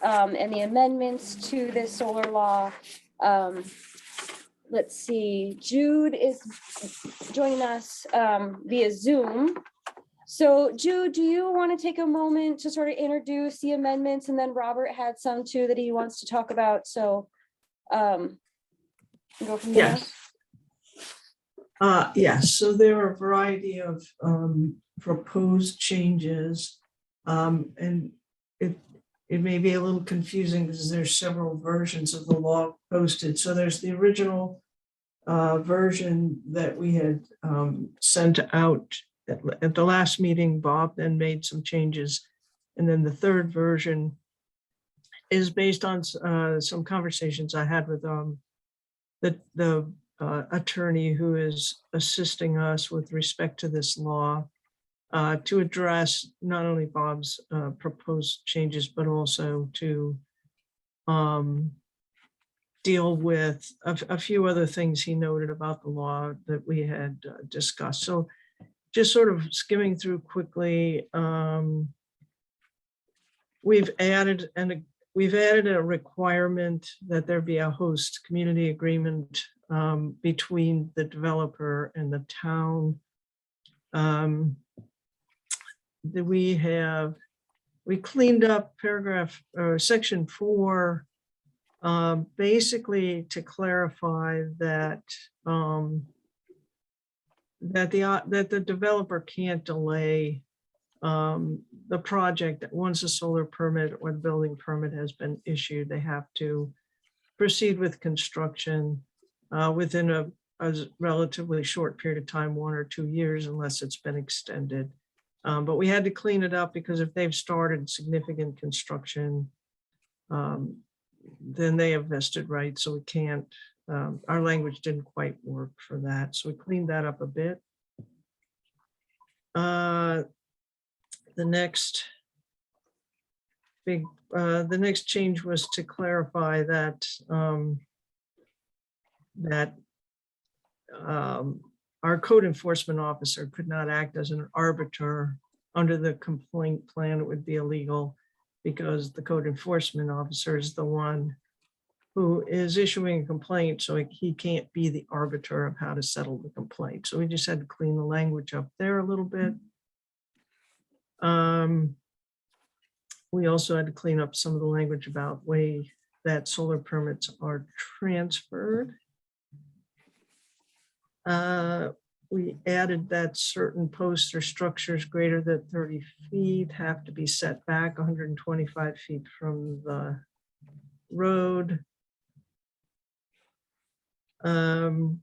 and the amendments to this solar law. Let's see, Jude is joining us via Zoom. So Jude, do you want to take a moment to sort of introduce the amendments, and then Robert had some too that he wants to talk about, so go from there. Yes, so there are a variety of proposed changes, and it may be a little confusing because there's several versions of the law posted. So there's the original version that we had sent out at the last meeting. Bob then made some changes, and then the third version is based on some conversations I had with the attorney who is assisting us with respect to this law, to address not only Bob's proposed changes, but also to deal with a few other things he noted about the law that we had discussed. So just sort of skimming through quickly, we've added a requirement that there be a host community agreement between the developer and the town. We cleaned up section 4, basically to clarify that that the developer can't delay the project. Once a solar permit or the building permit has been issued, they have to proceed with construction within a relatively short period of time, 1 or 2 years, unless it's been extended. But we had to clean it up because if they've started significant construction, then they have vested rights. So we can't, our language didn't quite work for that. So we cleaned that up a bit. The next change was to clarify that our code enforcement officer could not act as an arbiter under the complaint plan. It would be illegal because the code enforcement officer is the one who is issuing a complaint, so he can't be the arbiter of how to settle the complaint. So we just had to clean the language up there a little bit. We also had to clean up some of the language about way that solar permits are transferred. We added that certain posts or structures greater than 30 feet have to be set back 125 feet from the road. An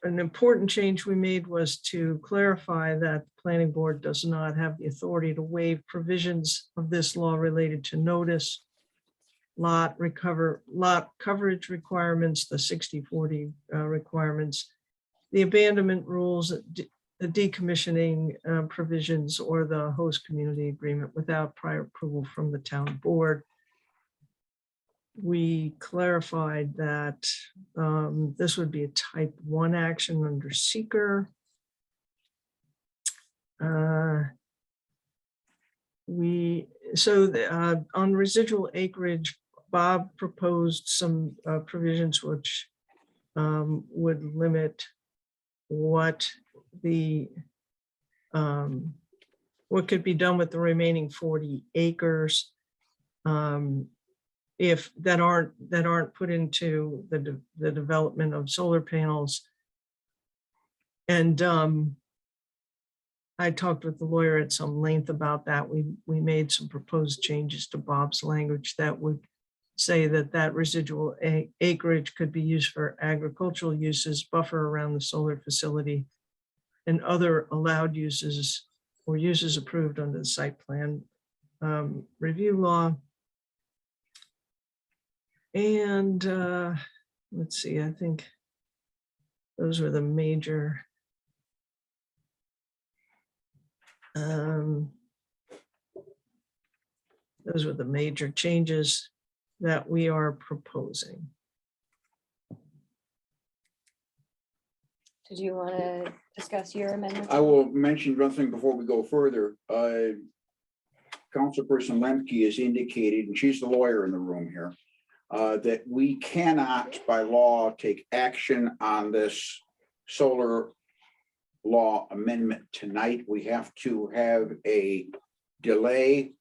important change we made was to clarify that the planning board does not have the authority to waive provisions of this law related to notice, lot coverage requirements, the 60/40 requirements, the abandonment rules, the decommissioning provisions, or the host community agreement without prior approval from the town board. We clarified that this would be a type 1 action under seeker. On residual acreage, Bob proposed some provisions which would limit what could be done with the remaining 40 acres. If that aren't put into the development of solar panels. And I talked with the lawyer at some length about that. We made some proposed changes to Bob's language that would say that residual acreage could be used for agricultural uses, buffer around the solar facility, and other allowed uses or uses approved under the site plan review law. And let's see, I think those were the major changes that we are proposing. Did you want to discuss your amendment? I will mention one thing before we go further. Councilperson Lemke has indicated, and she's the lawyer in the room here, that we cannot by law take action on this solar law amendment tonight. We have to have a delay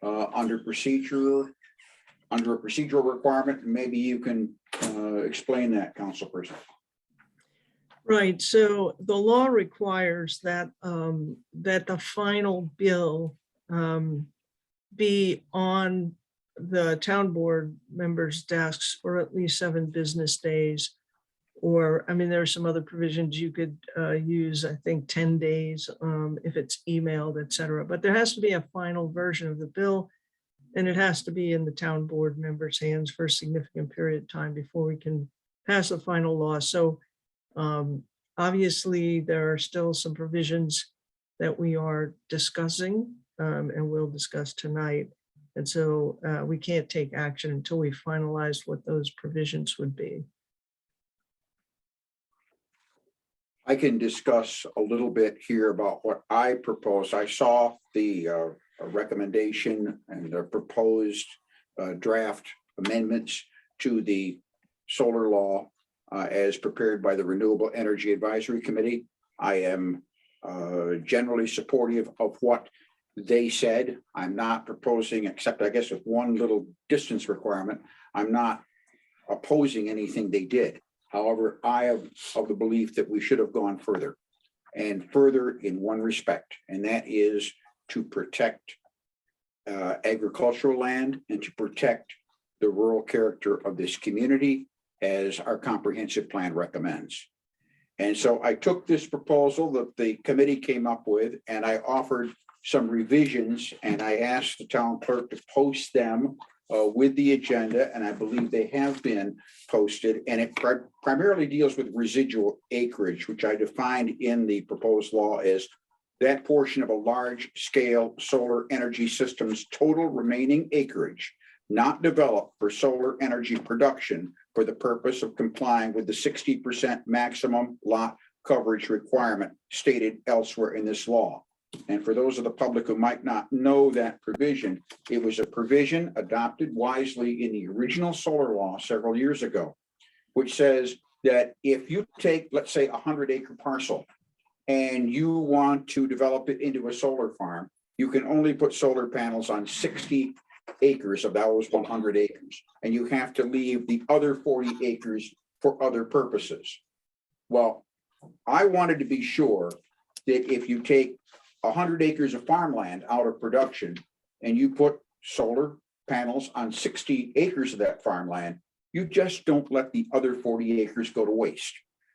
under a procedural requirement. Maybe you can explain that, Councilperson. Right, so the law requires that that the final bill be on the town board members' desks for at least 7 business days. Or, I mean, there are some other provisions you could use, I think 10 days if it's emailed, et cetera. But there has to be a final version of the bill, and it has to be in the town board members' hands for a significant period of time before we can pass a final law. So obviously, there are still some provisions that we are discussing and we'll discuss tonight. And so we can't take action until we finalize what those provisions would be. I can discuss a little bit here about what I propose. I saw the recommendation and the proposed draft amendments to the solar law as prepared by the Renewable Energy Advisory Committee. I am generally supportive of what they said. I'm not proposing, except I guess with one little distance requirement, I'm not opposing anything they did. However, I am of the belief that we should have gone further and further in one respect, and that is to protect agricultural land and to protect the rural character of this community as our comprehensive plan recommends. And so I took this proposal that the committee came up with and I offered some revisions, and I asked the town clerk to post them with the agenda, and I believe they have been posted, and it primarily deals with residual acreage, which I defined in the proposed law as that portion of a large scale solar energy system's total remaining acreage not developed for solar energy production for the purpose of complying with the 60% maximum lot coverage requirement stated elsewhere in this law. And for those of the public who might not know that provision, it was a provision adopted wisely in the original solar law several years ago, which says that if you take, let's say, 100-acre parcel and you want to develop it into a solar farm, you can only put solar panels on 60 acres of those 100 acres, and you have to leave the other 40 acres for other purposes. Well, I wanted to be sure that if you take 100 acres of farmland out of production and you put solar panels on 60 acres of that farmland, you just don't let the other 40 acres go to waste,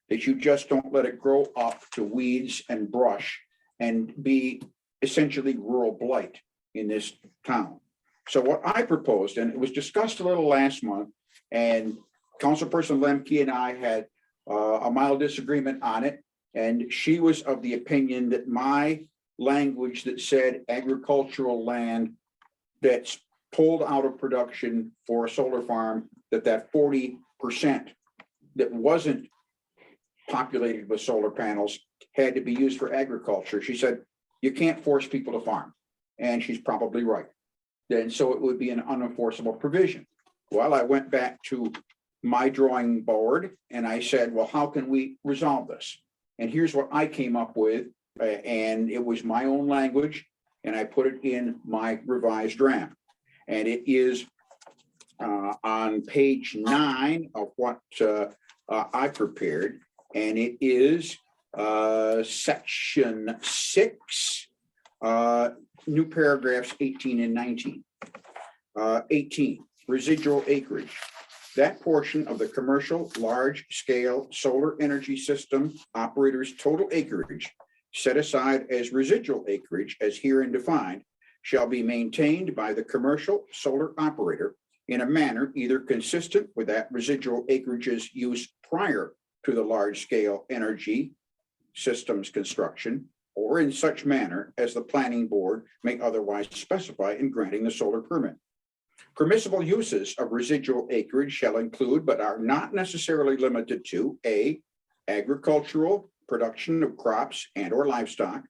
that you just don't let it grow up to weeds and brush and be essentially rural blight in this town. So what I proposed, and it was discussed a little last month, and Councilperson Lemke and I had a mild disagreement on it, and she was of the opinion that my language that said agricultural land that's pulled out of production for a solar farm, that 40% that wasn't populated with solar panels had to be used for agriculture. She said, you can't force people to farm. And she's probably right. And so it would be an unenforceable provision. Well, I went back to my drawing board and I said, well, how can we resolve this? And here's what I came up with. And it was my own language, and I put it in my revised draft. And it is on page 9 of what I prepared, and it is section 6, new paragraphs 18 and 19. 18, residual acreage. That portion of the commercial large-scale solar energy system operator's total acreage set aside as residual acreage as herein defined shall be maintained by the commercial solar operator in a manner either consistent with that residual acreage's use prior to the large-scale energy systems construction, or in such manner as the planning board may otherwise specify in granting the solar permit. Permissible uses of residual acreage shall include, but are not necessarily limited to, A, agricultural production of crops and or livestock,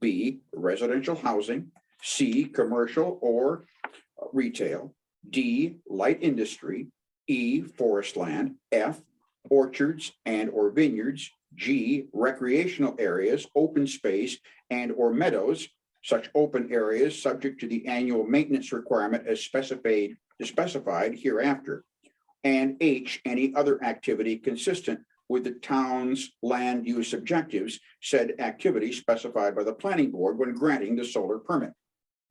B, residential housing, C, commercial or retail, D, light industry, E, forest land, F, orchards and or vineyards, G, recreational areas, open space and or meadows, such open areas subject to the annual maintenance requirement as specified hereafter, and H, any other activity consistent with the town's land use objectives, said activity specified by the planning board when granting the solar permit.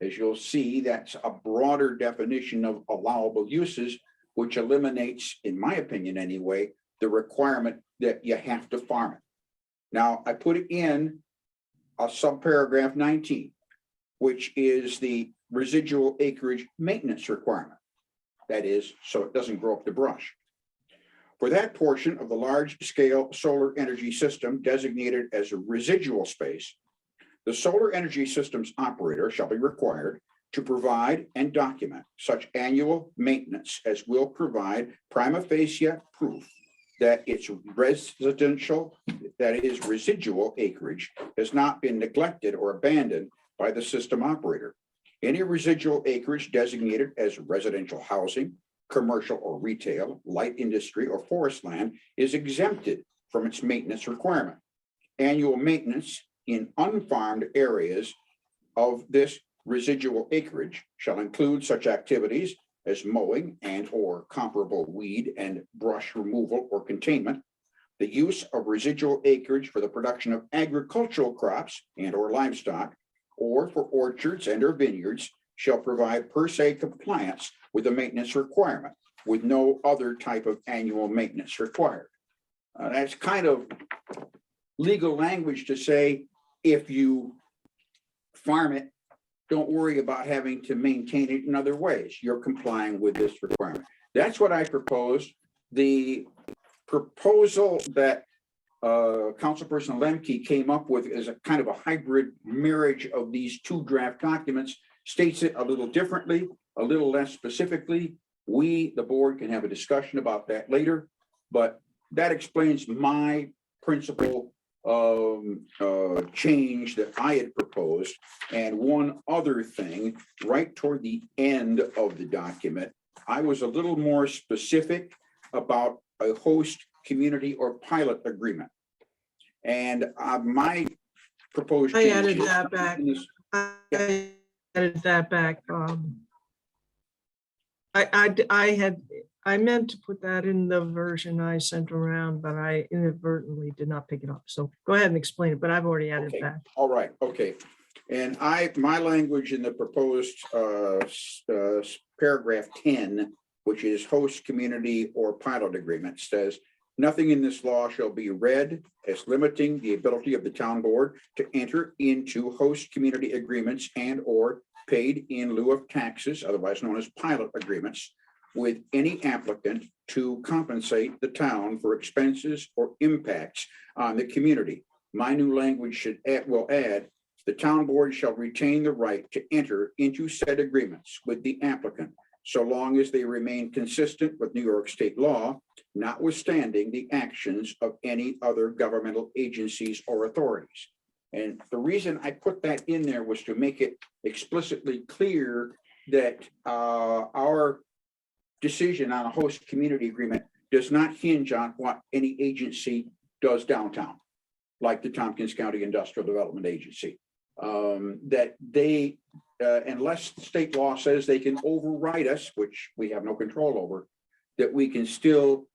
As you'll see, that's a broader definition of allowable uses, which eliminates, in my opinion anyway, the requirement that you have to farm it. Now, I put it in a subparagraph 19, which is the residual acreage maintenance requirement. That is, so it doesn't grow up the brush. For that portion of the large-scale solar energy system designated as a residual space, the solar energy system's operator shall be required to provide and document such annual maintenance as will provide prima facie proof that its residential, that is residual acreage, has not been neglected or abandoned by the system operator. Any residual acreage designated as residential housing, commercial or retail, light industry, or forest land is exempted from its maintenance requirement. Annual maintenance in unfarmed areas of this residual acreage shall include such activities as mowing and or comparable weed and brush removal or containment, the use of residual acreage for the production of agricultural crops and or livestock, or for orchards and or vineyards shall provide per se compliance with the maintenance requirement with no other type of annual maintenance required. That's kind of legal language to say, if you farm it, don't worry about having to maintain it in other ways. You're complying with this requirement. That's what I proposed. The proposal that Councilperson Lemke came up with is a kind of a hybrid marriage of these two draft documents, states it a little differently, a little less specifically. We, the board, can have a discussion about that later, but that explains my principle change that I had proposed. And one other thing, right toward the end of the document, I was a little more specific about a host community or pilot agreement. And my proposed. I added that back. I added that back. I meant to put that in the version I sent around, but I inadvertently did not pick it up. So go ahead and explain it, but I've already added Okay. that. All right, okay. And my language in the proposed paragraph 10, which is host community or pilot agreement, says, nothing in this law shall be read as limiting the ability of the town board to enter into host community agreements and or paid in lieu of taxes, otherwise known as pilot agreements, with any applicant to compensate the town for expenses or impacts on the community. My new language will add, the town board shall retain the right to enter into said agreements with the applicant, so long as they remain consistent with New York state law, notwithstanding the actions of any other governmental agencies or authorities. And the reason I put that in there was to make it explicitly clear that our decision on a host community agreement does not hinge on what any agency does downtown, like the Tompkins County Industrial Development Agency. That they, unless state law says they can override us, which we have no control over, that we can still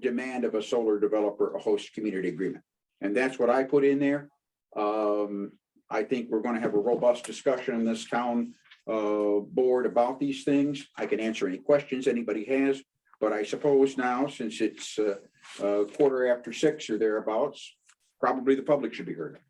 demand of a solar developer a host community agreement. And that's what I put in there. I think we're going to have a robust discussion in this town board about these things. I can answer any questions anybody has, but I suppose now, since it's 6:15 or thereabouts, probably the public should be heard.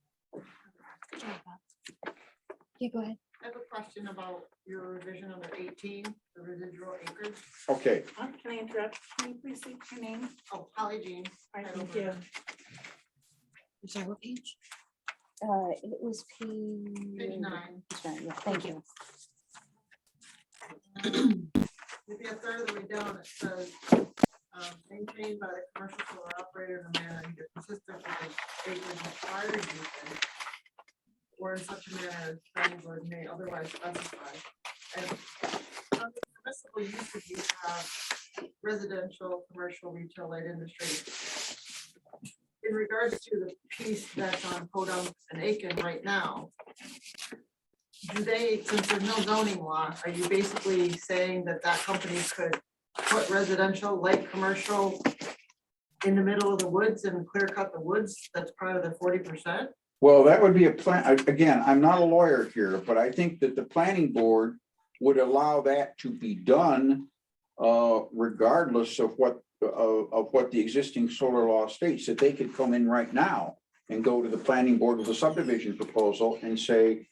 Yeah, go ahead. I have a question about your revision under 18, the residual acreage. Okay, Can I interrupt? Can you please state your name? Oh, Holly Jean. All right, thank you. Sorry, what page? It was Page 9. Yeah, thank you. Maybe a third of the way down, it says, maintained by the commercial solar operator in a manner either consistent with the acreage required usage or in such a manner as planning board may otherwise specify. And under permissible usage, you have residential, commercial, retail, light industry. In regards to the piece that's on Podunk and Aiken right now, do they, since there's no zoning law, are you basically saying that that company could put residential, light commercial in the middle of the woods and clear cut the woods? That's part of the 40%? Well, that would be a plan. Again, I'm not a lawyer here, but I think that the planning board would allow that to be done regardless of what the existing solar law states, that they could come in right now and go to the planning board with a subdivision proposal and say,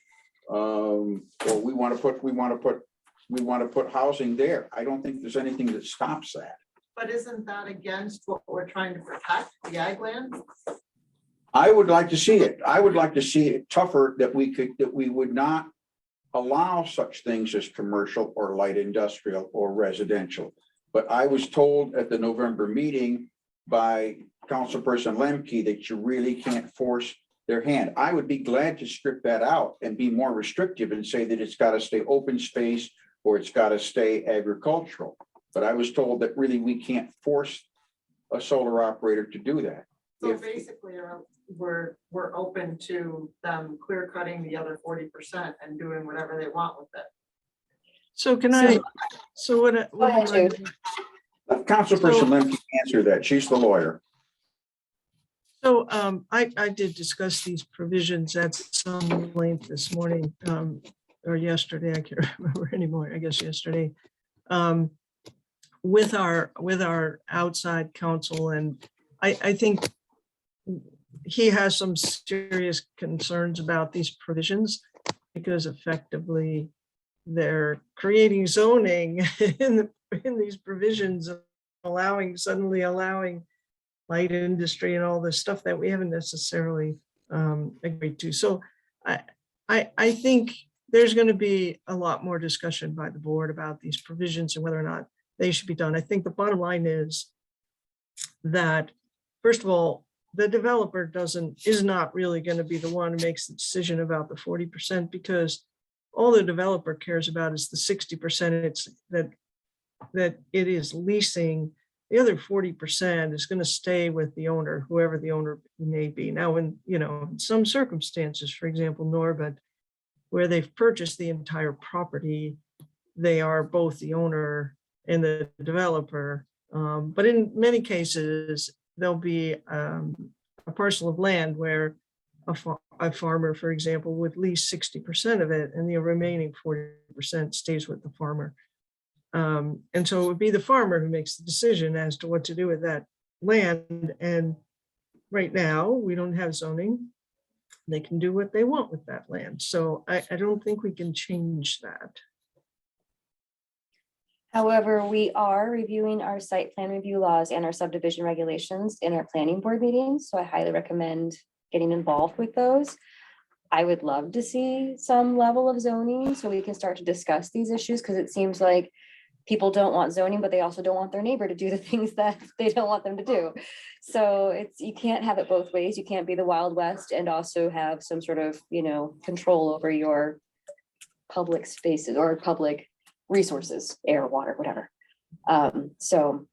well, we want to put housing there. I don't think there's anything that stops that. But isn't that against what we're trying to protect, the ag land? I would like to see it. I would like to see it tougher, that we would not allow such things as commercial or light industrial or residential. But I was told at the November meeting by Councilperson Lemke that you really can't force their hand. I would be glad to strip that out and be more restrictive and say that it's got to stay open space or it's got to stay agricultural. But I was told that really we can't force a solar operator to do that. So If- basically, we're open to them clear cutting the other 40% and doing whatever they want with it. So can So- what Go ahead, I- Jude. Let Councilperson Lemke answer that. She's the lawyer. So I did discuss these provisions at some length this morning, or yesterday, I can't remember anymore, I guess yesterday. With our outside counsel, and I think he has some serious concerns about these provisions because effectively they're creating zoning in these provisions, suddenly allowing light industry and all this stuff that we haven't necessarily agreed to. So I think there's going to be a lot more discussion by the board about these provisions and whether or not they should be done. I think the bottom line is that, first of all, the developer is not really going to be the one who makes the decision about the 40%, because all the developer cares about is the 60% that it is leasing. The other 40% is going to stay with the owner, whoever the owner may be. Now, in some circumstances, for example, Norbert, where they've purchased the entire property, they are both the owner and the developer. But in many cases, there'll be a parcel of land where a farmer, for example, would lease 60% of it, and the remaining 40% stays with the farmer. And so it would be the farmer who makes the decision as to what to do with that land. And right now, we don't have zoning. They can do what they want with that land. So I don't think we can change that. However, we are reviewing our site plan review laws and our subdivision regulations in our planning board meetings, so I highly recommend getting involved with those. I would love to see some level of zoning so we can start to discuss these issues, because it seems like people don't want zoning, but they also don't want their neighbor to do the things that they don't want them to do. So you can't have it both ways. You can't be the Wild West and also have some sort of, control over your public spaces or public resources, air, water, whatever. So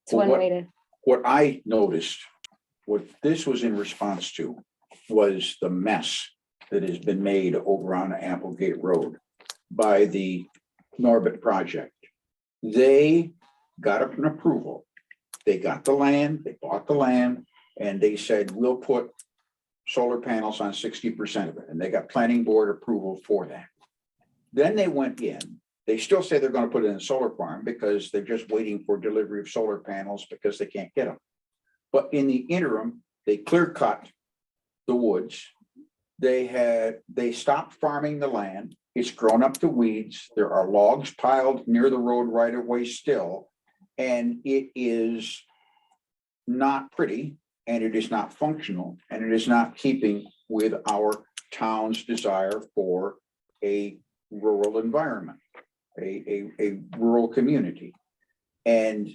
it's one Well, way to. What I noticed, what this was in response to, was the mess that has been made over on Applegate Road by the Norbit project. They got an approval. They got the land, they bought the land, and they said, we'll put solar panels on 60% of it. And they got planning board approval for that. Then they went in. They still say they're going to put it in a solar farm because they're just waiting for delivery of solar panels because they can't get them. But in the interim, they clear cut the woods. They stopped farming the land. It's grown up to weeds. There are logs piled near the road right of way still. And it is not pretty, and it is not functional, and it is not keeping with our town's desire for a rural environment, a rural community. And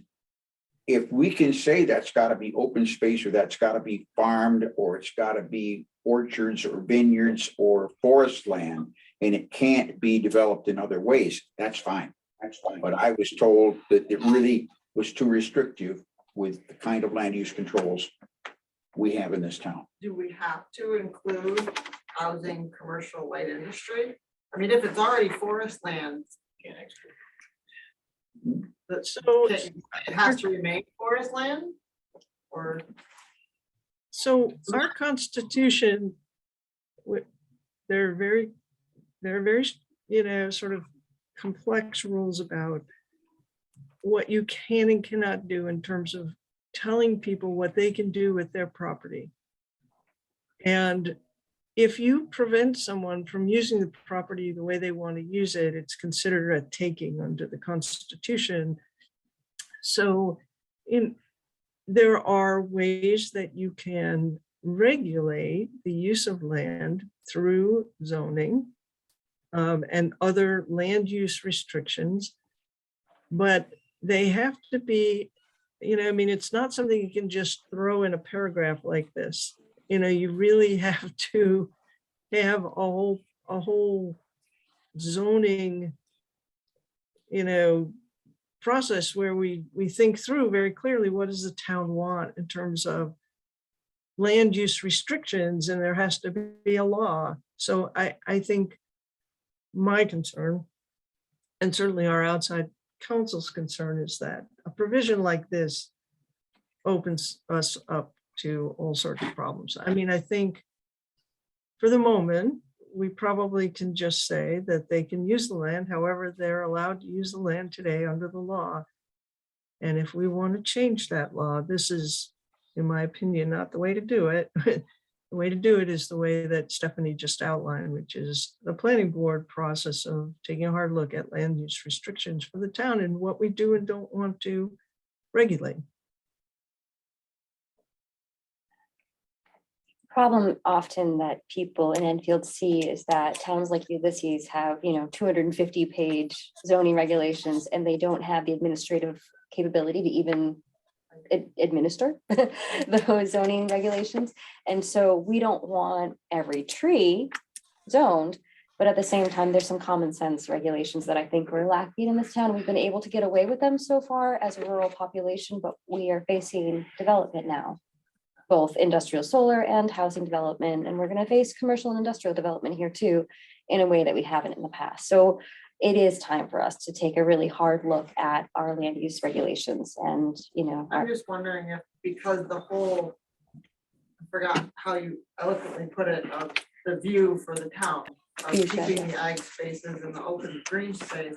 if we can say that's got to be open space, or that's got to be farmed, or it's got to be orchards or vineyards or forest land, and it can't be developed in other ways, that's fine. That's fine. But I was told that it really was too restrictive with the kind of land use controls we have in this town. Do we have to include housing, commercial, light industry? I mean, if it's already forest land. So, It has to remain forest land? Or, so our constitution, there are very, you know, sort of complex rules about what you can and cannot do in terms of telling people what they can do with their property. And if you prevent someone from using the property the way they want to use it, it's considered a taking under the Constitution. So there are ways that you can regulate the use of land through zoning and other land use restrictions, but they have to be, you know, I mean, it's not something you can just throw in a paragraph like this. You know, you really have to have a whole zoning, you know, process where we think through very clearly what does the town want in terms of land use restrictions, and there has to be a law. So I think my concern, and certainly our outside counsel's concern, is that a provision like this opens us up to all sorts of problems. I mean, I think for the moment, we probably can just say that they can use the land however they're allowed to use the land today under the law. And if we want to change that law, this is, in my opinion, not the way to do it. The way to do it is the way that Stephanie just outlined, which is the planning board process of taking a hard look at land use restrictions for the town and what we do and don't want to regulate. Problem often that people in Enfield see is that towns like Ulysses have, 250-page zoning regulations, and they don't have the administrative capability to even administer those zoning regulations. And so we don't want every tree zoned, but at the same time, there's some common sense regulations that I think we're lacking in this town. We've been able to get away with them so far as a rural population, but we are facing development now, both industrial solar and housing development. And we're going to face commercial and industrial development here too, in a way that we haven't in the past. So it is time for us to take a really hard look at our land use regulations. And, I'm just wondering if, because the whole, I forgot how you eloquently put it, of the view for the town, of View shed. keeping the ag spaces and the open green space,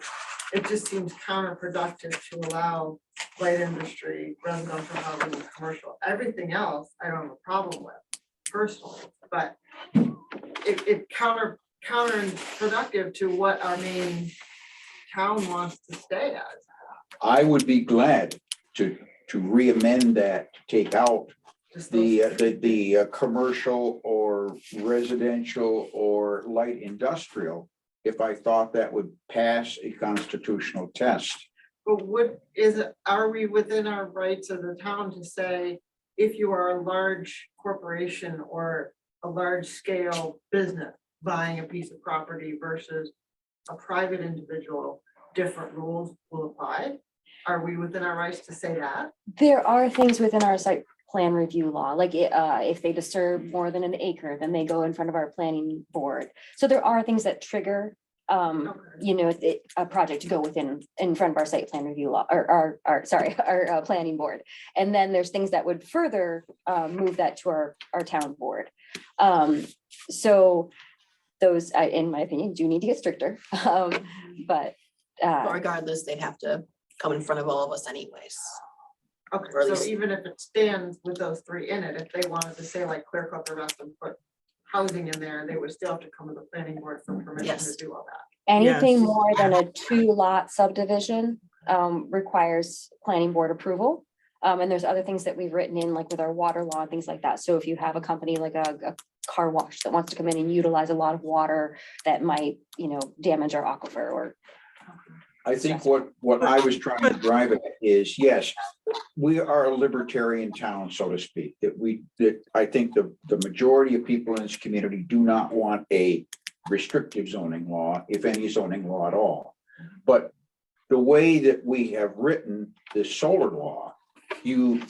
it just seems counterproductive to allow light industry, residential housing, and commercial. Everything else, I don't have a problem with personally, but it counterproductive to what our main town wants to stay as. I would be glad to re-amend that, to take out Just those three. the commercial or residential or light industrial, if I thought that would pass a constitutional test. But are we within our rights of the town to say, if you are a large corporation or a large scale business buying a piece of property versus a private individual, different rules will apply? Are we within our rights to say that? there are things within our site plan review law, like if they disturb more than an acre, then they go in front of our planning board. So there are things that trigger a project to go in front of our site plan review law, or our planning board. And then there's things that would further move that to our town board. So those, in my opinion, do need to get stricter. But Regardless, they'd have to come in front of all of us anyways. Okay, Or at so least- even if it stands with those three in it, if they wanted to say like Clear Cut the rest and put housing in there, they would still have to come to the planning board for permission Yes. to do all that. anything Yes. more than a 2-lot subdivision requires planning board approval. And there's other things that we've written in, like with our water law and things like that. So if you have a company like a car wash that wants to come in and utilize a lot of water that might, damage our aquifer, or I think what I was trying to drive at is, yes, we are a libertarian town, so to speak, that I think the majority of people in this community do not want a restrictive zoning law, if any zoning law at all. But the way that we have written the solar law, you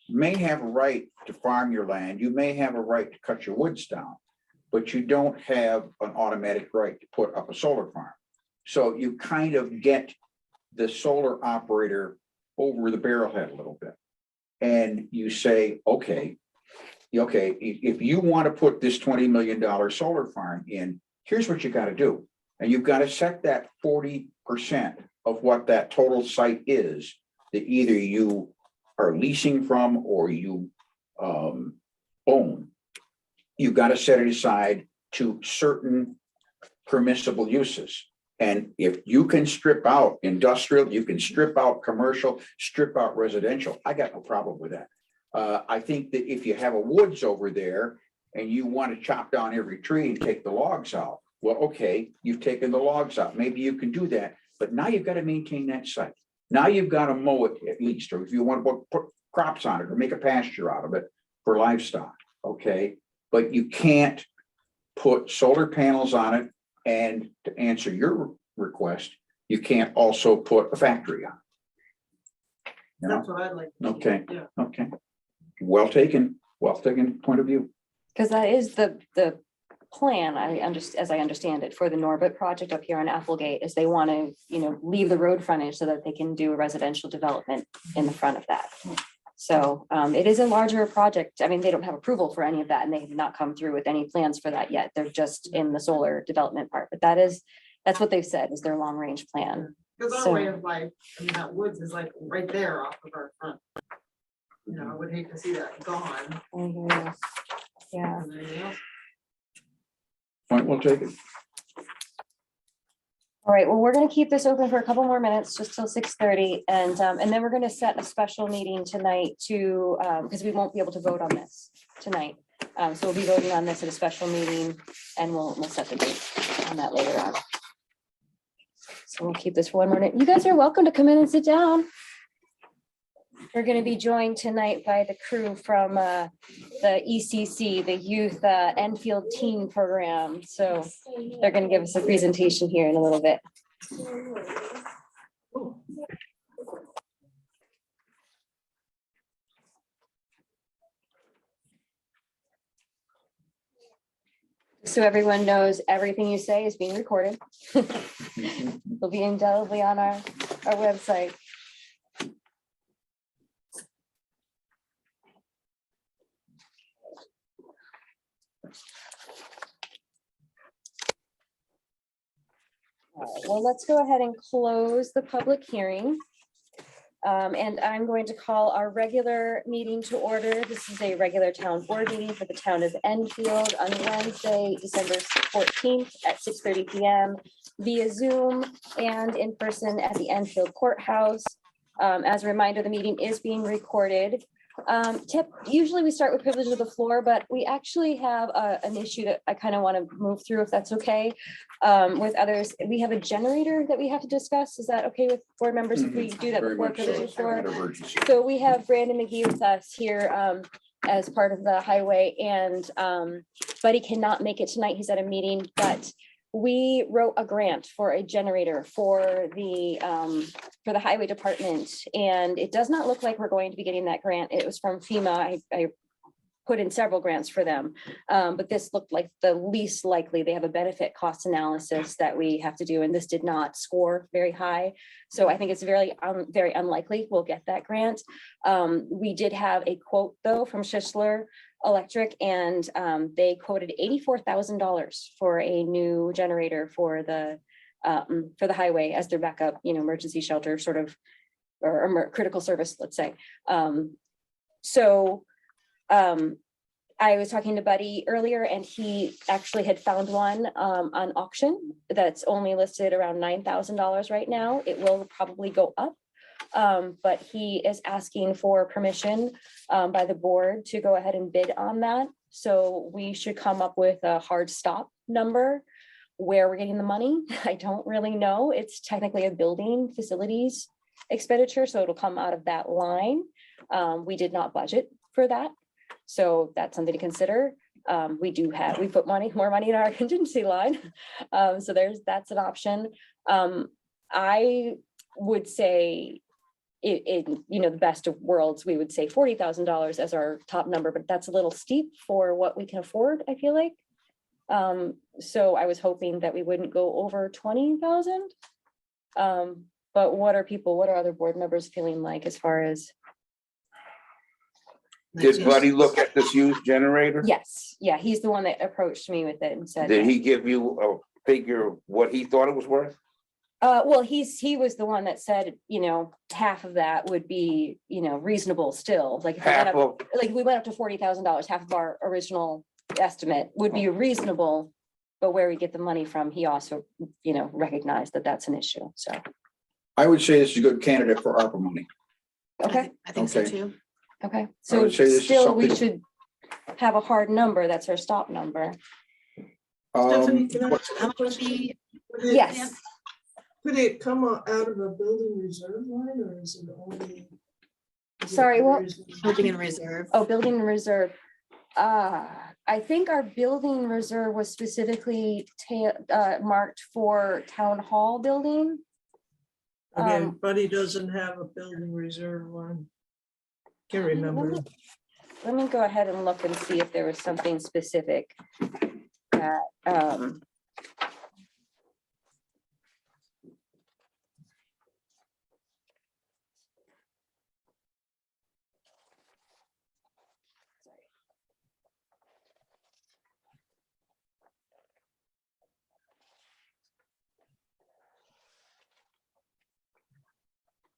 may have a right to farm your land, you may have a right to cut your woods down, but you don't have an automatic right to put up a solar farm. So you kind of get the solar operator over the barrelhead a little bit. And you say, okay, if you want to put this $20 million solar farm in, here's what you got to do. And you've got to set that 40% of what that total site is that either you are leasing from or you own. You've got to set it aside to certain permissible uses. And if you can strip out industrial, you can strip out commercial, strip out residential, I got no problem with that. I think that if you have a woods over there and you want to chop down every tree and take the logs out, well, okay, you've taken the logs out. Maybe you can do that, but now you've got to maintain that site. Now you've got to mow it at least, or if you want to put crops on it or make a pasture out of it for livestock, okay? But you can't put solar panels on it. And to answer your request, you can't also put a factory on. You know? That's what I'd like. to see. Okay. Yeah. Okay. Well taken point of view. Because that is the plan, as I understand it, for the Norbit project up here on Applegate, is they want to, leave the road frontage so that they can do a residential development in the front of that. So it is a larger project. I mean, they don't have approval for any of that, and they have not come through with any plans for that yet. They're just in the solar development part, but that's what they've said is their long range plan. Because So- our way of life, I mean, that woods is like right there off of our front. I would hate to see that gone. Yeah. And then, you know, Point well taken. All right, well, we're gonna keep this open for a couple more minutes, just till 6:30, and then we're gonna set a special meeting tonight to, because we won't be able to vote on this tonight. So we'll be voting on this at a special meeting, and we'll set the date on that later on. So we'll keep this for 1 minute. You guys are welcome to come in and sit down. We're gonna be joined tonight by the crew from the ECC, the Youth Enfield Teen Program. So they're gonna give us a presentation here in a little bit. So everyone knows everything you say is being recorded. It'll be indelibly on our website. All right, well, let's go ahead and close the public hearing. And I'm going to call our regular meeting to order. This is a regular town board meeting for the town of Enfield on Wednesday, December 14th at 6:30 p.m. via Zoom and in person at the Enfield Courthouse. As a reminder, the meeting is being recorded. Usually we start with privilege of the floor, but we actually have an issue that I kind of want to move through, if that's okay. With others, we have a generator that we have to discuss. Is that okay with board members if we do that Very before much so. privilege of the It's floor? an emergency. So we have Brandon McGee with us here as part of the highway, and Buddy cannot make it tonight. He's at a meeting, but we wrote a grant for a generator for the highway department, and it does not look like we're going to be getting that grant. It was from FEMA. I put in several grants for them, but this looked like the least likely. They have a benefit cost analysis that we have to do, and this did not score very high. So I think it's very unlikely we'll get that grant. We did have a quote though from Schistler Electric, and they quoted $84,000 for a new generator for the highway as their backup, emergency shelter sort of, or critical service, let's say. I was talking to Buddy earlier, and he actually had found one on auction that's only listed around $9,000 right now. It will probably go up, but he is asking for permission by the board to go ahead and bid on that. So we should come up with a hard stop number where we're getting the money. I don't really know. It's technically a building facilities expenditure, so it'll come out of that line. We did not budget for that, so that's something to consider. We put more money in our contingency line. So that's an option. I would say in the best of worlds, we would say $40,000 as our top number, but that's a little steep for what we can afford, I feel like. So I was hoping that we wouldn't go over 20,000. But what are other board members feeling like as far as? Did Buddy look at this used generator? Yes, yeah, he's the one that approached me with it and said. Did that- he give you a figure of what he thought it was worth? Well, he was the one that said, half of that would be, reasonable still, like. If we went Half up- of, Like, if we went up to $40,000, half of our original estimate would be reasonable. But where we get the money from, he also, recognized that that's an issue, so, I would say this is a good candidate for ARPA money. okay, I think so Okay. too. okay. So would say this is still, we something- should have a hard number, that's our stop number. Stephanie, can I- How much would be? Would it- Yes, Could it come out of a building reserve line, or is it only? Sorry, what? Building in reserve. oh, building reserve. I think our building reserve was specifically marked for town hall building. Okay, Um, Buddy doesn't have a building reserve line. Can't remember. Let me go ahead and look and see if there was something specific that,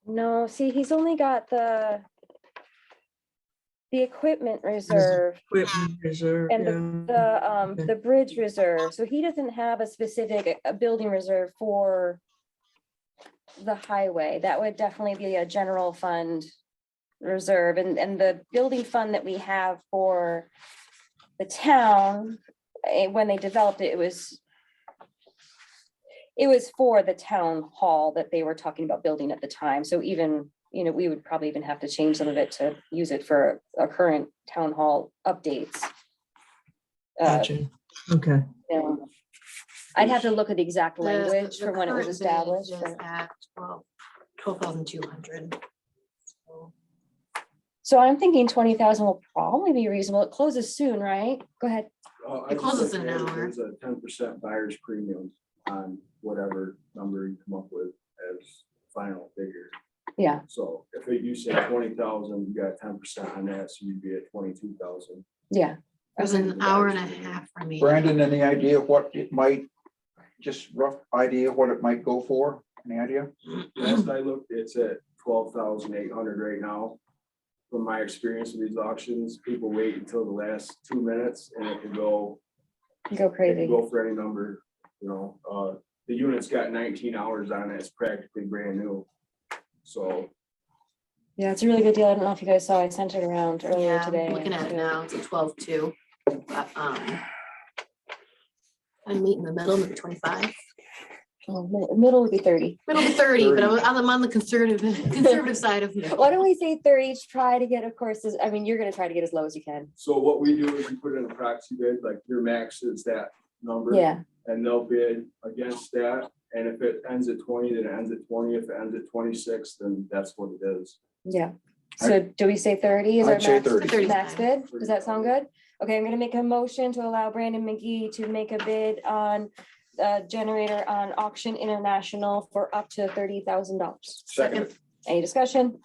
no, see, he's only got the equipment reserve. Equipment reserve, And yeah. Okay. the bridge reserve, so he doesn't have a specific, building reserve for the highway. That would definitely be a general fund reserve, and the building fund that we have for the town, when they developed it, it was for the town hall that they were talking about building at the time, so even, we would probably even have to change some of it to use it for our current town hall updates. Gotcha. Okay. I'd have to look at the exact The- language the for when it was current bid established. is but- at 12,200. So I'm thinking 20,000 will probably be reasonable. It closes soon, right? Go ahead. It closes in an hour. There's a 10% buyer's premium on whatever number you come up with as final figure. Yeah, So if you say 20,000, you got 10% on that, so you'd be at 22,000. yeah. It was an hour and a half for me. Brandon, any idea what it might, just rough idea what it might go for? Any idea? Last I looked, it's at 12,800 right now. From my experience with these auctions, people wait until the last 2 minutes and it can go, Go it can crazy. go for any number, the unit's got 19 hours on it, it's practically brand new. So Yeah, it's a really good deal. I don't know if you guys saw, I sent it around earlier Yeah, today. I'm looking at it so- now, it's a 12.2. But, I meet in the middle, maybe 25, Oh, Middle would be 30. middle to 30, but I'm on the conservative side of middle. Why don't we say 30, try to get, of course, you're gonna try to get as low as you can. So what we do is we put in a proxy bid, like your max is that number. Yeah, And they'll bid against that. And if it ends at 20, then it ends at 20. If it ends at 26, then that's what it is. yeah. So do we say 30 is our I'd say max, 30. 30 's max fine. bid? Does that sound good? Okay, I'm gonna make a motion to allow Brandon McGee to make a bid on generator on Auction International for up to $30,000. Second. Any discussion?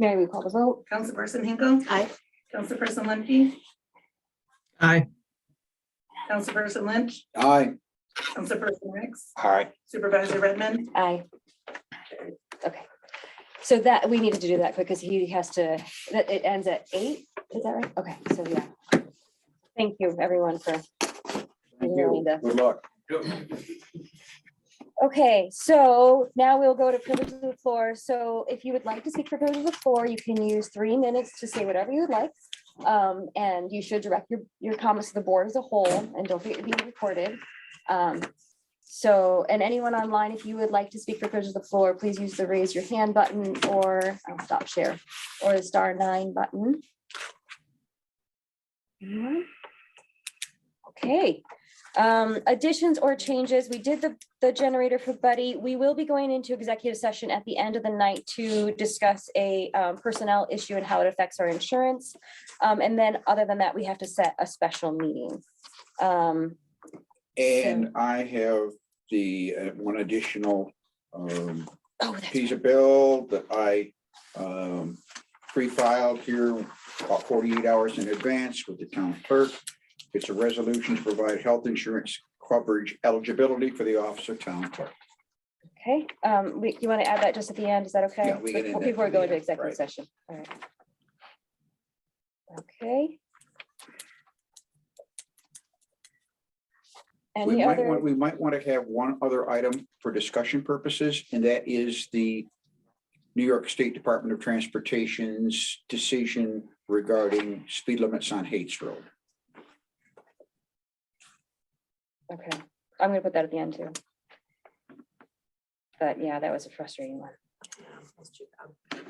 Mary, we call the vote? Councilperson Hinkle. Aye. Councilperson Lemke. Aye. Councilperson Lynch. Aye. Councilperson Hicks. Aye. Supervisor Redmond. Aye. Okay, so that, we needed to do that quick because he has to, that it ends at 8, is that right? Okay, so yeah. Thank you, everyone, for. Thank being willing you. to- Good luck. Okay, so now we'll go to privilege of the floor. So if you would like to speak for privilege of the floor, you can use 3 minutes to say whatever you would like. And you should direct your comments to the board as a whole, and don't forget to be recorded. So, and anyone online, if you would like to speak for privilege of the floor, please use the raise your hand button or stop share or the *9 button. Anyone? Okay, additions or changes. We did the generator for Buddy. We will be going into executive session at the end of the night to discuss a personnel issue and how it affects our insurance. And then other than that, we have to set a special meeting. And I have the one additional Oh, that's piece of bill that I pre-filed here about 48 hours in advance with the town clerk. It's a resolution to provide health insurance coverage eligibility for the office of town clerk. okay. You want to add that just at the end? Is that okay? Yeah, we can add that Before we to go the into end, executive right. session. All right. Okay. Any other? We might want to have one other item for discussion purposes, and that is the New York State Department of Transportation's decision regarding speed limits on Hates Road. Okay, I'm gonna put that at the end too. But yeah, that was a frustrating one. Yeah, that's too bad.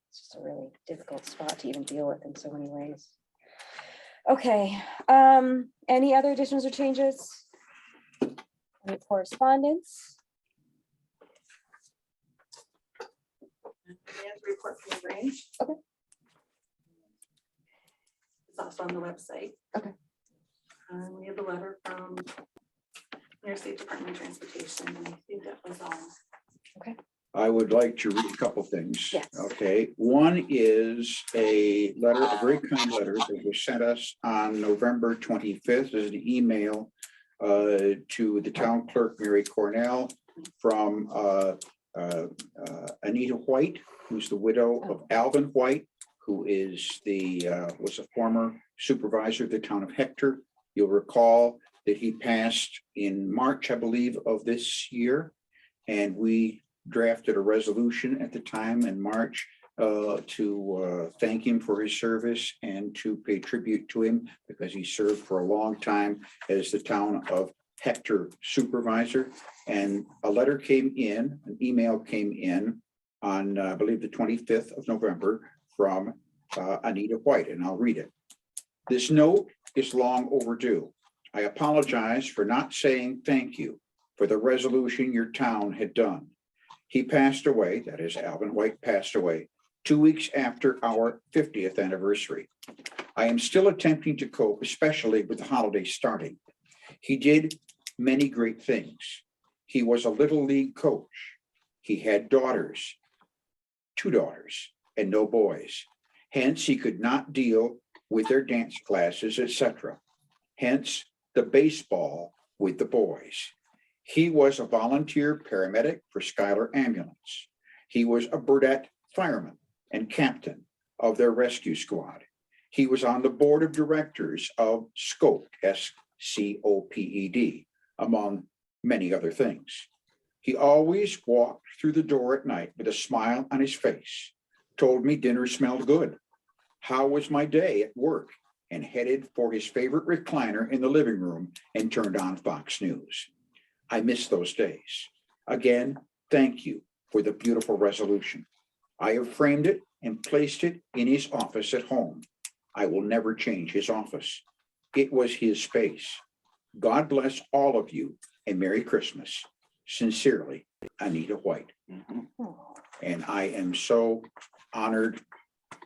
It's just a really difficult spot to even deal with in so many ways. Okay, any other additions or changes? Any correspondence? Advance report from the range. Okay. It's also on the website. Okay. We have a letter from New York State Department of Transportation, and I think that was all. I would like to read a couple things. Yes. Okay, one is a letter, a very kind letter that was sent us on November 25th as an email to the town clerk, Mary Cornell, from Anita White, who's the widow of Alvin White, who is was a former supervisor of the town of Hector. You'll recall that he passed in March, I believe, of this year. And we drafted a resolution at the time in March to thank him for his service and to pay tribute to him because he served for a long time as the town of Hector supervisor. And a letter came in, an email came in on, I believe, the 25th of November from Anita White, and I'll read it. This note is long overdue. I apologize for not saying thank you for the resolution your town had done. He passed away, that is Alvin White passed away, 2 weeks after our 50th anniversary. I am still attempting to cope, especially with the holidays starting. He did many great things. He was a little league coach. He had daughters, 2 daughters, and no boys. Hence, he could not deal with their dance classes, etc. Hence, the baseball with the boys. He was a volunteer paramedic for Schuyler Ambulance. He was a Burdett fireman and captain of their rescue squad. He was on the board of directors of SCOPED, SCOPED, among many other things. He always walked through the door at night with a smile on his face, told me dinner smelled good, how was my day at work, and headed for his favorite recliner in the living room and turned on Fox News. I miss those days. Again, thank you for the beautiful resolution. I have framed it and placed it in his office at home. I will never change his office. It was his space. God bless all of you and Merry Christmas. Sincerely, Anita White. And I am so honored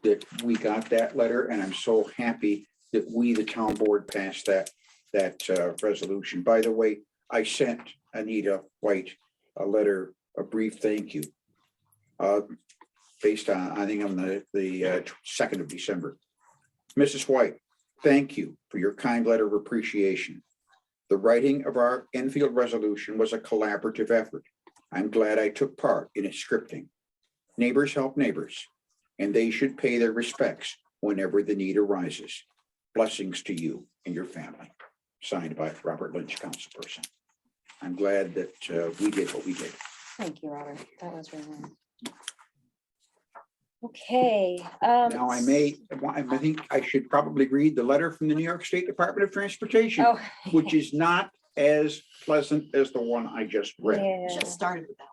that we got that letter, and I'm so happy that we, the town board, passed that resolution. By the way, I sent Anita White a letter, a brief thank you, based on, I think on the 2nd of December. Mrs. White, thank you for your kind letter of appreciation. The writing of our Enfield resolution was a collaborative effort. I'm glad I took part in its scripting. Neighbors help neighbors, and they should pay their respects whenever the need arises. Blessings to you and your family. Signed by Robert Lynch, councilperson. I'm glad that we did what we did. Thank you, Robert. That was really nice. Okay. Now I think I should probably read the letter from the New York State Department of Transportation, Oh, which is not as pleasant as the one I just read. Yeah. Just started with that.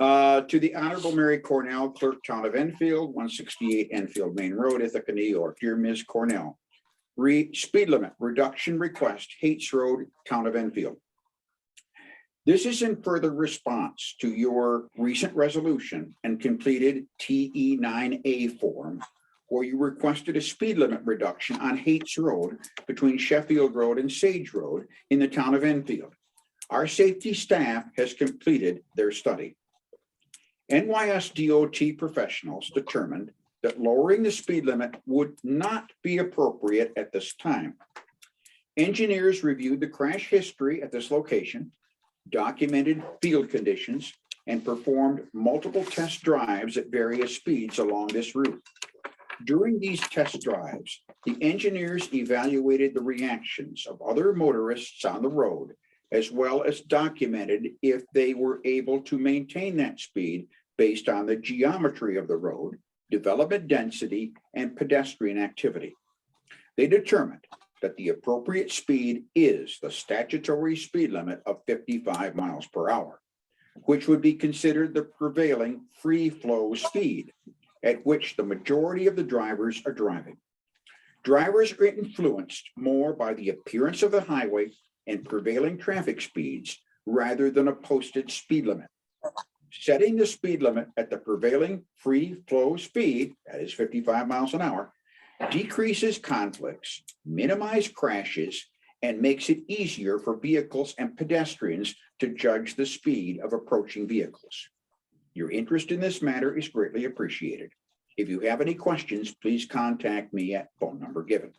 Yeah. To the Honorable Mary Cornell, Clerk, Town of Enfield, 168 Enfield Main Road, Ithaca, New York. Dear Ms. Cornell, speed limit reduction request, Hates Road, Town of Enfield. This is in further response to your recent resolution and completed TE9A form, where you requested a speed limit reduction on Hates Road between Sheffield Road and Sage Road in the Town of Enfield. Our safety staff has completed their study. NYS DOT professionals determined that lowering the speed limit would not be appropriate at this time. Engineers reviewed the crash history at this location, documented field conditions, and performed multiple test drives at various speeds along this route. During these test drives, the engineers evaluated the reactions of other motorists on the road, as well as documented if they were able to maintain that speed based on the geometry of the road, development density, and pedestrian activity. They determined that the appropriate speed is the statutory speed limit of 55 miles per hour, which would be considered the prevailing free flow speed at which the majority of the drivers are driving. Drivers are influenced more by the appearance of the highway and prevailing traffic speeds rather than a posted speed limit. Setting the speed limit at the prevailing free flow speed, that is 55 miles an hour, decreases conflicts, minimize crashes, and makes it easier for vehicles and pedestrians to judge the speed of approaching vehicles. Your interest in this matter is greatly appreciated. If you have any questions, please contact me at phone number given.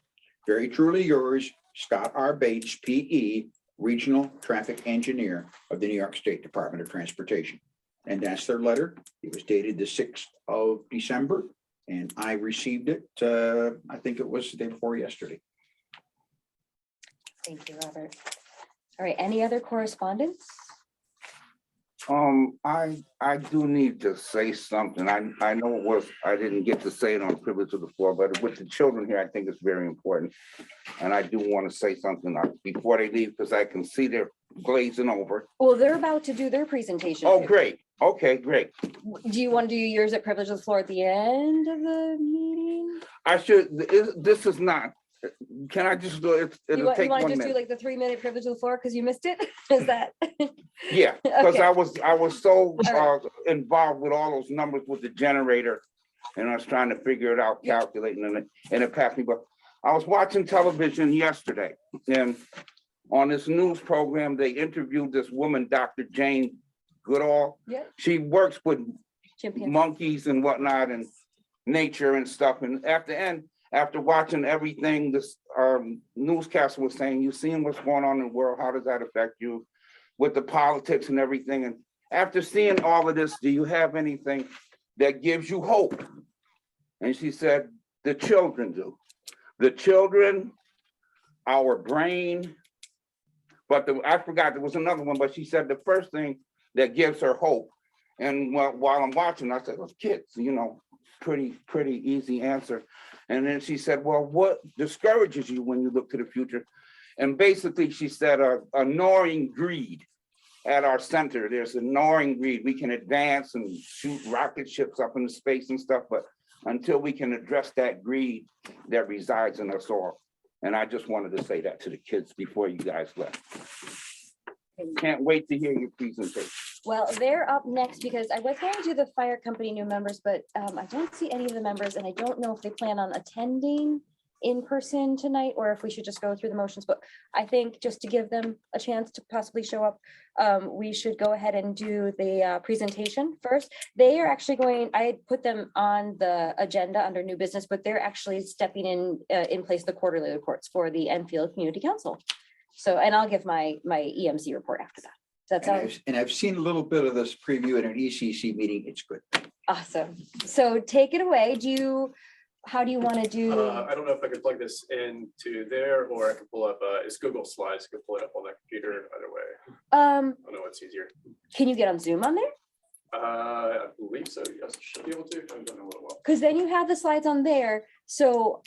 Very truly yours, Scott R. Bates, PE, Regional Traffic Engineer of the New York State Department of Transportation. And that's their letter. It was dated the 6th of December, and I received it, I think it was the day before yesterday. Thank you, Robert. All right, any other correspondence? I do need to say something. I know it was, I didn't get to say it on privilege of the floor, but with the children here, I think it's very important. And I do want to say something before they leave, because I can see they're glazing over. Well, they're about to do their presentation. Oh, too. great. Okay, great. Do you want to do yours at privilege of the floor at the end of the meeting? I should, this is not, can I just do it? You It'll want take to 1 just do minute. like the 3-minute privilege of the floor because you missed it? Is that? Yeah, because Okay. I was so All involved with all those numbers with the generator, and I was trying to figure it out, Yeah. calculating, and it passed me. But I was watching television yesterday, and on this news program, they interviewed this woman, Dr. Jane Goodall. Yeah. She works with Chimpanzee. monkeys and whatnot and nature and stuff. And at the end, after watching everything this newscaster was saying, you seeing what's going on in the world, how does that affect you with the politics and everything? And after seeing all of this, do you have anything that gives you hope? And she said, the children do. The children, our brain, but I forgot, there was another one, but she said the first thing that gives her hope. And while I'm watching, I said, those kids, you know, pretty easy answer. And then she said, well, what discourages you when you look to the future? And basically she said a gnawing greed at our center. There's a gnawing greed. We can advance and shoot rocket ships up into space and stuff, but until we can address that greed that resides in us all. And I just wanted to say that to the kids before you guys left. Can't wait to hear your presentation. Well, they're up next because I was going to do the fire company new members, but I don't see any of the members and I don't know if they plan on attending in person tonight or if we should just go through the motions. But I think just to give them a chance to possibly show up, we should go ahead and do the presentation first. They are actually going, I had put them on the agenda under new business, but they're actually stepping in place of the quarterly reports for the Enfield Community Council. So, and I'll give my EMC report after that. Does that sound And I've seen a little bit of this preview in an ECC meeting. It's good. awesome? So take it away. How do you want to do? I don't know if I could plug this into there, or I can pull up, it's Google Slides, I can pull it up on that computer, either way. I don't know what's easier. Can you get on Zoom on there? I believe so, yes, should be able to, I don't know what it will. Because then you have the slides on there, so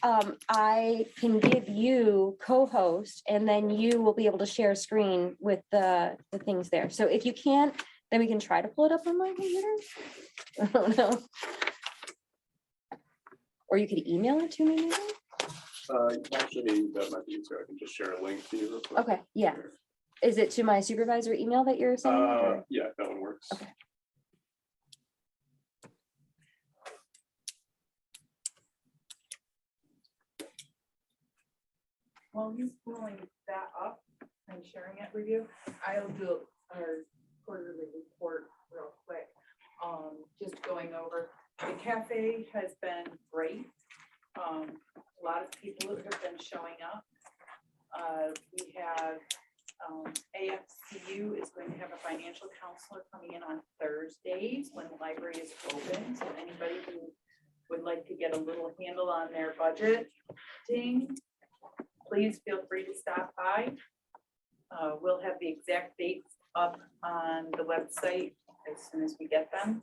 I can give you co-host, and then you will be able to share a screen with the things there. So if you can't, then we can try to pull it up on my computer. I don't know. Or you could email it to me, maybe? Actually, that might be easier, I can just share a link to you real quick. Okay, yeah. Is it to my supervisor email that you're sending? it, or- Yeah, that one works. Okay. While he's pulling that up and sharing it with you, I'll do our quarterly report real quick. Just going over, the cafe has been great. A lot of people have been showing up. We have, AFCU is going to have a financial counselor coming in on Thursdays when the library is open. So anybody who would like to get a little handle on their budgeting, please feel free to stop by. We'll have the exact dates up on the website as soon as we get them.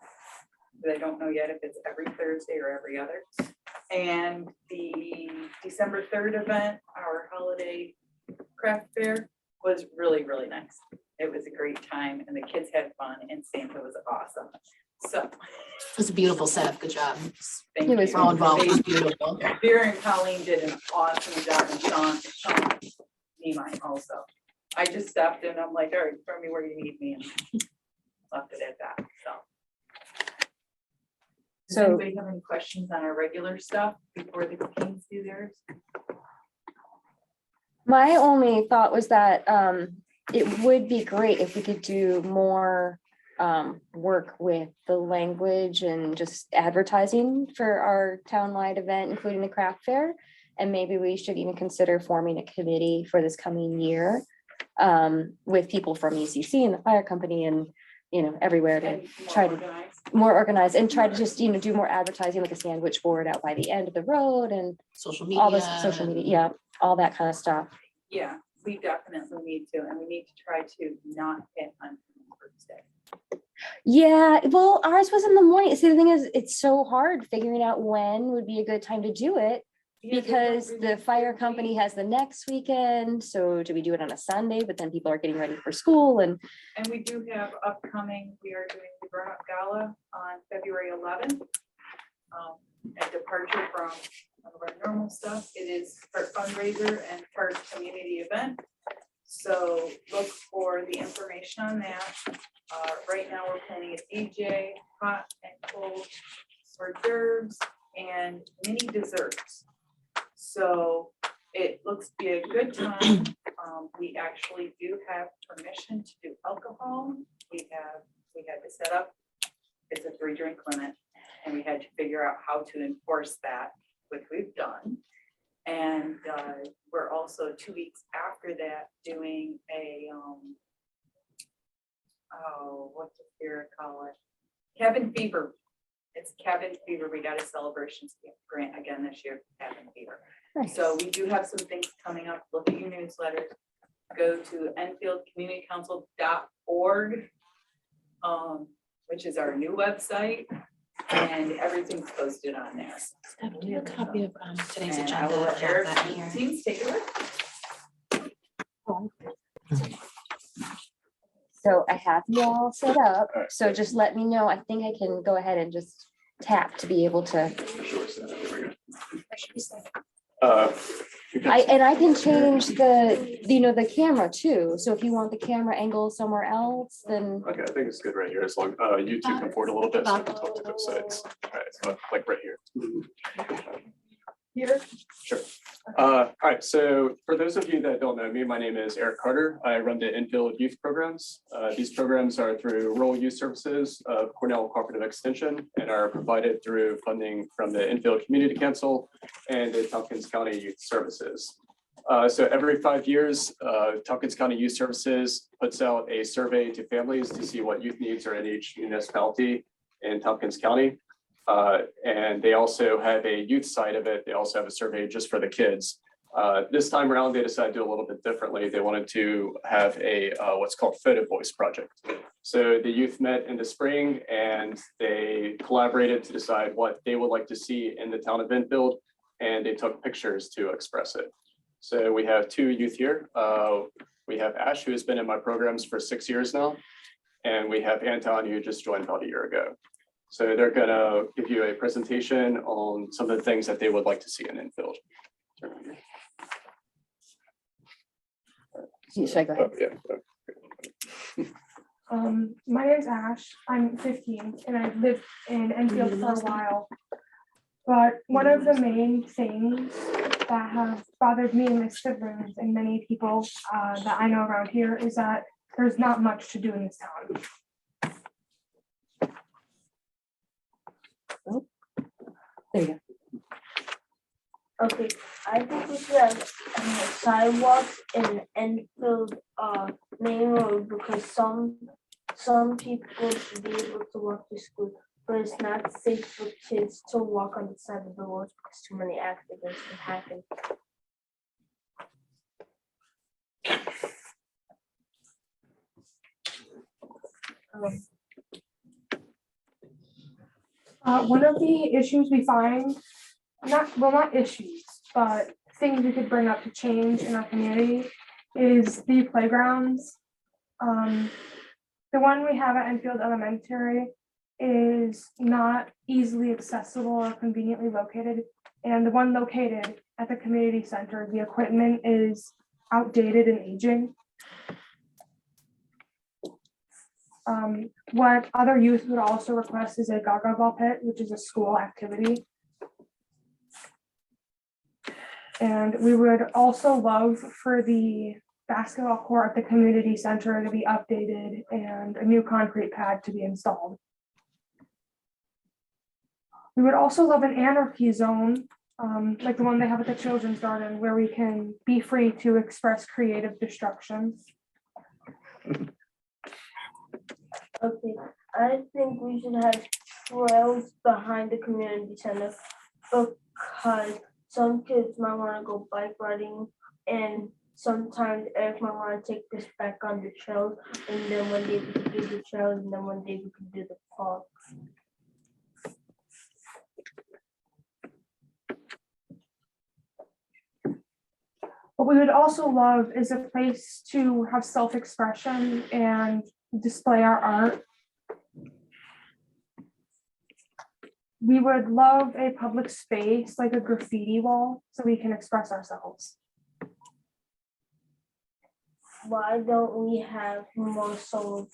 But I don't know yet if it's every Thursday or every other. And the December 3rd event, our holiday craft fair, was really, really nice. It was a great time and the kids had fun and Santa was awesome. So. It was a beautiful setup. Good job. Thank It was you. We're all involved. It was beautiful. Vera and Colleen did an awesome job, and Sean Nemine also. I just stopped in, I'm like, all right, throw me where you need me, and left it at that, so. Does So- anybody have any questions on our regular stuff before the Kings do theirs? My only thought was that it would be great if we could do more work with the language and just advertising for our townwide event, including the craft fair. And maybe we should even consider forming a committee for this coming year with people from ECC and the fire company and, you know, everywhere to And try more to organized? more organized and try to just, you know, do more advertising, like a sandwich board out by the end of the road and Social media. all this social media, yeah, all that kind of stuff. Yeah, we definitely need to, and we need to try to not hit on Thursday. Yeah, well, ours was in the morning. See, the thing is, it's so hard figuring out when would be a good time to do it because the fire company has the next weekend. So do we do it on a Sunday, but then people are getting ready for school and And we do have upcoming, we are doing the Burn Up Gala on February 11th. A departure from some of our normal stuff. It is part fundraiser and part community event. So look for the information on that. Right now, we're planning a DJ, hot and cold hors d'oeuvres, and mini desserts. So it looks to be a good time. We actually do have permission to do alcohol. We had to set up, it's a 3-drink limit, and we had to figure out how to enforce that, which we've done. And we're also 2 weeks after that doing a, what's the spirit call it? Cabin Fever. It's Cabin Fever. We got a celebration grant again this year, Cabin Fever. nice. So we do have some things coming up. Look at your newsletters. Go to EnfieldCommunityCouncil.org, which is our new website, and everything's posted on there. Steph, do you have a copy of today's And I agenda? will I let have Eric that and here. teams take a look. So I have you all set up. So just let me know. I think I can go ahead and just tap to be able to, Sure, so there we go. and I can change the, you know, the camera too. So if you want the camera angle somewhere else, then Okay, I think it's good right here, as long, you two come forward a little bit, so I can talk to both sides. All right, so like right here. Here, Sure. All right, so for those of you that don't know me, my name is Eric Carter. I run the Enfield Youth Programs. These programs are through Rural Youth Services of Cornell Cooperative Extension and are provided through funding from the Enfield Community Council and the Tompkins County Youth Services. So every 5 years, Tompkins County Youth Services puts out a survey to families to see what youth needs are in each municipality in Tompkins County. And they also have a youth side of it. They also have a survey just for the kids. This time around, they decided to do a little bit differently. They wanted to have a what's called Photo Voice project. So the youth met in the spring and they collaborated to decide what they would like to see in the town of Enfield, and they took pictures to express it. So we have 2 youth here. We have Ash, who has been in my programs for 6 years now, and we have Anton, who just joined about a year ago. So they're gonna give you a presentation on some of the things that they would like to see in Enfield. Should I go ahead? Yeah. My name's Ash. I'm 15 and I've lived in Enfield for a while. But one of the main things that have bothered me and my siblings and many people that I know around here is that there's not much to do in this town. There you go. Okay, I think we should have sidewalks in Enfield main road because some people should be able to walk to school, but it's not safe for kids to walk on the side of the road because too many accidents can happen. One of the issues we find, not issues, but things we could bring up to change in our community is the playgrounds. The one we have at Enfield Elementary is not easily accessible or conveniently located. And the one located at the community center, the equipment is outdated and aging. What other youth would also request is a Gaga ball pit, which is a school activity. And we would also love for the basketball court at the community center to be updated and a new concrete pad to be installed. We would also love an anarchy zone, like the one they have at the children's garden, where we can be free to express creative destruction. Okay, I think we should have trails behind the community center because some kids might want to go bike riding and sometimes Eric might want to take this back on the trails and then one day we could do the trails and then one day we could do the park. What we would also love is a place to have self-expression and display our art. We would love a public space, like a graffiti wall, so we can express ourselves. Why don't we have more solar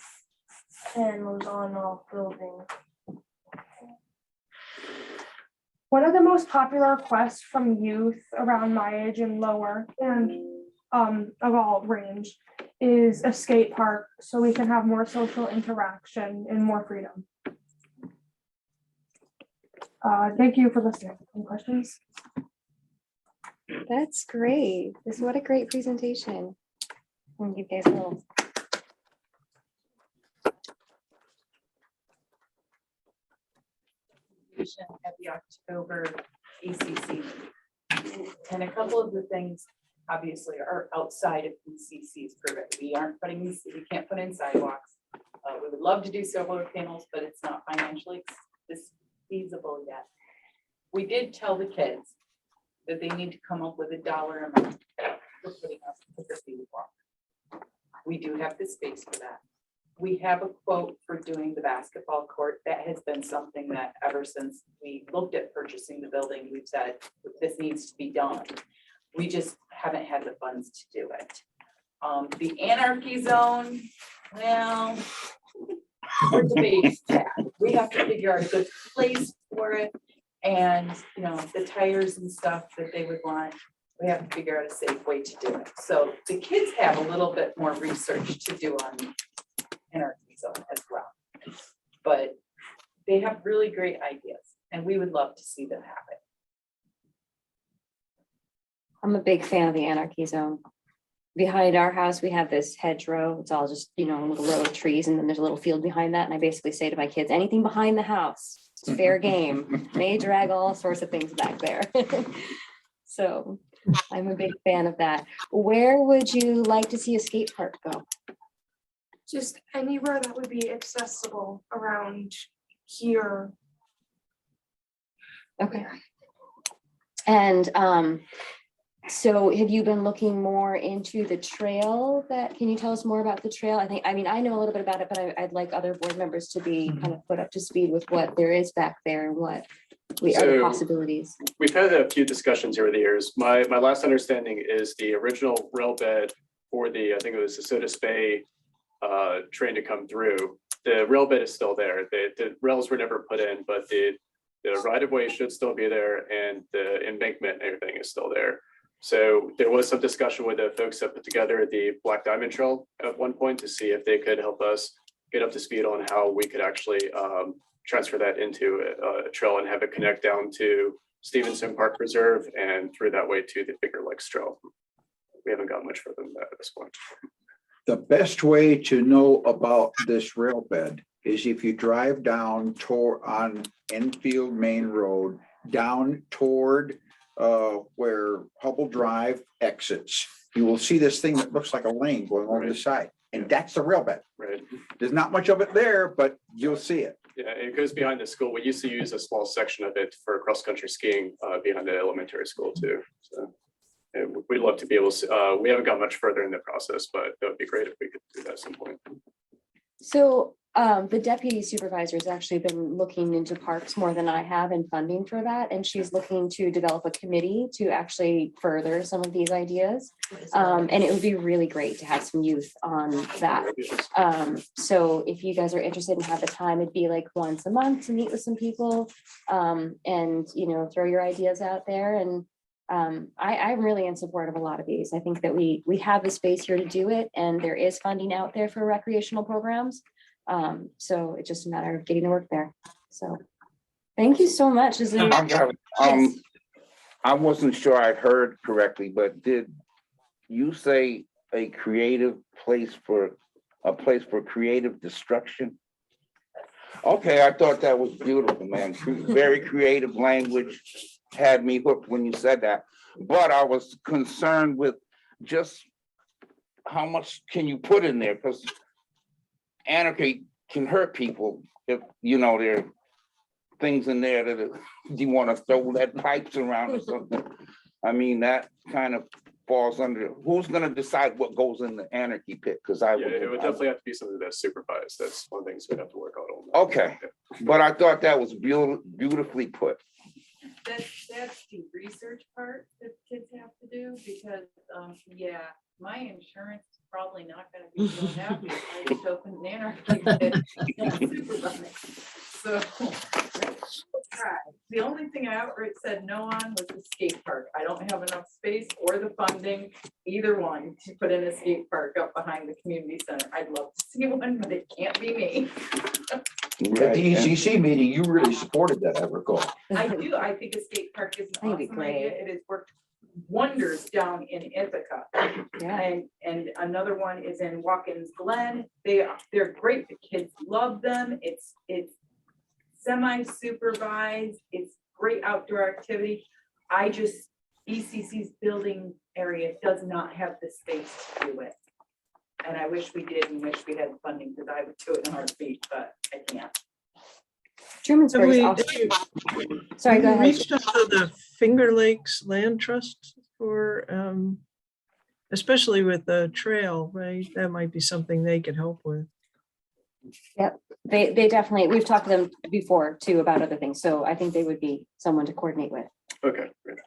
panels on our building? One of the most popular requests from youth around my age and lower and of all range is a skate park so we can have more social interaction and more freedom. Thank you for listening. Any questions? That's great. What a great presentation. I'll give you guys a little. At the October ACC. And a couple of the things obviously are outside of PCC's purview. We can't put in sidewalks. We would love to do solar panels, but it's not financially feasible yet. We did tell the kids that they need to come up with a dollar amount for putting up the graffiti wall. We do have the space for that. We have a quote for doing the basketball court. That has been something that ever since we looked at purchasing the building, we've said this needs to be done. We just haven't had the funds to do it. The anarchy zone, well, we're debating that. We have to figure out a good place for it. And you know, the tires and stuff that they would want, we have to figure out a safe way to do it. So the kids have a little bit more research to do on anarchy zone as well. But they have really great ideas and we would love to see them have it. I'm a big fan of the anarchy zone. Behind our house, we have this hedgerow. It's all just, a little row of trees, and then there's a little field behind that. And I basically say to my kids, anything behind the house, it's fair game. May drag all sorts of things back there. So I'm a big fan of that. Where would you like to see a skate park go? Just anywhere that would be accessible around here. Okay. And so have you been looking more into the trail can you tell us more about the trail? I mean, I know a little bit about it, but I'd like other board members to be kind of put up to speed with what there is back there and what are the So- possibilities. We've had a few discussions over the years. My last understanding is the original rail bed for I think it was the Sodas Bay train to come through. The rail bed is still there. The rails were never put in, but the right of way should still be there and the embankment and everything is still there. So there was some discussion with the folks that put together the Black Diamond Trail at one point to see if they could help us get up to speed on how we could actually transfer that into a trail and have it connect down to Stevenson Park Reserve and through that way to the Finger Lakes Trail. We haven't got much further than that at this point. The best way to know about this rail bed is if you drive down on Enfield Main Road, down toward where Hubble Drive exits. You will see this thing that looks like a lane going over the side, and that's the rail bed. Right. There's not much of it there, but you'll see it. Yeah, it goes behind the school. We used to use a small section of it for cross-country skiing behind the elementary school too. So we'd love to be able to, we haven't got much further in the process, but that would be great if we could do that at some point. So the deputy supervisor has actually been looking into parks more than I have and funding for that. And she's looking to develop a committee to actually further some of these ideas. And it would be really great to have some youth on that. So if you guys are interested and have the time, it'd be like once a month to meet with some people and, you know, throw your ideas out there. And I'm really in support of a lot of these. I think that we have the space here to do it, and there is funding out there for recreational programs. So it's just a matter of getting to work there. So thank you so much. Is there? I wasn't sure I heard correctly, but did you say a place for creative destruction? Okay, I thought that was beautiful, man. Very creative language. Had me hooked when you said that, but I was concerned with just how much can you put in there, because anarchy can hurt people if, you know, there are things in there that you want to throw lead pipes around or something. I mean, that kind of falls under, who's going to decide what goes in the anarchy pit? Because It would definitely have to be something that's supervised. That's one of the things we'd have to work out on. Okay, but I thought that was beautifully put. That's the research part that kids have to do, because, yeah, my insurance is probably not gonna be so happy if I just opened an anarchy pit. So, try. The only thing I outright said no on was the skate park. I don't have enough space or the funding, either one, to put in a skate park up behind the community center. I'd love to see one, but it can't be me. At the ECC meeting, you really supported that, I recall. I do. I think a skate park is an That'd be awesome great. idea. It has worked wonders down in Ithaca. Yeah. And another one is in Watkins Glen. They're great. The kids love them. It's semi-supervised. It's great outdoor activity. ECC's building area does not have the space to do it. And I wish we did and wish we had the funding, because I would do it in a heartbeat, but I can't. Trumansburg is Have awesome. Sorry, go Have you ahead. reached out to the Finger Lakes Land Trust for, especially with the trail, right? That might be something they could help with. Yep, they definitely, we've talked to them before too about other things. So I think they would be someone to coordinate with. Okay, great.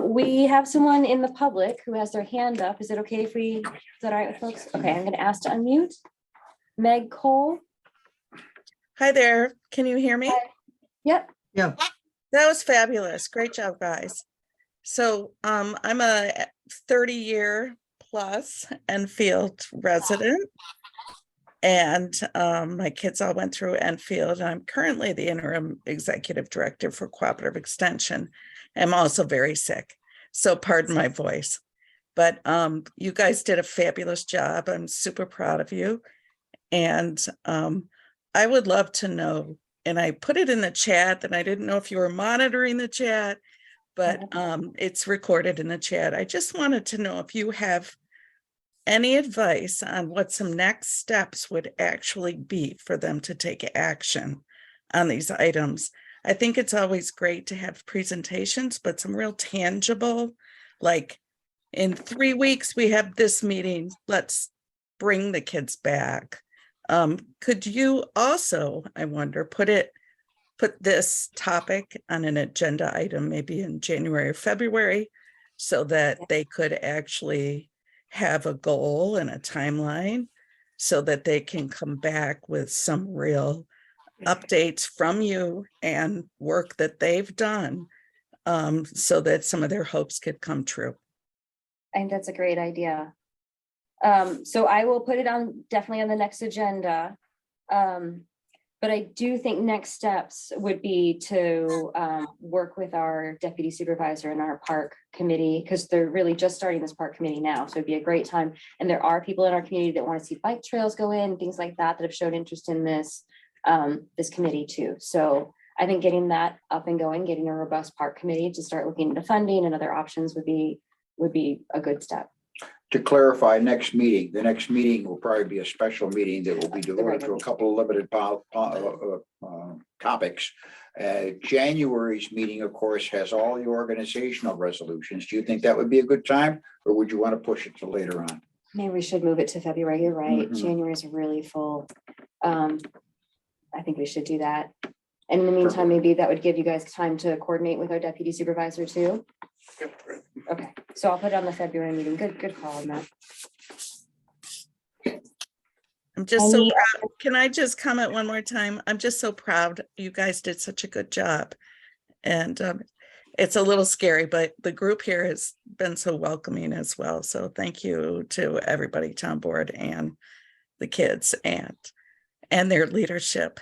We have someone in the public who has their hand up. Is it okay if is that all right with folks? Okay, I'm gonna ask to unmute. Meg Cole. Hi there. Can you hear me? Yep. Yeah. That was fabulous. Great job, guys. So I'm a 30-year plus Enfield resident. And my kids all went through Enfield. And I'm currently the interim executive director for Cooperative Extension. I'm also very sick, so pardon my voice. But you guys did a fabulous job. I'm super proud of you. And I would love to know, and I put it in the chat, and I didn't know if you were monitoring the chat, but it's recorded in the chat. I just wanted to know if you have any advice on what some next steps would actually be for them to take action on these items. I think it's always great to have presentations, but some real tangible, like in 3 weeks, we have this meeting, let's bring the kids back. Could you also, I wonder, put this topic on an agenda item, maybe in January or February, so that they could actually have a goal and a timeline so that they can come back with some real updates from you and work that they've done, so that some of their hopes could come true. I think that's a great idea. So I will put it on, definitely on the next agenda. But I do think next steps would be to work with our deputy supervisor and our park committee, because they're really just starting this park committee now. So it'd be a great time. And there are people in our community that want to see bike trails go in, things like that, that have shown interest in this, this committee too. So I think getting that up and going, getting a robust park committee to start looking into funding and other options would be a good step. To clarify, the next meeting will probably be a special meeting that will be devoted to a couple of limited topics. January's meeting, of course, has all the organizational resolutions. Do you think that would be a good time, or would you want to push it to later on? Maybe we should move it to February. You're right. Mhm. January is really full. I think we should do that. And in the meantime, maybe that would give you guys time to coordinate with our deputy supervisor too. Okay, so I'll put it on the February meeting. Good call on that. I'm just so Any- proud. Can I just comment one more time? I'm just so proud. You guys did such a good job. And it's a little scary, but the group here has been so welcoming as well. So thank you to everybody, town board and the kids and their leadership.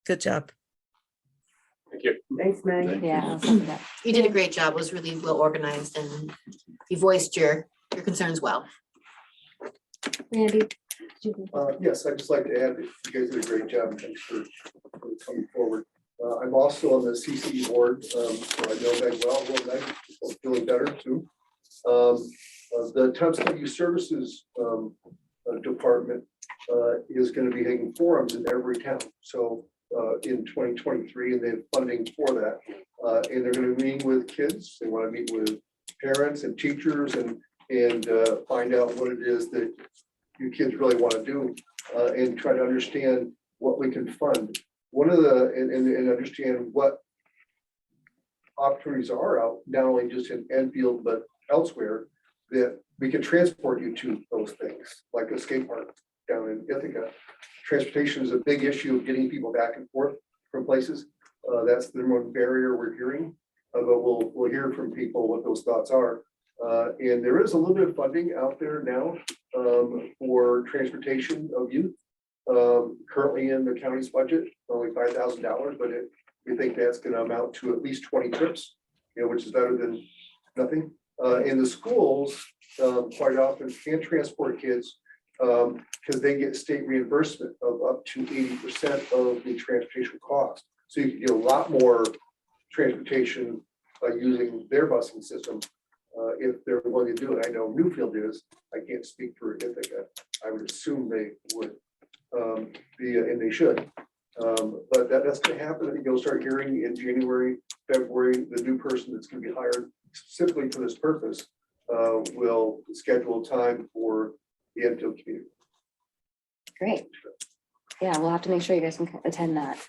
Good job. Thank you. Thanks, Meg. Yeah. I'll send that. You did a great job. It was really well organized and you voiced your concerns well. Randy. Yes, I'd just like to add that you guys did a great job, and thanks for coming forward. I'm also on the CCE board, so I know Meg well, Meg is feeling better too. The Thompson Youth Services department is going to be having forums in every town. So in 2023, and they have funding for that. And they're going to be meeting with kids. They want to meet with parents and teachers and find out what it is that you kids really want to do and try to understand what we can fund. One of the, and understand what opportunities are out, not only just in Enfield, but elsewhere, that we can transport you to those things, like a skate park down in Ithaca. Transportation is a big issue of getting people back and forth from places. That's the number one barrier we're hearing, but we'll hear from people what those thoughts are. And there is a little bit of funding out there now for transportation of youth. Currently in the county's budget, only $5,000, but we think that's going to amount to at least 20 trips, which is better than nothing. In the schools, quite often can transport kids because they get state reimbursement of up to 80% of the transportation cost. So you can get a lot more transportation by using their busing system if they're willing to do it. I know Newfield is. I can't speak for Ithaca. I would assume they would be, and they should. But that's going to happen. I think you'll start hearing in January, February, the new person that's going to be hired specifically for this purpose will schedule time for the Enfield community. Great. Yeah, we'll have to make sure you guys can attend that.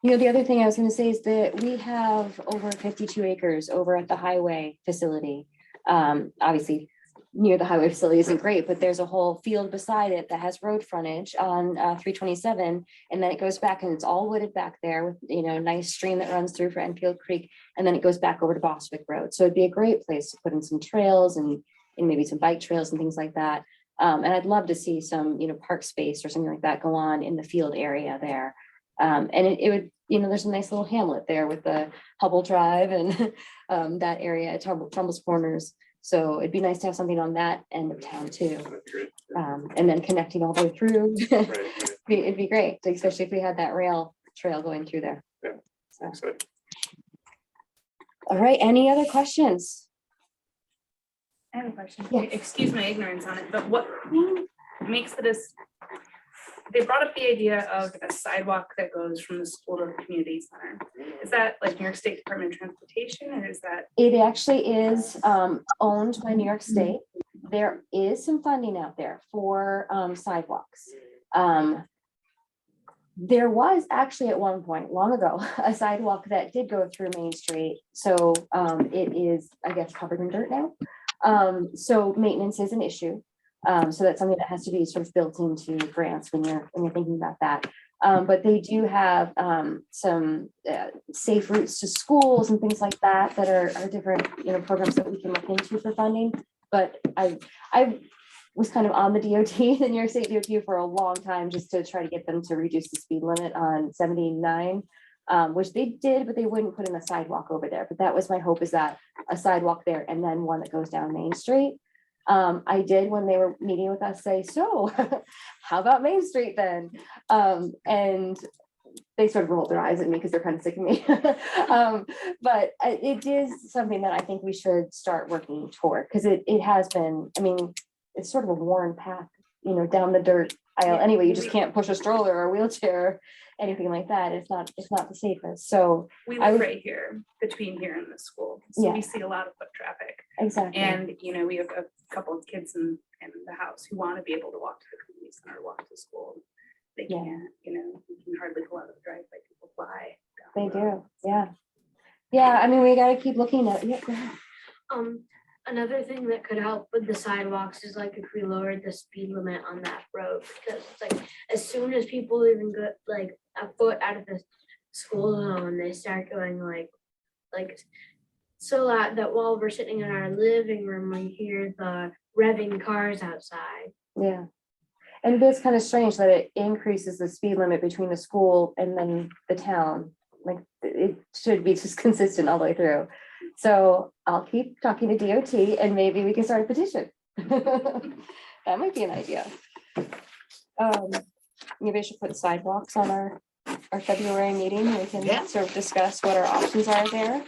The other thing I was going to say is that we have over 52 acres over at the highway facility. Obviously, near the highway facility isn't great, but there's a whole field beside it that has road frontage on 327, and then it goes back and it's all wooded back there with a nice stream that runs through for Enfield Creek, and then it goes back over to Bostwick Road. So it'd be a great place to put in some trails and maybe some bike trails and things like that. And I'd love to see some park space or something like that go on in the field area there. And it would, there's a nice little hamlet there with the Hubble Drive and that area at Trumbull's Corners. So it'd be nice to have something on that end of town too. And then connecting all the way through. It'd be great, especially if we had that rail trail going through there. Yeah. So. All right, any other questions? I have a question. Yeah. Excuse my ignorance on it, but what makes it they brought up the idea of a sidewalk that goes from the school to the community center. Is that like New York State Department of Transportation, or is that? It actually is owned by New York State. There is some funding out there for sidewalks. There was actually at one point, long ago, a sidewalk that did go through Main Street. So it is, I guess, covered in dirt now. So maintenance is an issue. So that's something that has to be sort of built into grants when you're thinking about that. But they do have some safe routes to schools and things like that that are different, programs that we can look into for funding. But I was kind of on the DOT, the New York State DOT, for a long time, just to try to get them to reduce the speed limit on 79, which they did, but they wouldn't put in a sidewalk over there. But that was my hope, is that a sidewalk there and then one that goes down Main Street. I did, when they were meeting with us, say, so how about Main Street then? And they sort of rolled their eyes at me because they're kind of sick of me. But it is something that I think we should start working toward, because it has been, I mean, it's sort of a worn path, down the dirt aisle. Anyway, you just can't push a stroller or a wheelchair, anything like that. It's not the safest. So We I live would- right here, between here and the school, so Yeah. we see a lot of foot traffic. Exactly. And, we have a couple of kids in the house who want to be able to walk to the community center, walk to school. They Yeah. can't, you can hardly go out of the driveway, people fly. down They the road. do, yeah. Yeah, I mean, we gotta keep looking at, yeah, go ahead. Another thing that could help with the sidewalks is like if we lowered the speed limit on that road, because it's like as soon as people even go like a foot out of the school zone, they start going like so loud that while we're sitting in our living room, we hear the revving cars outside. Yeah. And it is kind of strange that it increases the speed limit between the school and then the town. Like, it should be just consistent all the way through. So I'll keep talking to DOT and maybe we can start a petition. That might be an idea. Maybe I should put sidewalks on our February meeting. We can Yeah. sort of discuss what our options are there.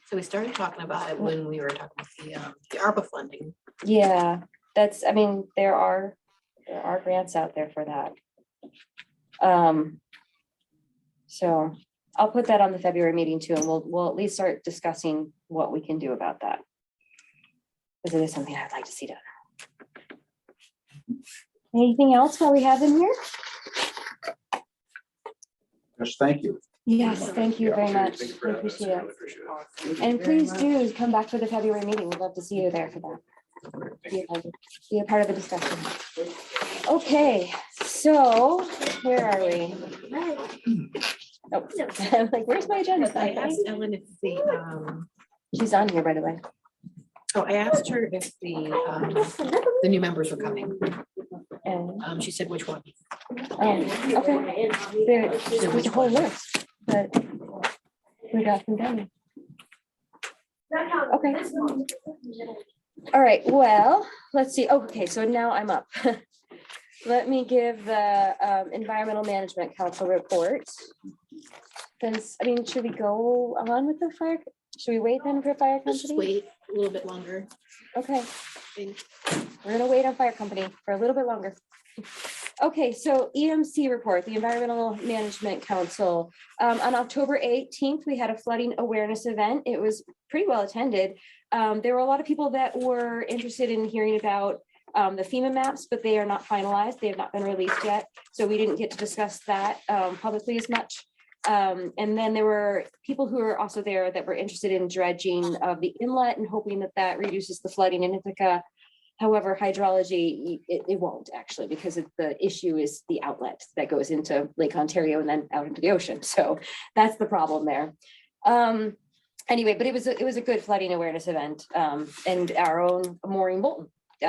So we started talking about it when we were talking about the ARPA funding. Yeah, I mean, there are grants out there for that. So I'll put that on the February meeting too, and we'll at least start discussing what we can do about that. Because it is something I'd like to see done. Anything else while we have them here? Yes, thank you. Yes, thank you very much. Thank you for We having us. appreciate Really it. appreciate it. And Thank you very please much. do come back for the February meeting. We'd love to see you there for that. Be a part of the discussion. Okay, so where are we? Oh, I'm like, where's my agenda? I asked Ellen if She's on here, by the way. I asked her if the new members were coming. And She said which one. okay, there's a whole list, but we got them done. Okay. All right, well, let's see. Oh, okay, so now I'm up. Let me give the Environmental Management Council report. Since, I mean, should we go on with the fire? Should we wait then for fire Let's just company? wait a little bit longer. Okay. We're gonna wait on fire company for a little bit longer. Okay, so EMC report, the Environmental Management Council. On October 18th, we had a flooding awareness event. It was pretty well attended. There were a lot of people that were interested in hearing about the FEMA maps, but they are not finalized. They have not been released yet. So we didn't get to discuss that publicly as much. And then there were people who were also there that were interested in dredging of the inlet and hoping that that reduces the flooding in Ithaca. However, hydrology, it won't actually, because the issue is the outlet that goes into Lake Ontario and then out into the ocean. So that's the problem there. Anyway, but it was a good flooding awareness event, and our own Maureen Bolton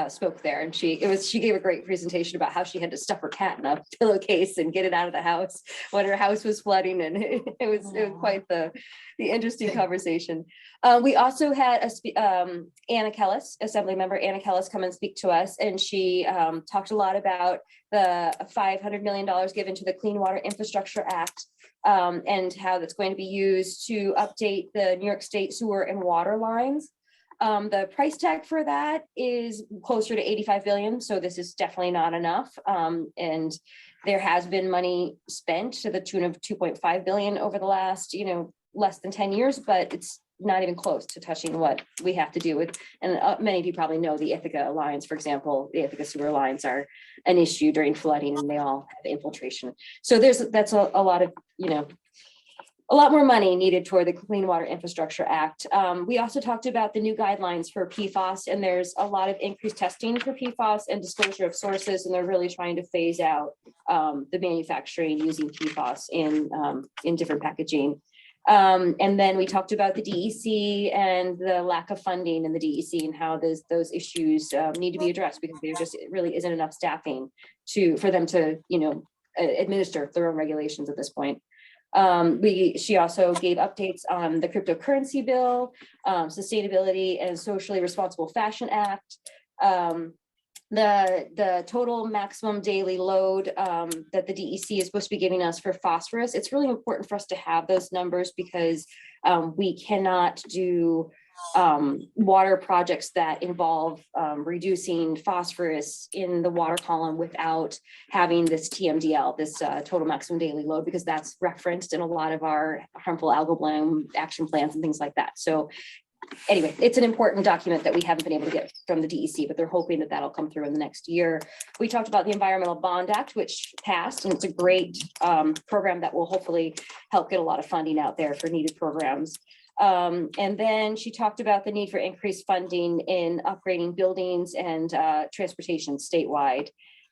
spoke there, and she gave a great presentation about how she had to stuff her cat in a pillowcase and get it out of the house when her house was flooding, and it was quite the interesting conversation. We also had Anna Kellis, Assembly Member Anna Kellis, come and speak to us, and she talked a lot about the $500 million given to the Clean Water Infrastructure Act, and how that's going to be used to update the New York State sewer and water lines. The price tag for that is closer to 85 billion. So this is definitely not enough. And there has been money spent to the tune of 2.5 billion over the last, less than 10 years, but it's not even close to touching what we have to do with. And many of you probably know the Ithaca lines, for example, the Ithaca sewer lines are an issue during flooding, and they all have infiltration. So that's a lot of, a lot more money needed toward the Clean Water Infrastructure Act. We also talked about the new guidelines for PFAS, and there's a lot of increased testing for PFAS and disclosure of sources, and they're really trying to phase out the manufacturing using PFAS in different packaging. And then we talked about the DEC and the lack of funding in the DEC and how those issues need to be addressed, because there just really isn't enough staffing for them to, administer their own regulations at this point. She also gave updates on the cryptocurrency bill, sustainability and socially responsible fashion act, the total maximum daily load that the DEC is supposed to be giving us for phosphorus. It's really important for us to have those numbers, because we cannot do water projects that involve reducing phosphorus in the water column without having this TMDL, this total maximum daily load, because that's referenced in a lot of our harmful algal bloom action plans and things like that. So anyway, it's an important document that we haven't been able to get from the DEC, but they're hoping that that'll come through in the next year. We talked about the Environmental Bond Act, which passed, and it's a great program that will hopefully help get a lot of funding out there for needed programs. And then she talked about the need for increased funding in upgrading buildings and transportation statewide.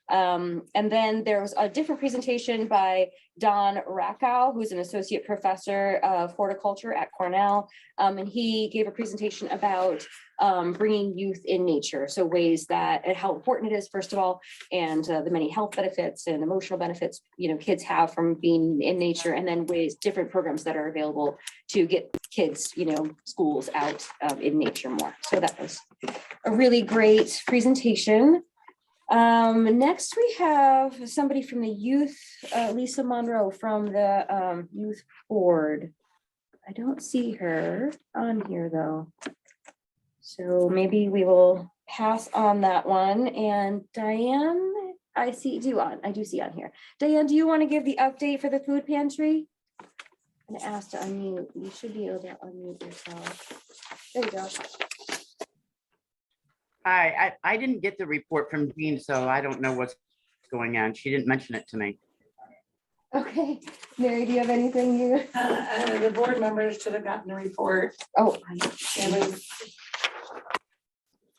And then there was a different presentation by Don Rakow, who's an associate professor of horticulture at Cornell. And he gave a presentation about bringing youth in nature. So ways that, and how important it is, first of all, and the many health benefits and emotional benefits, kids have from being in nature, and then different programs that are available to get kids, schools out in nature more. So that was a really great presentation. Next we have somebody from the youth, Lisa Monroe from the youth board. I don't see her on here though. So maybe we will pass on that one. And Diane, I do see on here. Diane, do you want to give the update for the food pantry? I'm gonna ask to unmute. You should be able to unmute yourself. There you go. Hi, I didn't get the report from Jean, so I don't know what's going on. She didn't mention it to me. Okay, Mary, do you have anything you? The board members should have gotten a report. Oh, It was.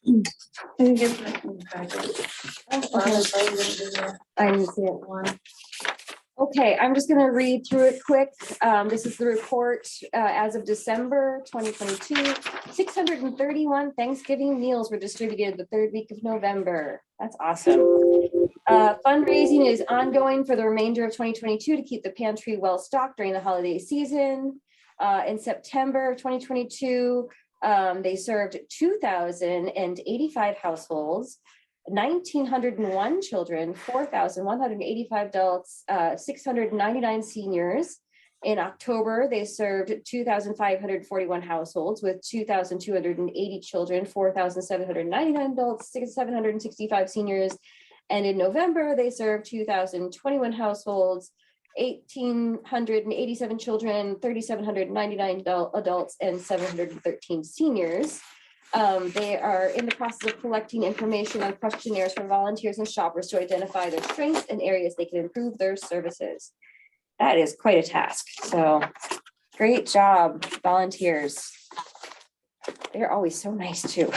I didn't get that in the packet. I didn't see it. One. Okay, I'm just gonna read through it quick. This is the report as of December 2022. 631 Thanksgiving meals were distributed the third week of November. That's awesome. Fundraising is ongoing for the remainder of 2022 to keep the pantry well stocked during the holiday season. In September of 2022, they served 2,085 households, 1,901 children, 4,185 adults, 699 seniors. In October, they served 2,541 households with 2,280 children, 4,799 adults, 765 seniors. And in November, they served 2,021 households, 1,887 children, 3,799 adults, and 713 seniors. They are in the process of collecting information on questionnaires from volunteers and shoppers to identify their strengths and areas they can improve their services. That is quite a task. So great job, volunteers. They're always so nice too.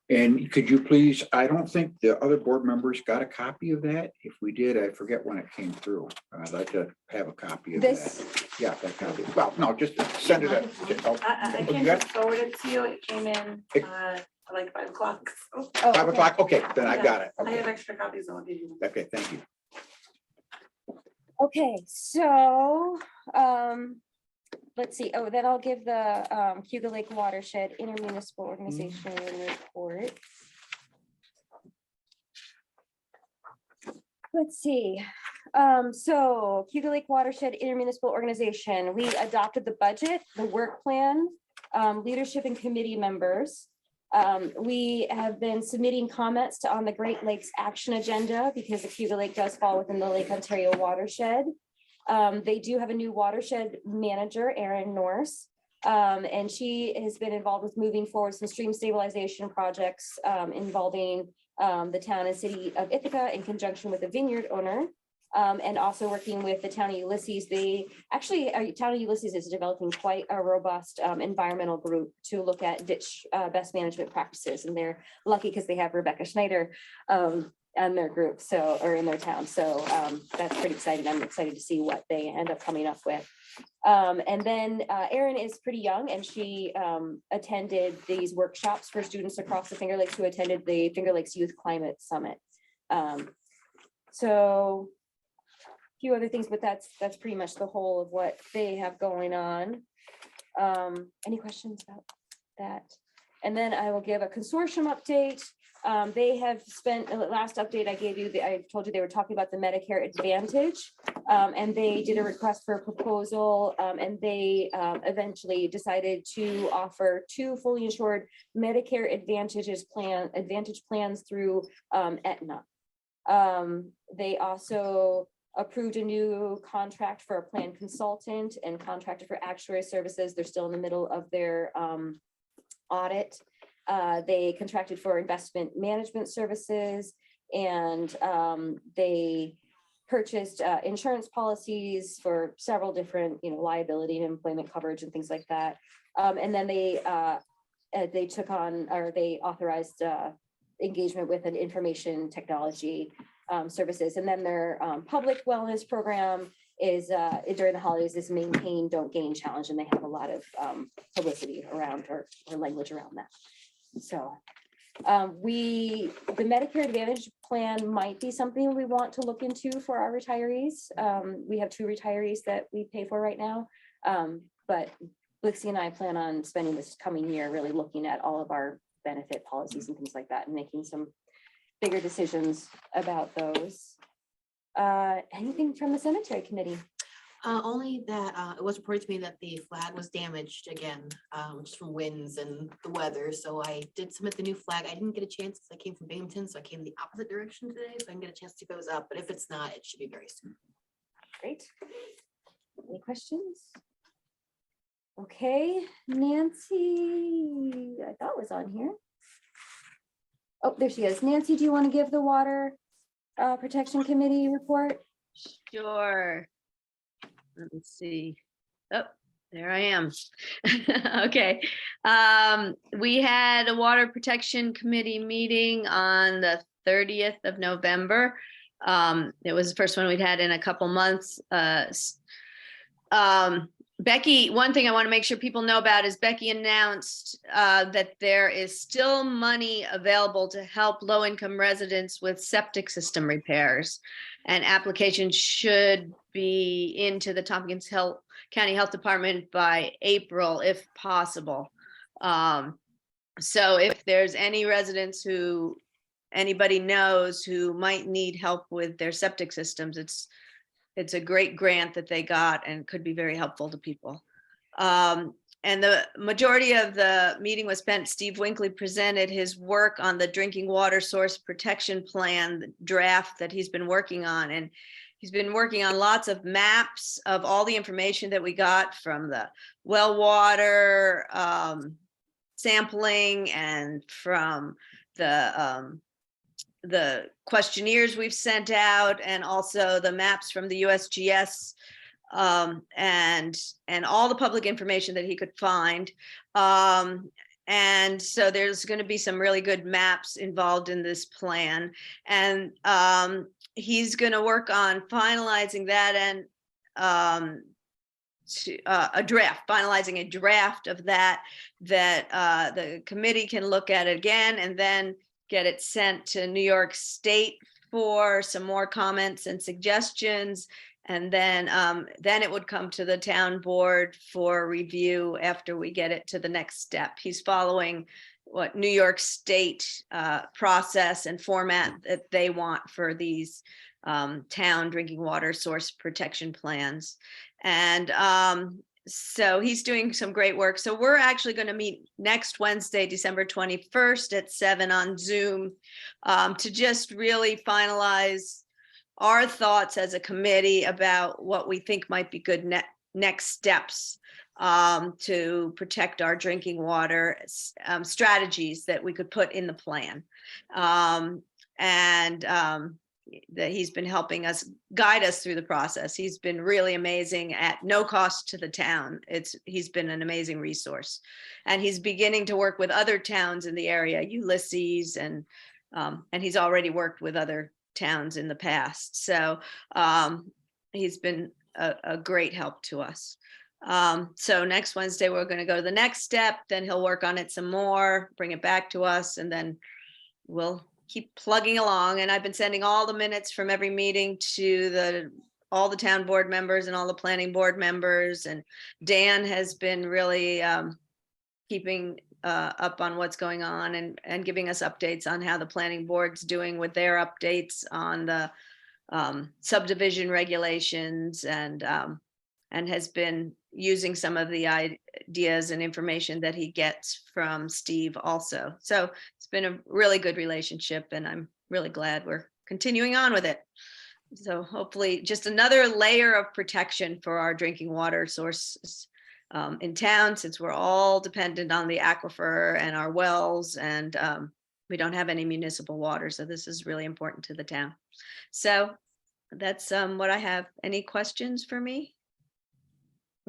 And could you please, I don't think the other board members got a copy of that. If we did, I forget when it came through. I'd like to have a copy of that. Yeah, that copy. Well, no, just send it. I can just forward it to you. It came in like 5 o'clock. So Oh, 5 okay. o'clock? Okay, then I Yeah, got it. I have Okay, extra copies, I'll give you. okay, thank you. Okay, so, let's see, oh, then I'll give the, Cuba Lake Watershed Intermunicipal Organization report. Let's see, so Cuba Lake Watershed Intermunicipal Organization, we adopted the budget, the work plan, leadership and committee members. We have been submitting comments on the Great Lakes Action Agenda because the Cuba Lake does fall within the Lake Ontario watershed. They do have a new watershed manager, Erin Norse, and she has been involved with moving forward some stream stabilization projects involving the town and city of Ithaca in conjunction with the vineyard owner. And also working with the town of Ulysses. They actually, town of Ulysses is developing quite a robust environmental group to look at ditch best management practices. And they're lucky because they have Rebecca Schneider on their group, so, or in their town. So that's pretty exciting. I'm excited to see what they end up coming up with. And then Erin is pretty young and she attended these workshops for students across the Finger Lakes who attended the Finger Lakes Youth Climate Summit. So few other things, but that's pretty much the whole of what they have going on. Any questions about that? And then I will give a consortium update. They have spent, the last update I gave you, I told you they were talking about the Medicare Advantage, and they did a request for a proposal, and they eventually decided to offer 2 fully insured Medicare Advantage plans through Aetna. They also approved a new contract for a plan consultant and contracted for actuary services. They're still in the middle of their audit. They contracted for investment management services, and they purchased insurance policies for several different, liability and employment coverage and things like that. And then they took on, or they authorized engagement with an information technology services. And then their public wellness program is during the holidays is Maintain, Don't Gain Challenge, and they have a lot of publicity around or language around that. So the Medicare Advantage plan might be something we want to look into for our retirees. We have 2 retirees that we pay for right now, but Blixie and I plan on spending this coming year really looking at all of our benefit policies and things like that and making some bigger decisions about those. Anything from the cemetery committee? Only that it was reported to me that the flag was damaged again, just from winds and the weather. So I did submit the new flag. I didn't get a chance because I came from Binghamton, so I came the opposite direction today. So I can get a chance to goes up. But if it's not, it should be very soon. Great. Any questions? Okay, Nancy, I thought was on here. Oh, there she is. Nancy, do you want to give the Water Protection Committee report? Sure. Let me see. Oh, there I am. Okay. We had a Water Protection Committee meeting on the 30th of November. It was the first one we'd had in a couple months. Becky, one thing I want to make sure people know about is Becky announced that there is still money available to help low-income residents with septic system repairs. And applications should be into the Tompkins County Health Department by April, if possible. So if there's any residents who anybody knows who might need help with their septic systems, it's a great grant that they got and could be very helpful to people. And the majority of the meeting was spent, Steve Winkley presented his work on the drinking water source protection plan, the draft that he's been working on. And he's been working on lots of maps of all the information that we got from the well water sampling and from the questionnaires we've sent out, and also the maps from the USGS, and all the public information that he could find. And so there's going to be some really good maps involved in this plan. And he's going to work on finalizing that and to a draft, finalizing a draft of that the committee can look at it again and then get it sent to New York State for some more comments and suggestions. And then it would come to the town board for review after we get it to the next step. He's following what New York State process and format that they want for these town drinking water source protection plans. And so he's doing some great work. So we're actually going to meet next Wednesday, December 21st at 7 on Zoom to just really finalize our thoughts as a committee about what we think might be good next steps to protect our drinking water, strategies that we could put in the plan. That he's been helping us guide us through the process. He's been really amazing at no cost to the town. He's been an amazing resource, and he's beginning to work with other towns in the area, Ulysses, and he's already worked with other towns in the past. So he's been a great help to us. So next Wednesday, we're going to go to the next step, then he'll work on it some more, bring it back to us, and then we'll keep plugging along. And I've been sending all the minutes from every meeting to all the town board members and all the planning board members. And Dan has been really keeping up on what's going on and giving us updates on how the planning board's doing with their updates on the subdivision regulations, and has been using some of the ideas and information that he gets from Steve also. So it's been a really good relationship, and I'm really glad we're continuing on with it. So hopefully just another layer of protection for our drinking water sources in town, since we're all dependent on the aquifer and our wells, and we don't have any municipal water. So this is really important to the town. So that's what I have. Any questions for me?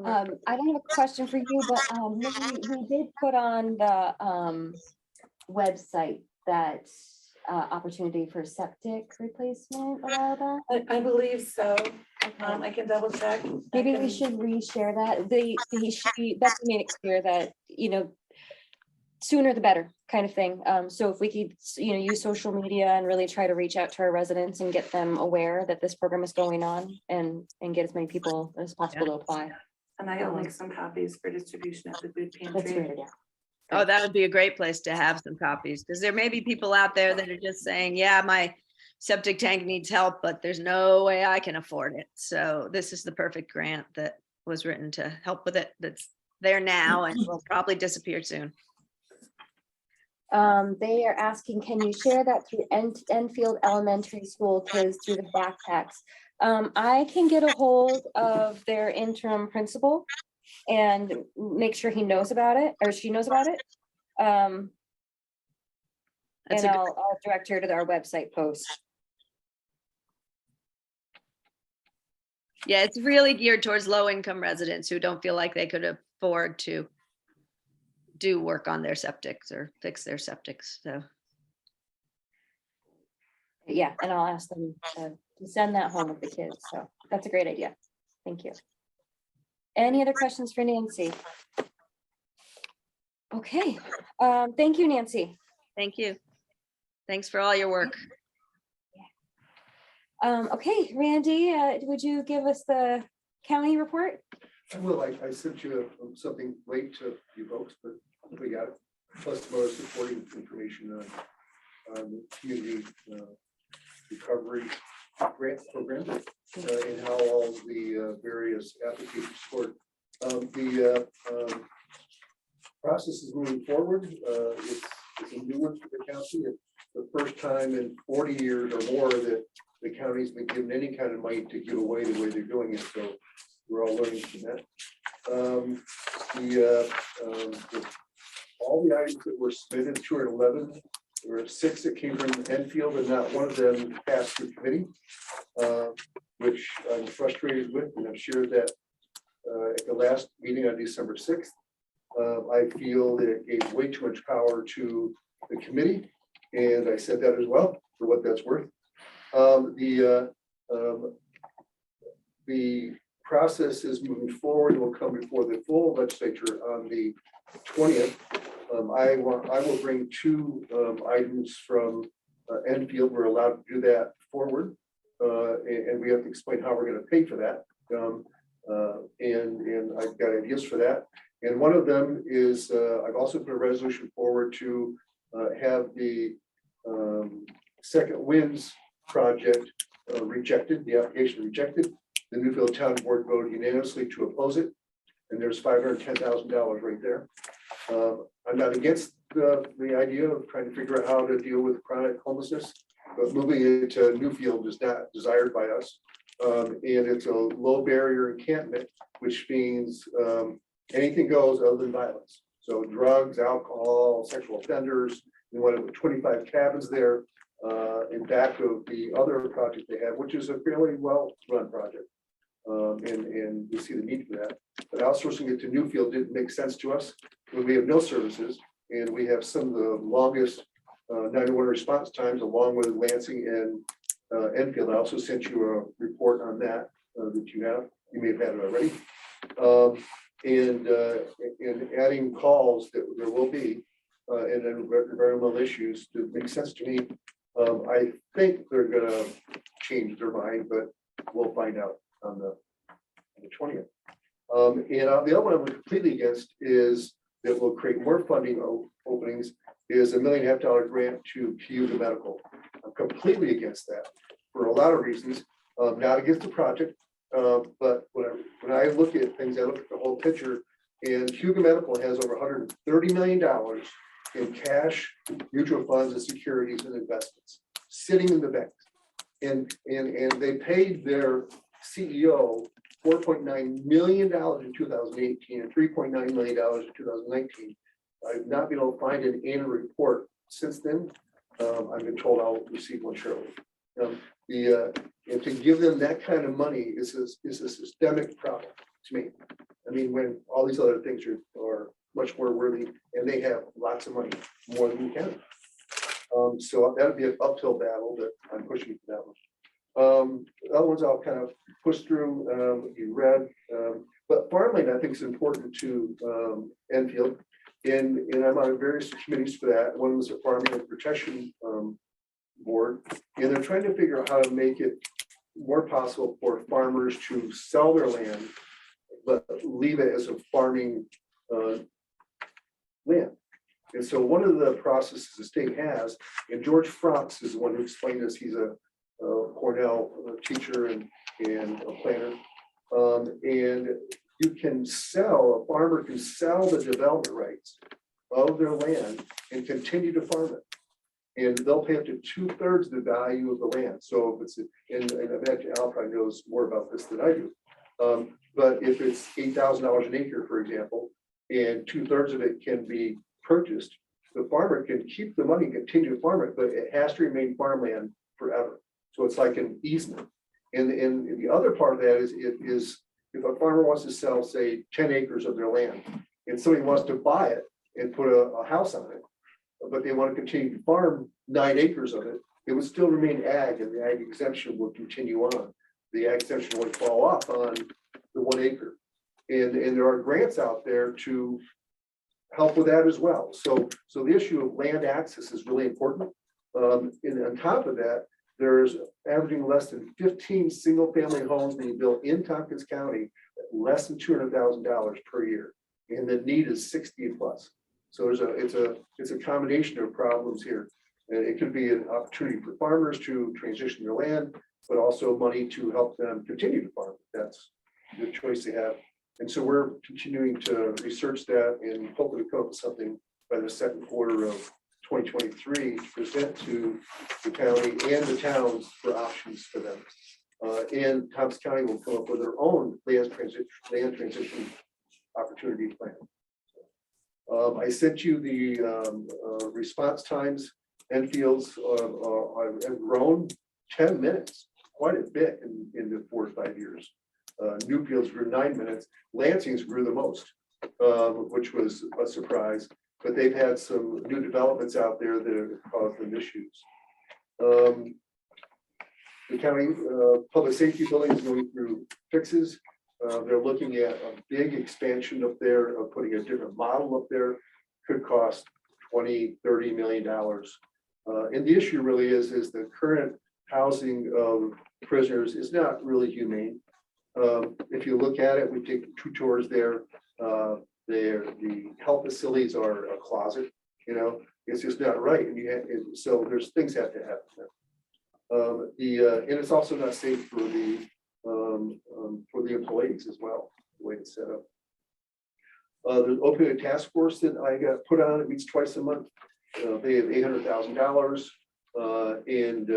I don't have a question for you, but we did put on the website that opportunity for septic replacement a while back. I believe so. I can double check. Maybe we should reshare that. Betsy made it clear that, sooner the better kind of thing. So if we could, use social media and really try to reach out to our residents and get them aware that this program is going on, and get as many people as possible to apply. And I'll make some copies for distribution at the food That's pantry. great, yeah. Oh, that would be a great place to have some copies, because there may be people out there that are just saying, yeah, my septic tank needs help, but there's no way I can afford it. So this is the perfect grant that was written to help with it. That's there now and will probably disappear soon. They are asking, can you share that through Enfield Elementary School kids through the backpacks? I can get a hold of their interim principal and make sure he knows about it, or she knows about it. And I'll direct her to our website post. Yeah, it's really geared towards low-income residents who don't feel like they could afford to do work on their septics or fix their septics. So Yeah, and I'll ask them to send that home with the kids. So that's a great idea. Thank you. Any other questions for Nancy? Okay, thank you, Nancy. thank you. Thanks for all your work. Okay, Randy, would you give us the county report? I will, I sent you something late to you folks, but we got it. Plus more supporting information on the community recovery grant program and how all the various applications scored. The process is moving forward. It's a new one for the county. It's the first time in 40 years or more that the county's been given any kind of money to give away the way they're doing it. So we're all learning from that. All the items that were submitted, 211, there were 6 that came from Enfield, and not one of them passed through committee, which I'm frustrated with, and I've shared that at the last meeting on December 6th. I feel that it gave way too much power to the committee, and I said that as well, for what that's worth. The process is moving forward, will come before the full legislature on the 20th. I will bring two items from Enfield. We're allowed to do that forward. And we have to explain how we're going to pay for that. And I've got ideas for that. And one of them is I've also put a resolution forward to have the Second Winds project rejected, the application rejected. The Newfield Town Board voted unanimously to oppose it. And there's $510,000 right there. I'm not against the idea of trying to figure out how to deal with chronic homelessness, but moving it to Newfield is not desired by us. And it's a low barrier encampment, which means anything goes other than violence. So drugs, alcohol, sexual offenders. We wanted 25 cabins there in back of the other project they have, which is a fairly well-run project. And we see the need for that. But outsourcing it to Newfield didn't make sense to us when we have no services and we have some of the longest 911 response times along with Lansing and Enfield. I also sent you a report on that that you have. You may have had it already. And adding calls that there will be and then environmental issues that make sense to me. I think they're gonna change their mind, but we'll find out on the 20th. And the other one I'm completely against is that will create more funding openings is $1.5 million grant to Cayuga Medical. I'm completely against that for a lot of reasons. Not against the project, but when I look at things, I look at the whole picture. And Cayuga Medical has over $130 million in cash, mutual funds, and securities and investments sitting in the banks. And they paid their CEO $4.9 million in 2018 and $3.9 million in 2019. I've not been able to find an annual report since then. I've been told I'll receive one shortly. And to give them that kind of money is a systemic problem to me. I mean, when all these other things are much more worthy and they have lots of money, more than we can. So that'd be an uphill battle that I'm pushing for that one. The other ones I'll kind of push through, you read, but farmland I think is important to Enfield. And I'm on various committees for that. One was a farmland protection board, and they're trying to figure out how to make it more possible for farmers to sell their land, but leave it as a farming land. And so one of the processes the state has, and George Franks is the one who explained this. He's a Cornell teacher and a planner. And you can sell, a farmer can sell the development rights of their land and continue to farm it. And they'll pay up to 2/3 the value of the land. So if it's, and I imagine Al probably knows more about this than I do. But if it's $8,000 an acre, for example, and 2/3 of it can be purchased, the farmer can keep the money and continue to farm it, but it has to remain farmland forever. So it's like an easement. And the other part of that is if a farmer wants to sell, say, 10 acres of their land, and somebody wants to buy it and put a house on it, but they want to continue to farm 9 acres of it, it would still remain ag, and the ag exemption will continue on. The ag exemption would fall off on the 1 acre. And there are grants out there to help with that as well. So the issue of land access is really important. And on top of that, there's averaging less than 15 single-family homes being built in Tompkins County at less than $200,000 per year, and the need is 60 plus. So it's a combination of problems here, and it could be an opportunity for farmers to transition their land, but also money to help them continue to farm. That's the choice they have, and so we're continuing to research that and hopefully come up with something by the second quarter of 2023 to present to the county and the towns for options for them. And Tompkins County will come up with their own land transition opportunity plan. I sent you the response times. Enfield's have grown 10 minutes, quite a bit in the 4 or 5 years. Newfields grew 9 minutes. Lansing's grew the most, which was a surprise. But they've had some new developments out there that have caused them issues. The county public safety building is going through fixes. They're looking at a big expansion up there, of putting a different model up there, could cost 20-30 million dollars. And the issue really is the current housing of prisoners is not really humane. If you look at it, we take 2 tours there. The health facilities are a closet, you know, it's just not right. And so there's things have to happen there. And it's also not safe for the employees as well, the way it's set up. The opioid task force that I got put on, it meets twice a month. They have $800,000. And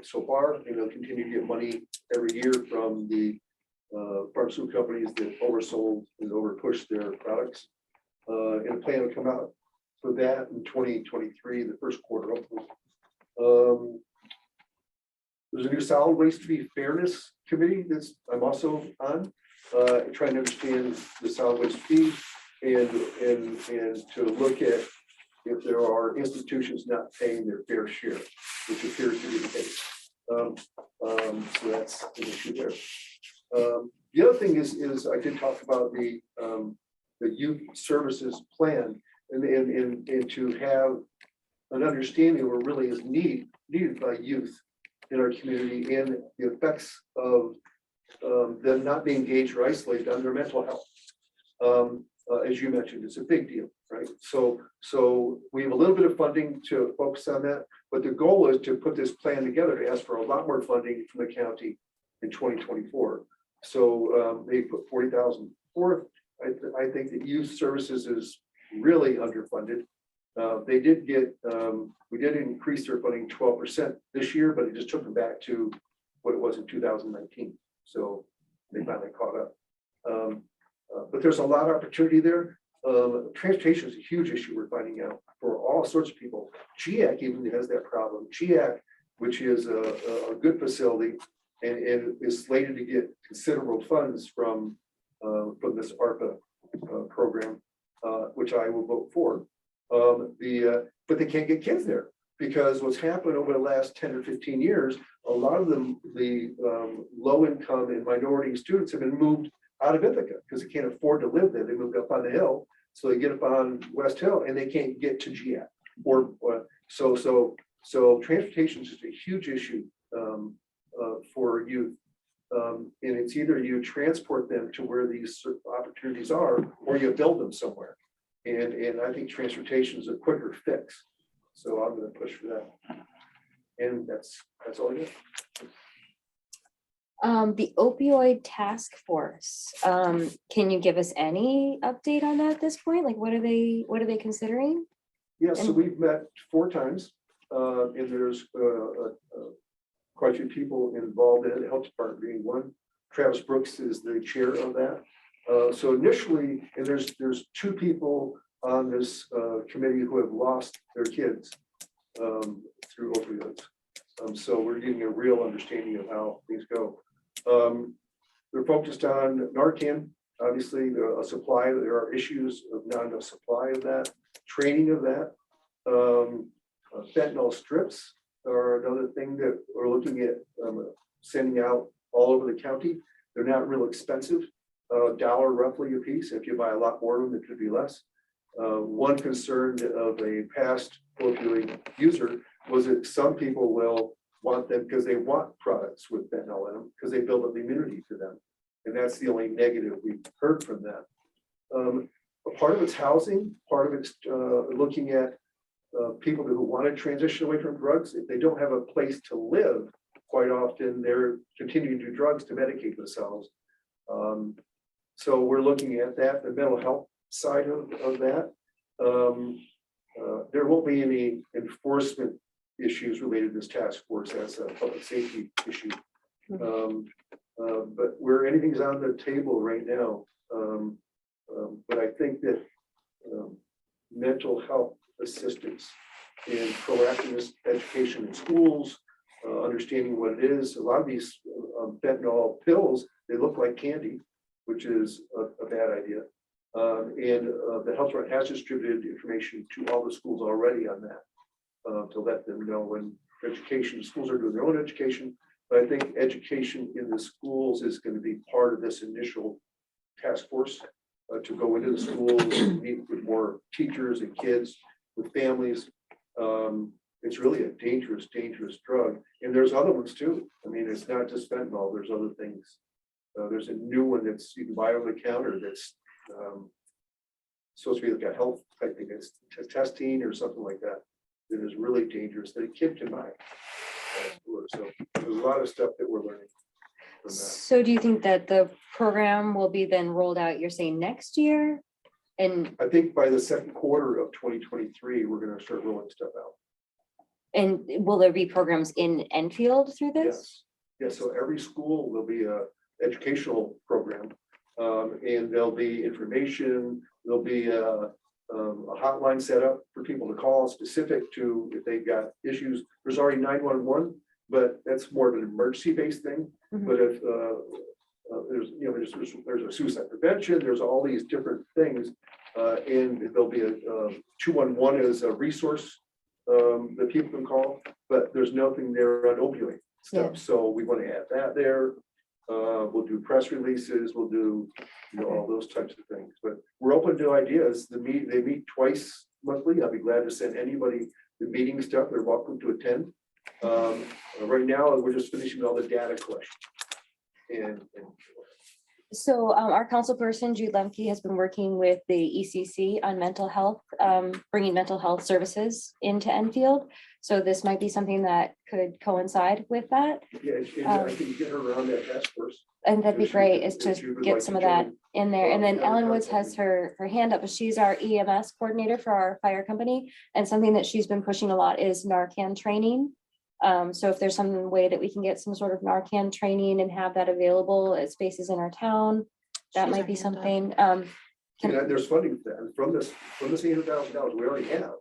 so far, you know, continue to get money every year from the pharmaceutical companies that oversold and overpushed their products. And a plan will come out for that in 2023, the first quarter, hopefully. There's a new solid waste fee fairness committee that's I'm also on, trying to understand the solid waste fee and to look at if there are institutions not paying their fair share, which appears to be the case. So that's an issue there. The other thing is I did talk about the youth services plan and to have an understanding of what really is needed by youth in our community and the effects of them not being engaged or isolated on their mental health. As you mentioned, it's a big deal, right? So we have a little bit of funding to focus on that, but the goal is to put this plan together to ask for a lot more funding from the county in 2024. So they put 40,000 forth. I think that youth services is really underfunded. They did get, we did increase their funding 12% this year, but it just took them back to what it was in 2019. So they finally caught up. But there's a lot of opportunity there. Transportation is a huge issue we're finding out for all sorts of people. GIAC even has that problem. GIAC, which is a good facility and is slated to get considerable funds from this ARPA program, which I will vote for. But they can't get kids there because what's happened over the last 10 or 15 years, a lot of them, the low income and minority students have been moved out of Ithaca because they can't afford to live there. They moved up on the hill. So they get up on West Hill and they can't get to GIAC. So transportation is just a huge issue for youth. And it's either you transport them to where these opportunities are or you build them somewhere. And I think transportation is a quicker fix. So I'm going to push for that. And that's all I got. The opioid task force, can you give us any update on that at this point? Like, what are they considering? Yeah, so we've met 4 times, and there's quite a few people involved in it, the health department being one. Travis Brooks is the chair of that. So initially, and there's 2 people on this committee who have lost their kids through opioids. So we're getting a real understanding of how things go. They're focused on Narcan, obviously a supply. There are issues of not enough supply of that, training of that. Fentanyl strips are another thing that we're looking at sending out all over the county. They're not real expensive, $1 roughly a piece. If you buy a lot more of them, it could be less. One concern of a past opioid user was that some people will want them because they want products with fentanyl in them because they build up immunity to them. And that's the only negative we've heard from that. A part of it's housing, part of it's looking at people who want to transition away from drugs. If they don't have a place to live, quite often they're continuing to do drugs to medicate themselves. So we're looking at that, the mental health side of that. There won't be any enforcement issues related to this task force. That's a public safety issue. But where anything's on the table right now. But I think that mental health assistance and proactive education in schools, understanding what it is. A lot of these fentanyl pills, they look like candy, which is a bad idea. And the health department has distributed information to all the schools already on that to let them know when education, schools are doing their own education. But I think education in the schools is going to be part of this initial task force to go into the schools, meet with more teachers and kids, with families. It's really a dangerous, dangerous drug. And there's other ones too. I mean, it's not just fentanyl, there's other things. There's a new one that's you can buy over the counter that's supposed to be like a health type thing. It's testing or something like that. That is really dangerous that a kid can buy. So there's a lot of stuff that we're learning from that. So do you think that the program will be then rolled out, you're saying next year? And I think by the second quarter of 2023, we're gonna start rolling stuff out. will there be programs in Enfield through this? Yes, yeah, so every school, there'll be a educational program. And there'll be information, there'll be a hotline set up for people to call specific to if they've got issues. There's already 911, but that's more of an emergency-based thing. Mhm. But if there's, you know, there's a suicide prevention, there's all these different things. And there'll be a 211 is a resource that people can call, but there's nothing there on opioid stuff. Yeah. So we want to add that there. We'll do press releases, we'll do, you know, all those types of things, but we're open to ideas. They meet twice monthly. I'll be glad to send anybody the meeting stuff. They're welcome to attend. Right now, we're just finishing all the data collection. And So our councilperson, Jude Lemke, has been working with the ECC on mental health, bringing mental health services into Enfield. So this might be something that could coincide with that. yeah, I can get her around that task force. And that'd be If she- great, is if to she would get like some to of that join. in there. And then Yeah, Ellen that's Woods has her hand up, but she's our EMS coordinator for our fire company. And something that she's been pushing a lot is Narcan training. So if there's some way that we can get some sort of Narcan training and have that available at spaces in our town, that She's might our be hand up. something. And there's funding for that. From this $800,000 we already have,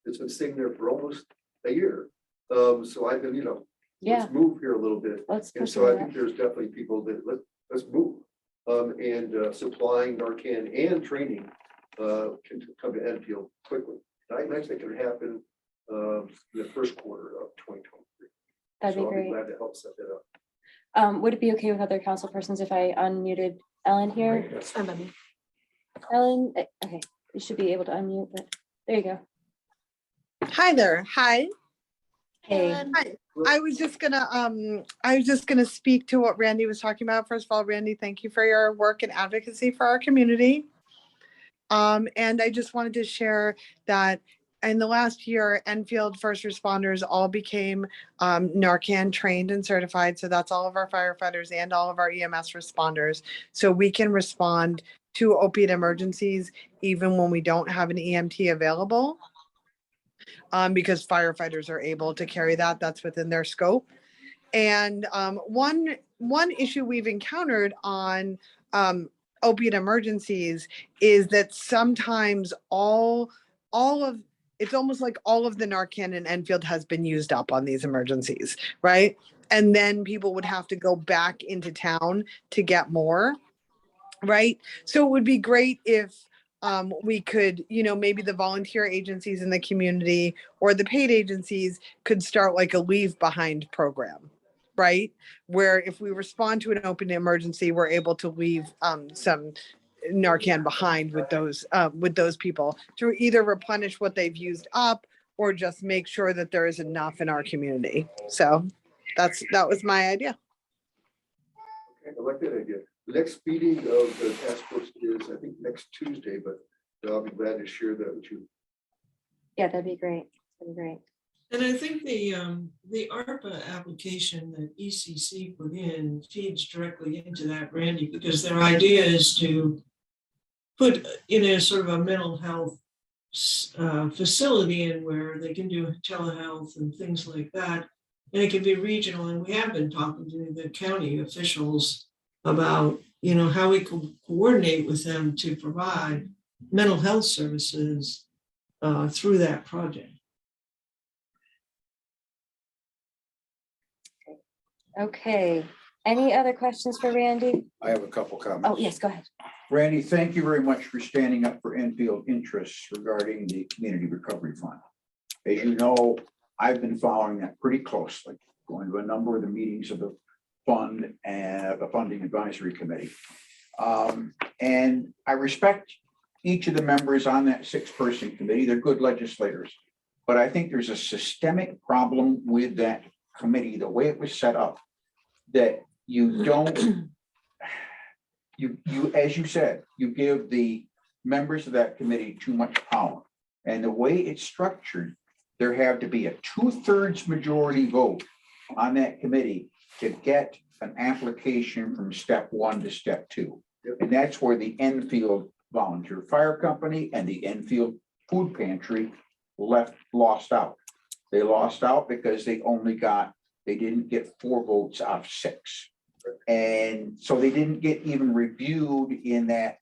it's been sitting there for almost a year. So I've been, you know, Yeah, let's move here a little bit. let's And push so I that. think there's definitely people that let's move. And supplying Narcan and training can come to Enfield quickly. I think it could happen the first quarter of 2023. That'd be So I'll be great. glad to help set that up. Would it be okay with other council persons if I unmuted Ellen here? It's fine by me. Ellen, okay, you should be able to unmute, but there you go. Hi there. Hi. Hey. Ellen. Hi. I was just gonna speak to what Randy was talking about. First of all, Randy, thank you for your work and advocacy for our community. And I just wanted to share that in the last year, Enfield first responders all became Narcan trained and certified. So that's all of our firefighters and all of our EMS responders. So we can respond to opiate emergencies even when we don't have an EMT available. Because firefighters are able to carry that, that's within their scope. And one issue we've encountered on opiate emergencies is that sometimes it's almost like all of the Narcan in Enfield has been used up on these emergencies, right? And then people would have to go back into town to get more, right? So it would be great if we could, you know, maybe the volunteer agencies in the community or the paid agencies could start like a leave behind program, right? Where if we respond to an open emergency, we're able to leave some Narcan behind with those people to either replenish what they've used up or just make sure that there is enough in our community. So that was my idea. Okay, I like that idea. The next meeting of the task force is, I think, next Tuesday, but I'll be glad to share that with you. Yeah, that'd be great. That'd be great. And I think the ARPA application that ECC put in feeds directly into that, Randy, because their idea is to put in a sort of a mental health facility in where they can do telehealth and things like that. And it can be regional, and we have been talking to the county officials about, you know, how we can coordinate with them to provide mental health services through that project. Okay, any other questions for Randy? I have a couple comments. Oh, yes, go ahead. Randy, thank you very much for standing up for Enfield interests regarding the Community Recovery Fund. As you know, I've been following that pretty closely, going to a number of the meetings of the fund and the Funding Advisory Committee. And I respect each of the members on that 6-person committee. They're good legislators. But I think there's a systemic problem with that committee, the way it was set up, that you don't, as you said, you give the members of that committee too much power. And the way it's structured, there have to be a 2/3 majority vote on that committee to get an application from step 1 to step 2. And that's where the Enfield Volunteer Fire Company and the Enfield Food Pantry lost out. They lost out because they didn't get 4 votes out of 6. And so they didn't get even reviewed in that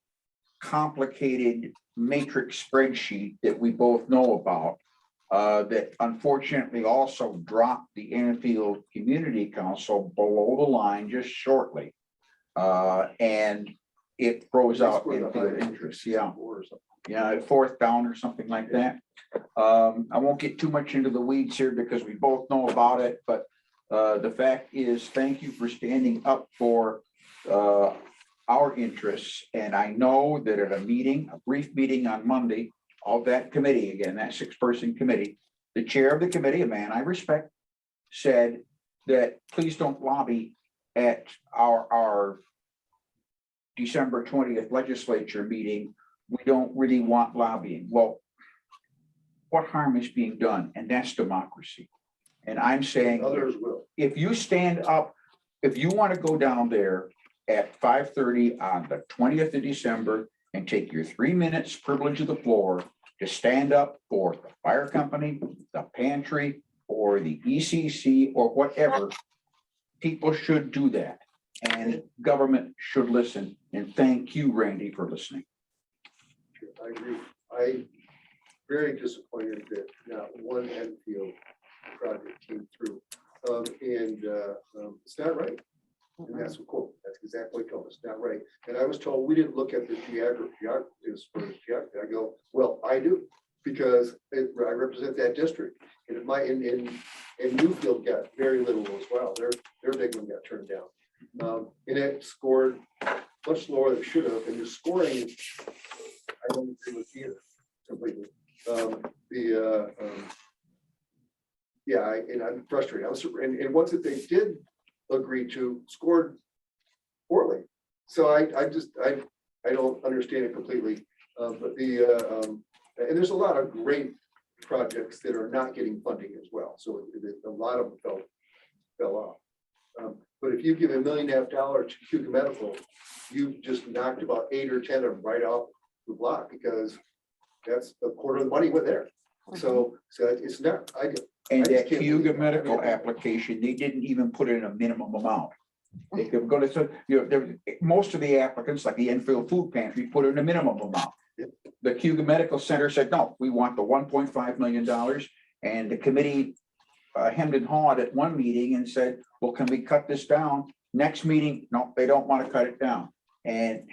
complicated matrix spreadsheet that we both know about, that unfortunately also dropped the Enfield Community Council below the line just shortly. And it throws out Enfield interest, yeah. Yeah, 4th down or something like that. I won't get too much into the weeds here because we both know about it, but the fact is, thank you for standing up for our interests. And I know that at a brief meeting on Monday of that committee, again, that 6-person committee, the chair of the committee, a man I respect, said that please don't lobby at our December 20th legislature meeting. We don't really want lobbying. Well, what harm is being done? And that's democracy. And I'm saying, if you stand up, if you want to go down there at 5:30 on the 20th of December and take your 3 minutes privilege of the floor to stand up for the fire company, the pantry, or the ECC, or whatever, people should do that. And government should listen. And thank you, Randy, for listening. I agree. I'm very disappointed that not one Enfield project came through. It's not right. And that's what quote, that's exactly what told us, not right. And I was told we didn't look at the geography as far as geography. I go, well, I do, because I represent that district. And and Newfield got very little as well. Their big one got turned down. And it scored much lower than it should have. And the scoring, I don't agree with either completely. I'm frustrated. And once that they did agree to, scored poorly. So I don't understand it completely. And there's a lot of great projects that are not getting funding as well. So a lot of them fell off. But if you give $1.5 million to Hugo Medical, you've just knocked about 8 or 10 of them right off the block, because that's a quarter of the money went there. So it's not. And that Hugo Medical application, they didn't even put in a minimum amount. They could go to, so, most of the applicants, like the Enfield Food Pantry, put in a minimum amount. The Hugo Medical Center said, no, we want the $1.5 million. And the committee hemmed and hawed at one meeting and said, well, can we cut this down? Next meeting, no, they don't want to cut it down. And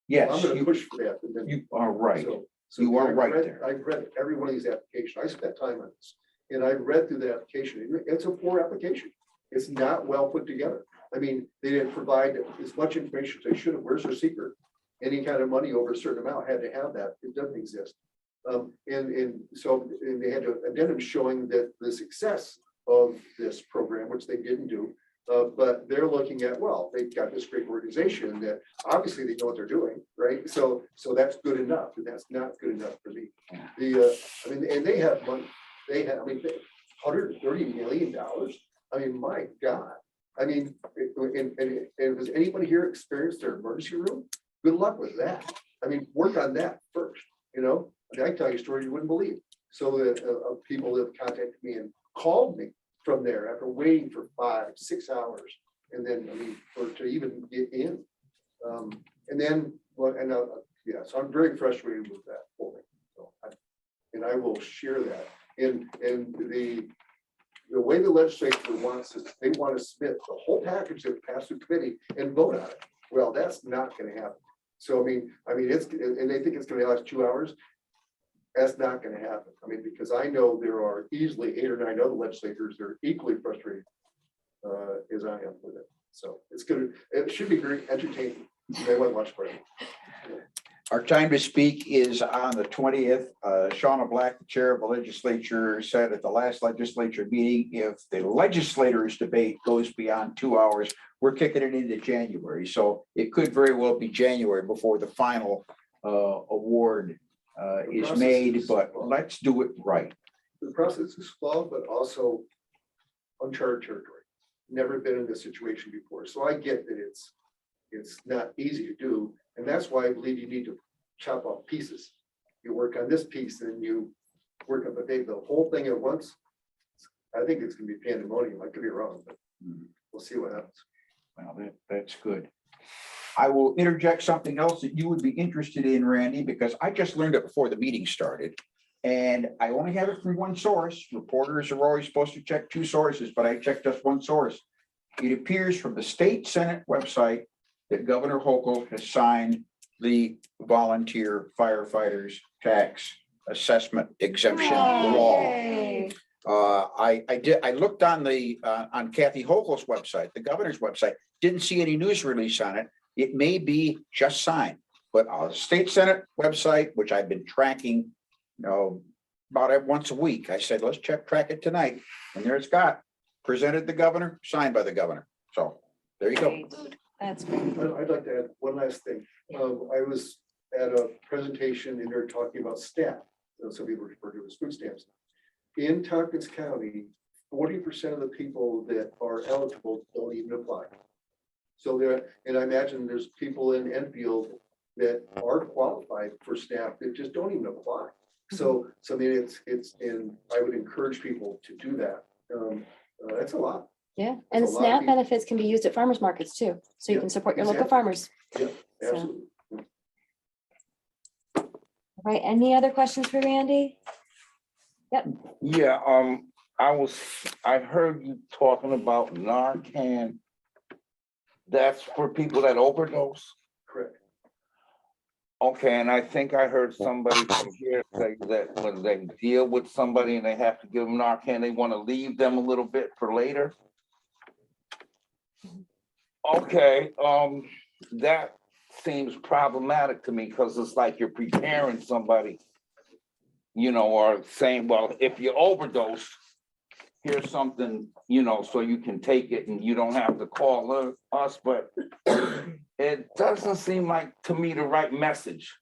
yes, I'm going to push for that. You are right. So you are right there. I've read every one of these applications. I spent time on this, and I've read through the application. It's a poor application. It's not well put together. I mean, they didn't provide as much information as they should have. Where's their secret? Any kind of money over a certain amount had to have that. It doesn't exist. So they had to addendum showing that the success of this program, which they didn't do, but they're looking at, well, they've got this great organization that obviously they know what they're doing, right? So that's good enough, and that's not good enough for me. And they have money. They have, $130 million. I mean, my God. I mean, and has anybody here experienced their emergency room? Good luck with that. I mean, work on that first. I can tell you stories you wouldn't believe. So that people that have contacted me and called me from there after waiting for 5-6 hours, and then to even get in. So I'm very frustrated with that whole thing. So I will share that. And the way the legislature wants it, they want to submit the whole package that passed through committee and vote on it. Well, that's not going to happen. So it's, and they think it's going to last 2 hours. That's not going to happen. Because I know there are easily 8 or 9 other legislators that are equally frustrated as I am with it. So it should be very entertaining. They went much better. Our time to speak is on the 20th. Shauna Black, the chair of the legislature, said at the last legislature meeting, if the legislators' debate goes beyond 2 hours, we're kicking it into January. So it could very well be January before the final award is process made, is but flawed. let's do it right. The process is flawed, but also uncharted territory. Never been in this situation before. So I get that it's not easy to do. And that's why I believe you need to chop off pieces. You work on this piece and you work on the whole thing at once. I think it's gonna be pandemonium. I could be wrong, but we'll see what happens. Well, that's good. I will interject something else that you would be interested in, Randy, because I just learned it before the meeting started. And I only have it from one source. Reporters are always supposed to check 2 sources, but I checked just one source. It appears from the state Senate website that Governor Hochul has signed the volunteer firefighters tax assessment exemption law. I looked on the on Kathy Hochul's website, the governor's website, didn't see any news release on it. It may be just signed, but on the state Senate website, which I've been tracking, about once a week, I said, let's track it tonight. And there it's got, presented the governor, signed by the governor. So there you go. That's great. I'd like to add one last thing. I was at a presentation and they're talking about SNAP. Some people refer to it as food stamps. In Tompkins County, 40% of the people that are eligible don't even apply. So and I imagine there's people in Enfield that are qualified for SNAP that just don't even apply. So I mean, and I would encourage people to do that. That's a lot. Yeah, and That's a lot of SNAP people. benefits can be used at farmers markets too, so you Yeah, can support your local exactly. farmers. Yeah, So- absolutely. All right, any other questions for Randy? Yeah, I heard you talking about Narcan. That's for people that overdose. Correct. Okay, and I think I heard somebody from here say that when they deal with somebody and they have to give them Narcan, they want to leave them a little bit for later. Okay, that seems problematic to me because it's like you're preparing somebody, or saying, well, if you overdose, here's something, so you can take it and you don't have to call us, but it doesn't seem like to me the right message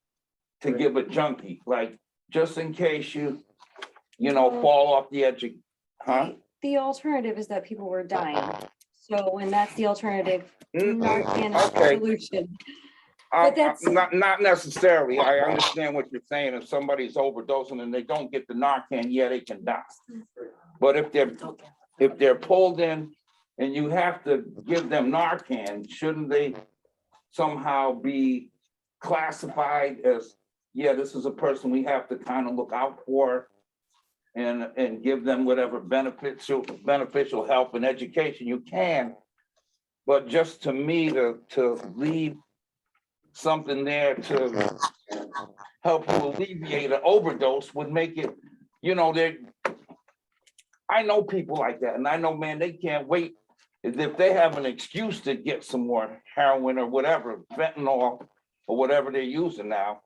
to give a junkie, like, just in case you fall off the edge of, huh? The alternative is that people were dying. So when that's the alternative, Narcan is the Okay. solution. But that's- Not necessarily. I understand what you're saying. If somebody's overdosing and they don't get the Narcan, yeah, they can die. But if they're pulled in and you have to give them Narcan, shouldn't they somehow be classified as, yeah, this is a person we have to kind of look out for and give them whatever beneficial help and education you can. But just to me, to leave something there to help you alleviate an overdose would make it, I know people like that, and I know, man, they can't wait. If they have an excuse to get some more heroin or whatever, fentanyl or whatever they're using now,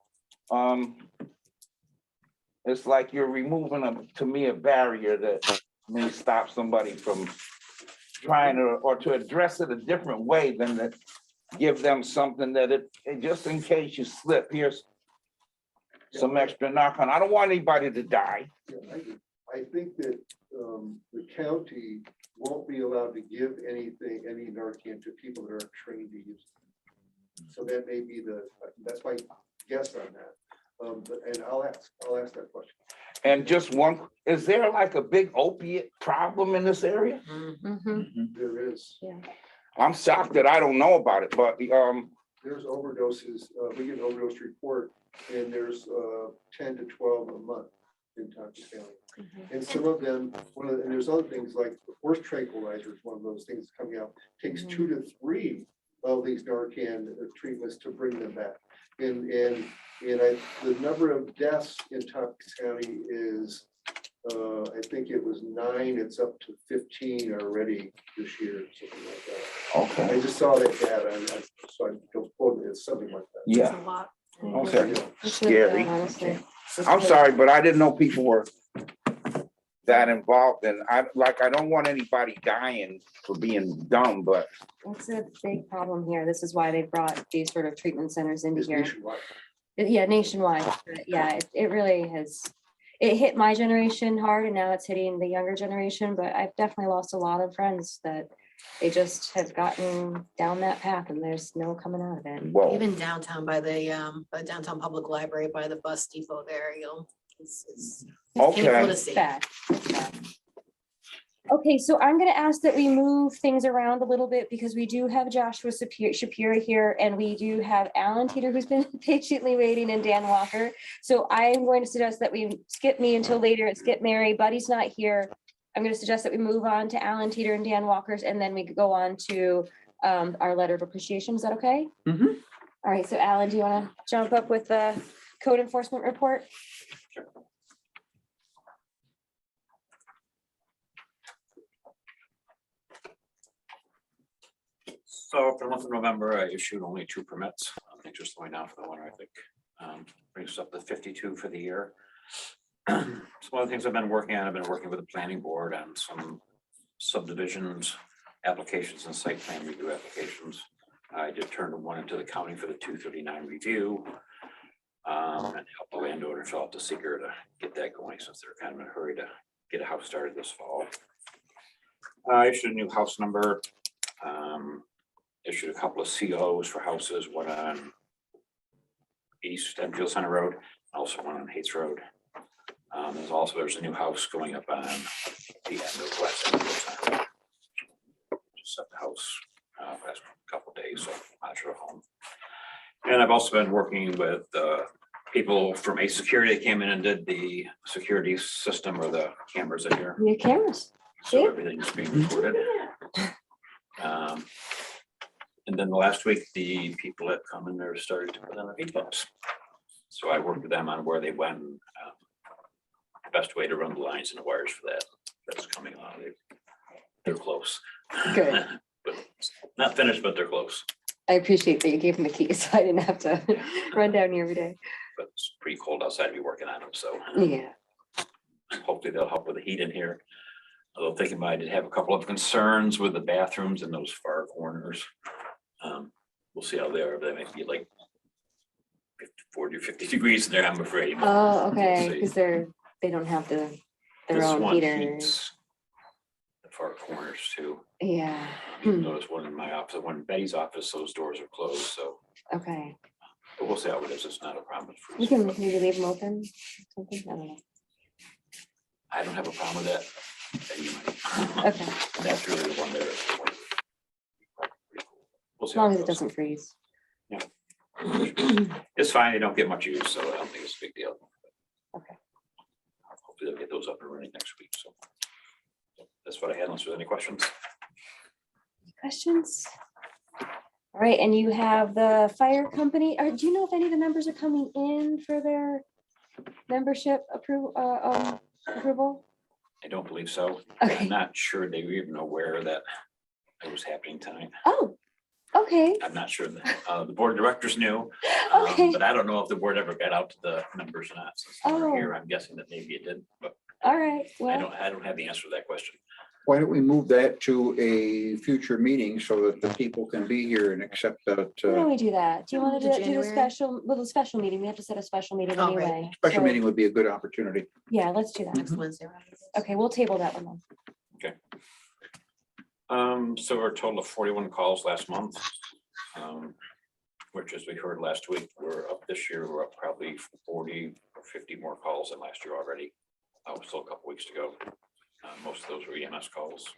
it's like you're removing to me, a barrier that may stop somebody from trying to address it a different way than to give them something that just in case you slip, here's some extra Narcan. I don't want anybody to die. Yeah, I think that the county won't be allowed to give any Narcan to people that aren't trained to use it. So that may be that's my guess on that. And I'll ask that question. And just one, is there like a big opiate problem in this area? There is. Yeah. I'm shocked that I don't know about it, but There's overdoses. We get an overdose report and there's 10 to 12 a month in Tompkins County. And some of them, and there's other things like the horse tranquilizer is one of those things coming out. Takes 2 to 3 of these Narcan treatments to bring them back. And the number of deaths in Tompkins County is, I think it was 9. It's up to 15 already this year, something like that. Okay, I just saw that data and so I feel quoted it's something like that. yeah. A lot. Okay. It's Scary. honestly. I'm sorry, but I didn't know people were that involved and I don't want anybody dying for being dumb, but It's a big problem here. This is why they brought these sort of treatment centers into It's here. nationwide. Yeah, nationwide. But yeah, it really has, it hit my generation hard and now it's hitting the younger generation, but I've definitely lost a lot of friends that they just have gotten down that path and there's no coming out of it. whoa. Even downtown by the downtown public library, by the bus depot there, it's Okay. painful to see. Bad. It's bad. Okay, so I'm gonna ask that we move things around a little bit because we do have Joshua Shapiro here and we do have Alan Teeter who's been patiently waiting and Dan Walker. So I'm going to suggest that we skip me until later and skip Mary. Buddy's not here. I'm gonna suggest that we move on to Alan Teeter and Dan Walker's and then we could go on to our letter of appreciation. Is that okay? Mhm. All right, so Alan, do you wanna jump up with the code enforcement report? So for the month of November, I issued only 2 permits. Things are slowing down for the winter, I think. Brings us up to 52 for the year. Some of the things I've been working on, I've been working with the planning board on some subdivisions, applications and site plan review applications. I did turn one into the county for the 239 review. And help the landowner fill out the seeker to get that going since they're kind of in a hurry to get a house started this fall. I issued a new house number. Issued a couple of COs for houses, one on East Enfield Center Road, also one on Hates Road. There's a new house going up on the end of West Enfield Center. Just set the house last couple of days, so I'm not sure home. And I've also been working with people from Ace Security that came in and did the security system or the cameras in here. New cameras. So everything's being recorded. And then the last week, the people that come in there started to put in the heat pumps. So I worked with them on where they went, the best way to run the lines and the wires for that. That's coming on. They're close. Good. But not finished, but they're close. I appreciate that you gave him the keys, so I didn't have to run down here every day. But it's pretty cold outside to be working on them, so Yeah. hopefully they'll help with the heat in here. Although thinking about, I did have a couple of concerns with the bathrooms in those far corners. We'll see how they are. They might be like 40 or 50 degrees in there, I'm afraid. Oh, We'll okay, see. because they don't have their This own one heater. heats the far corners too. Yeah, Notice one in my office, one in Betty's office, those doors are closed, so, okay. but we'll see how it is. It's not a problem. It's We freezing, can but maybe leave them open, something, I don't know. I don't have a problem with that. And you might. Okay. That's really the one there. We'll As see how long as it it goes. doesn't freeze. Yeah. It's fine. They don't get much use, so I don't think it's a big deal. Okay. Hopefully they'll get those up and running next week, so. That's what I had, unless there's any questions. Questions? All right, and you have the fire company, do you know if any of the members are coming in for their membership approval? I don't believe so. Okay. I'm not sure they were even aware that it was happening tonight. Oh, okay, I'm not sure that, the board of directors knew. Okay. But I don't know if the board ever got out to the members or not. Since they were Oh. here, I'm guessing that maybe it did, but all right, I well, don't have the answer to that question. Why don't we move that to a future meeting so that the people can be here and accept that, why don't we do that? Do you want To to do the January? special, well, the special meeting, we have to set a special meeting Oh, right. anyway. special so- meeting would be a good opportunity. Yeah, let's do that. Next Wednesday. Okay, we'll table that one then. So we're a total of 41 calls last month. Which, as we heard last week, we're up this year, we're up probably 40 or 50 more calls than last year already. Still a couple weeks to go. Most of those were EMS calls.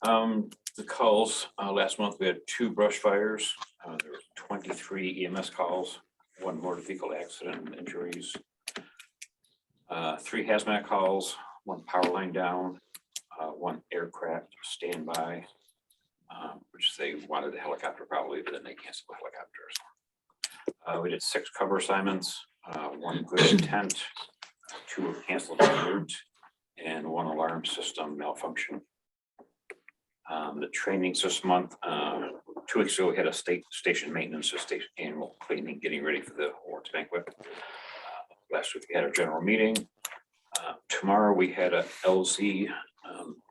The calls, last month, we had 2 brush fires. There were 23 EMS calls, 1 motor vehicle accident injuries. 3 hazmat calls, 1 power line down, 1 aircraft standby, which they wanted a helicopter probably, but then they canceled the helicopters. We did 6 cover assignments, 1 good intent, 2 were canceled en route, and 1 alarm system malfunction. The trainings this month, 2 weeks ago, we had a station maintenance, a station annual cleaning, getting ready for the awards banquet. Last week we had our general meeting. Tomorrow we had a LZ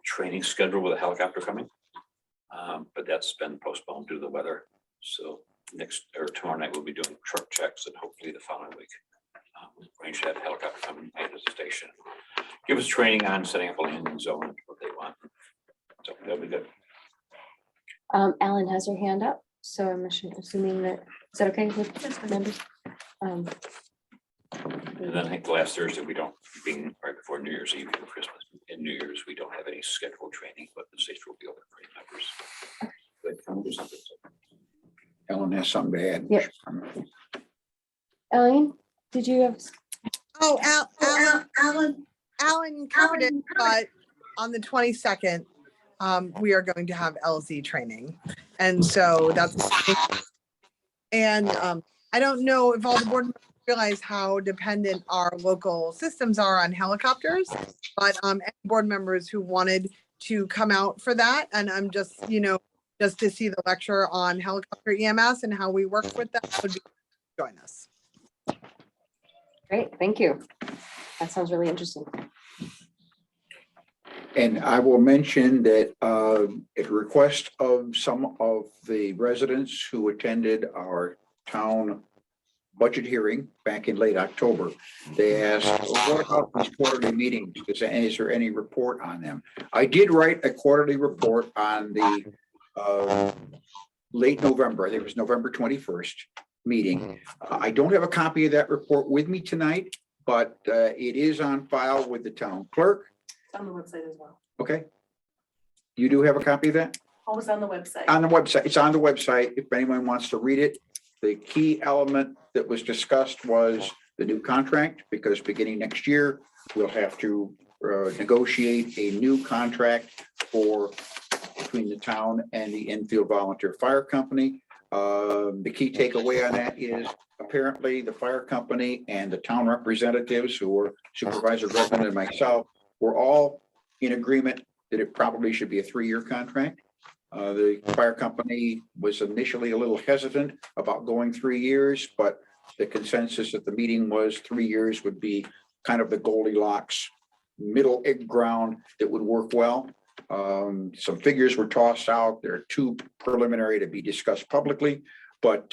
training scheduled with a helicopter coming. But that's been postponed due to the weather. So tomorrow night we'll be doing truck checks, and hopefully the following week. Arrange to have a helicopter come into the station. Give us training on setting up a landing zone, and what they want. So that'll be good. Alan has her hand up, so I'm assuming that, is that okay with members? And then I think the last Thursday, we don't, being right before New Year's Eve and Christmas and New Year's, we don't have any scheduled training, but the station will be open for any members. But come do something. Ellen has something to add. Yep. Ellen, did you have? Oh, Alan covered it, but on the 22nd, we are going to have LZ training. And so that's, and I don't know if all the board members realize how dependent our local systems are on helicopters, but any board members who wanted to come out for that, and I'm just, just to see the lecture on helicopter EMS and how we work with them would be join us. Great, thank you. That sounds really interesting. And I will mention that at request of some of the residents who attended our town budget hearing back in late October, they asked, well, what about these quarterly meetings? Is there any report on them? I did write a quarterly report on the late November. I think it was November 21st meeting. I don't have a copy of that report with me tonight, but it is on file with the town clerk. It's on the website as well. Okay. You do have a copy of that? Always on the website. On the website. It's on the website if anyone wants to read it. The key element that was discussed was the new contract, because beginning next year, we'll have to negotiate a new contract between the town and the Enfield Volunteer Fire Company. The key takeaway on that is apparently the fire company and the town representatives, who were Supervisor Redmond and myself, were all in agreement that it probably should be a 3-year contract. The fire company was initially a little hesitant about going 3 years, but the consensus at the meeting was 3 years would be kind of the Goldilocks middle ground that would work well. Some figures were tossed out. They're too preliminary to be discussed publicly, but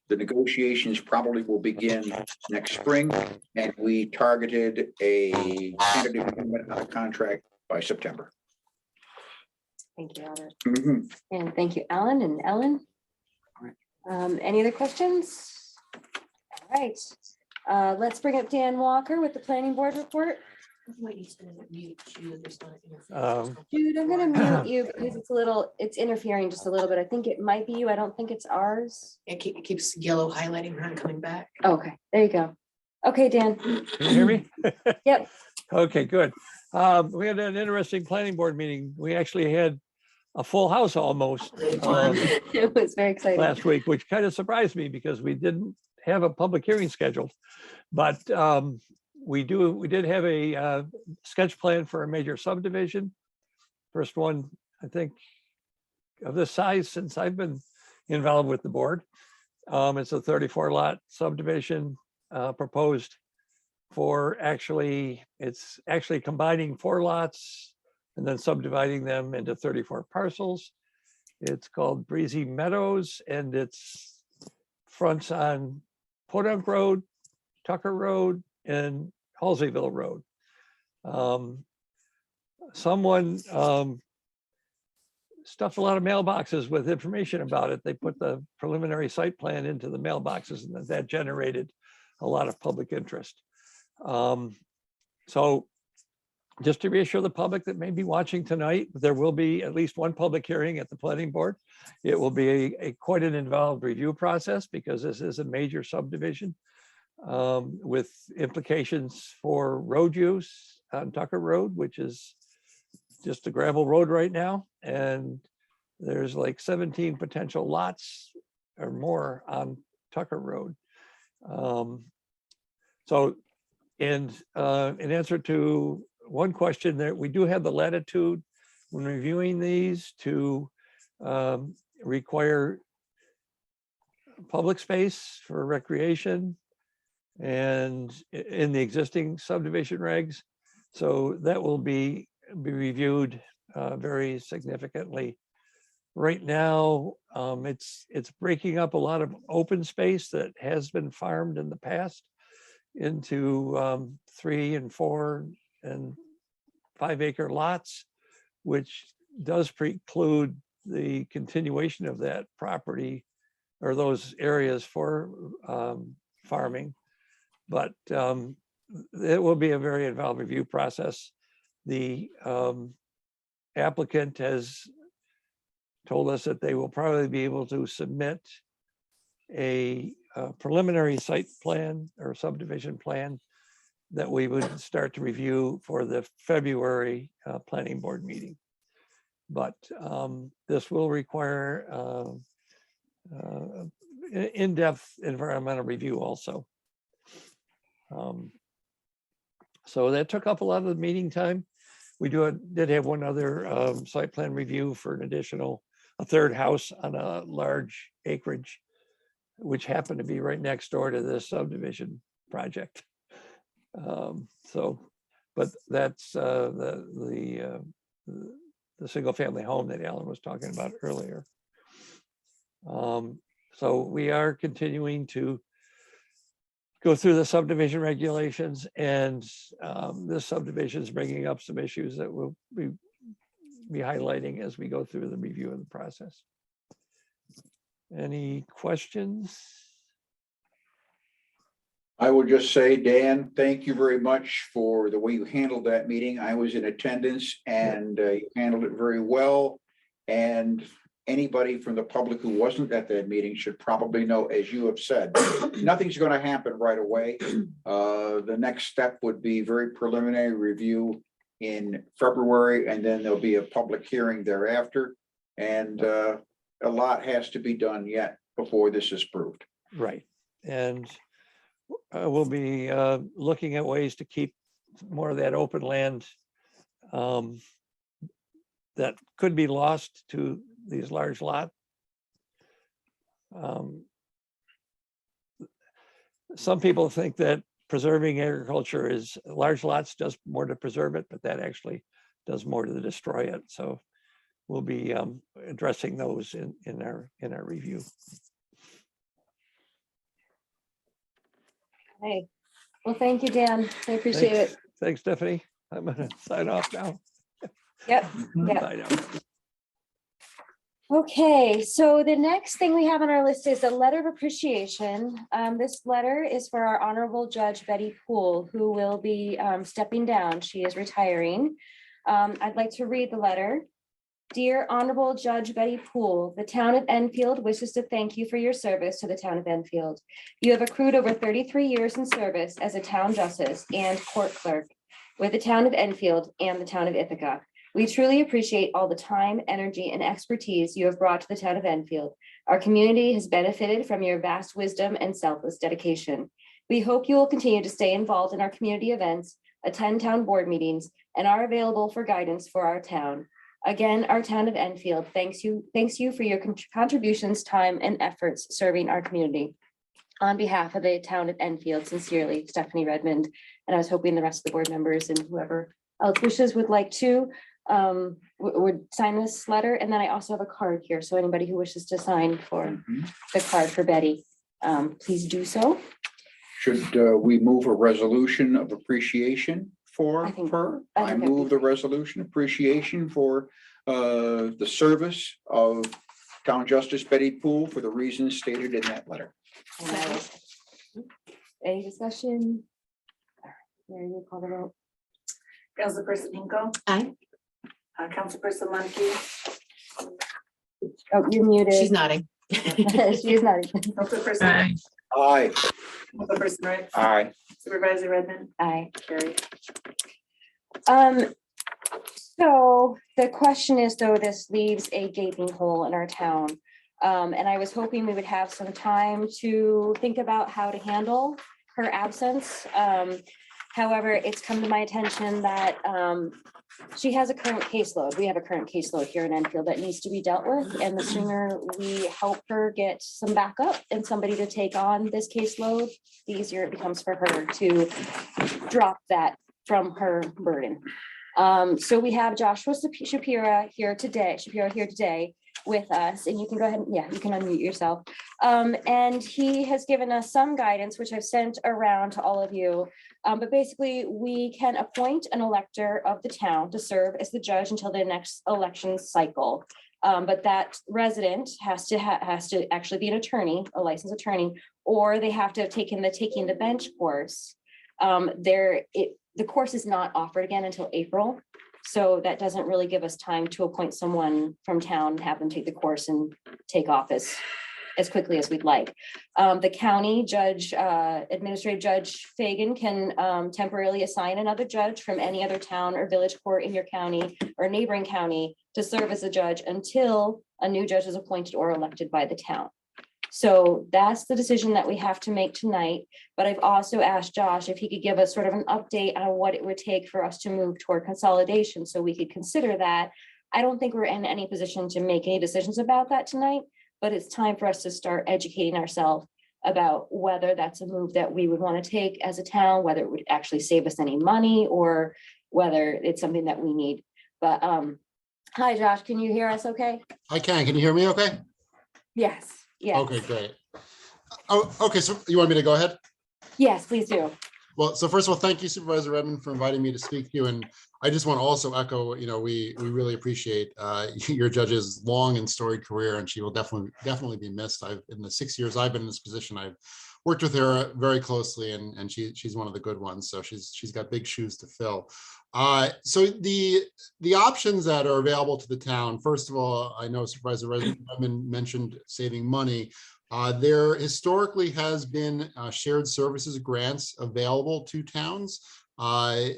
the negotiations probably will begin next spring, and we targeted a tentative agreement on a contract by September. Thank you, Albert. Mhm. And thank you, Alan and Ellen. Any other questions? All right, let's bring up Dan Walker with the planning board report. Jude, I'm gonna mute you because it's interfering just a little bit. I think it might be you. I don't think it's ours. It keeps yellow highlighting her coming back. Okay, there you go. Okay, Dan. Can you hear me? Yep. Okay, good. We had an interesting planning board meeting. We actually had a full house almost It was very exciting. last week, which kind of surprised me because we didn't have a public hearing scheduled. But we did have a sketch plan for a major subdivision. First one, I think, of this size since I've been involved with the board. It's a 34 lot subdivision proposed for it's actually combining 4 lots and then subdividing them into 34 parcels. It's called Breezy Meadows, and it's fronts on Podunk Road, Tucker Road, and Halseyville Road. Someone stuffed a lot of mailboxes with information about it. They put the preliminary site plan into the mailboxes, and that generated a lot of public interest. So just to reassure the public that may be watching tonight, there will be at least one public hearing at the planning board. It will be quite an involved review process because this is a major subdivision with implications for road use on Tucker Road, which is just a gravel road right now. And there's like 17 potential lots or more on Tucker Road. So in answer to one question, that we do have the latitude when reviewing these to require public space for recreation and in the existing subdivision regs. So that will be reviewed very significantly. Right now, it's breaking up a lot of open space that has been farmed in the past into 3 and 4 and 5 acre lots, which does preclude the continuation of that property or those areas for farming. But it will be a very involved review process. The applicant has told us that they will probably be able to submit a preliminary site plan or subdivision plan that we would start to review for the February planning board meeting. But this will require in-depth environmental review also. So that took up a lot of the meeting time. We did have one other site plan review for an additional, a third house on a large acreage, which happened to be right next door to this subdivision project. But that's the single family home that Alan was talking about earlier. So we are continuing to go through the subdivision regulations, and this subdivision is bringing up some issues that we'll be highlighting as we go through the review of the process. Any questions? I will just say, Dan, thank you very much for the way you handled that meeting. I was in attendance and you handled it very well. And anybody from the public who wasn't at that meeting should probably know, as you have said, nothing's going to happen right away. The next step would be very preliminary review in February, and then there'll be a public hearing thereafter. And a lot has to be done yet before this is proved. Right. And we'll be looking at ways to keep more of that open land that could be lost to these large lots. Some people think that preserving agriculture is large lots does more to preserve it, but that actually does more to destroy it. So we'll be addressing those in our review. Hey, well, thank you, Dan. I appreciate it. Thanks, Stephanie. I'm gonna sign off now. Yep. Bye now. Okay, so the next thing we have on our list is a letter of appreciation. This letter is for our Honorable Judge Betty Poole, who will be stepping down. She is retiring. I'd like to read the letter. Dear Honorable Judge Betty Poole, the town of Enfield wishes to thank you for your service to the town of Enfield. You have accrued over 33 years in service as a town justice and court clerk with the town of Enfield and the town of Ithaca. We truly appreciate all the time, energy, and expertise you have brought to the town of Enfield. Our community has benefited from your vast wisdom and selfless dedication. We hope you will continue to stay involved in our community events, attend town board meetings, and are available for guidance for our town. Again, our town of Enfield thanks you for your contributions, time, and efforts serving our community. On behalf of the town of Enfield, sincerely, Stephanie Redmond. And I was hoping the rest of the board members and whoever else wishes would like to would sign this letter. And then I also have a card here. So anybody who wishes to sign for the card for Betty, please do so. Should we move a resolution of appreciation for her? I move the resolution appreciation for the service of Town Justice Betty Poole for the reasons stated in that letter. Any discussion? There you call the vote. Councilperson Hinkle. Aye. Councilperson Lundkey. Oh, you're muted. She's nodding. She's nodding. Councilperson. Aye. Councilperson Wright. Aye. Supervisor Redmond. Aye. Carrie. So the question is, though, this leaves a gaping hole in our town. And I was hoping we would have some time to think about how to handle her absence. However, it's come to my attention that she has a current caseload. We have a current caseload here in Enfield that needs to be dealt with. And the sooner we help her get some backup and somebody to take on this caseload, the easier it becomes for her to drop that from her burden. So we have Joshua Shapira here today with us, and you can go ahead, yeah, you can unmute yourself. And he has given us some guidance, which I've sent around to all of you. But basically, we can appoint an elector of the town to serve as the judge until the next election cycle. But that resident has to actually be an attorney, a licensed attorney, or they have to have taken the Taking the Bench course. The course is not offered again until April. So that doesn't really give us time to appoint someone from town, and have them take the course and take office as quickly as we'd like. The county judge, administrative judge Fagan can temporarily assign another judge from any other town or village court in your county or neighboring county to serve as a judge until a new judge is appointed or elected by the town. So that's the decision that we have to make tonight. But I've also asked Josh if he could give us sort of an update on what it would take for us to move toward consolidation, so we could consider that. I don't think we're in any position to make any decisions about that tonight, but it's time for us to start educating ourselves about whether that's a move that we would want to take as a town, whether it would actually save us any money, or whether it's something that we need. But hi, Josh, can you hear us okay? I can. Can you hear me okay? Yes. Yeah. Okay, great. Oh, okay. So you want me to go ahead? Yes, please do. Well, so first of all, thank you, Supervisor Redmond, for inviting me to speak to you. And I just want to also echo, we really appreciate your judge's long and storied career, and she will definitely be missed. In the 6 years I've been in this position, I've worked with her very closely, and she's one of the good ones. So she's got big shoes to fill. So the options that are available to the town, first of all, I know Supervisor Redmond mentioned saving money. There historically has been shared services grants available to towns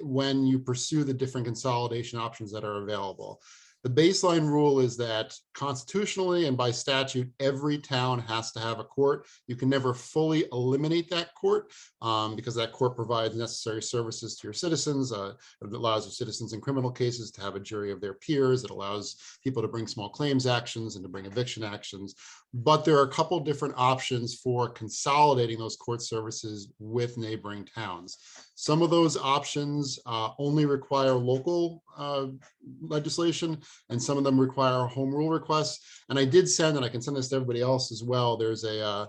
when you pursue the different consolidation options that are available. The baseline rule is that constitutionally and by statute, every town has to have a court. You can never fully eliminate that court because that court provides necessary services to your citizens. It allows your citizens in criminal cases to have a jury of their peers. It allows people to bring small claims actions and to bring eviction actions. But there are a couple different options for consolidating those court services with neighboring towns. Some of those options only require local legislation, and some of them require home rule requests. And I did send, and I can send this to everybody else as well, there's a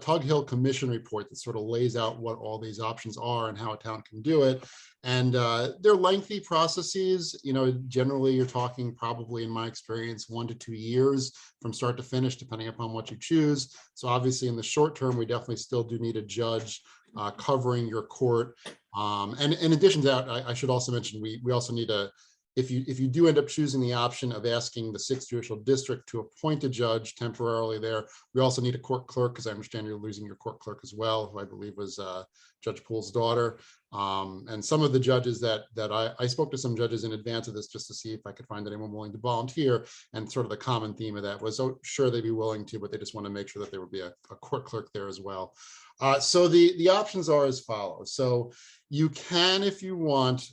Tug Hill Commission report that sort of lays out what all these options are and how a town can do it. And they're lengthy processes. Generally you're talking probably, in my experience, 1 to 2 years from start to finish, depending upon what you choose. So obviously in the short term, we definitely still do need a judge covering your court. And in addition to that, I should also mention, we also need if you do end up choosing the option of asking the 6th Judicial District to appoint a judge temporarily there, we also need a court clerk, because I understand you're losing your court clerk as well, who I believe was Judge Poole's daughter. And some of the judges that I spoke to some judges in advance of this just to see if I could find anyone willing to volunteer. And sort of the common theme of that was, oh, sure, they'd be willing to, but they just want to make sure that there would be a court clerk there as well. So the options are as follows. So you can, if you want,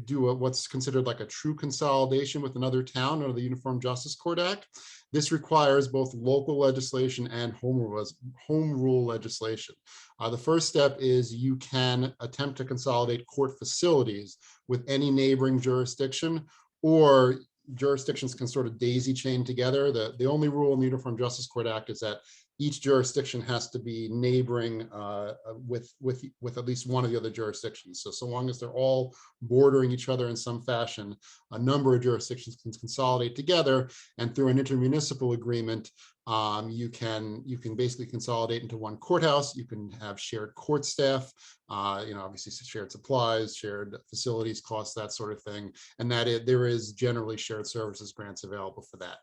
do what's considered like a true consolidation with another town under the Uniform Justice Court Act. This requires both local legislation and home rule legislation. The first step is you can attempt to consolidate court facilities with any neighboring jurisdiction, or jurisdictions can sort of daisy chain together. The only rule in the Uniform Justice Court Act is that each jurisdiction has to be neighboring with at least one of the other jurisdictions. So long as they're all bordering each other in some fashion, a number of jurisdictions can consolidate together, and through an intermunicipal agreement, you can basically consolidate into one courthouse. You can have shared court staff, obviously shared supplies, shared facilities costs, that sort of thing. And there is generally shared services grants available for that.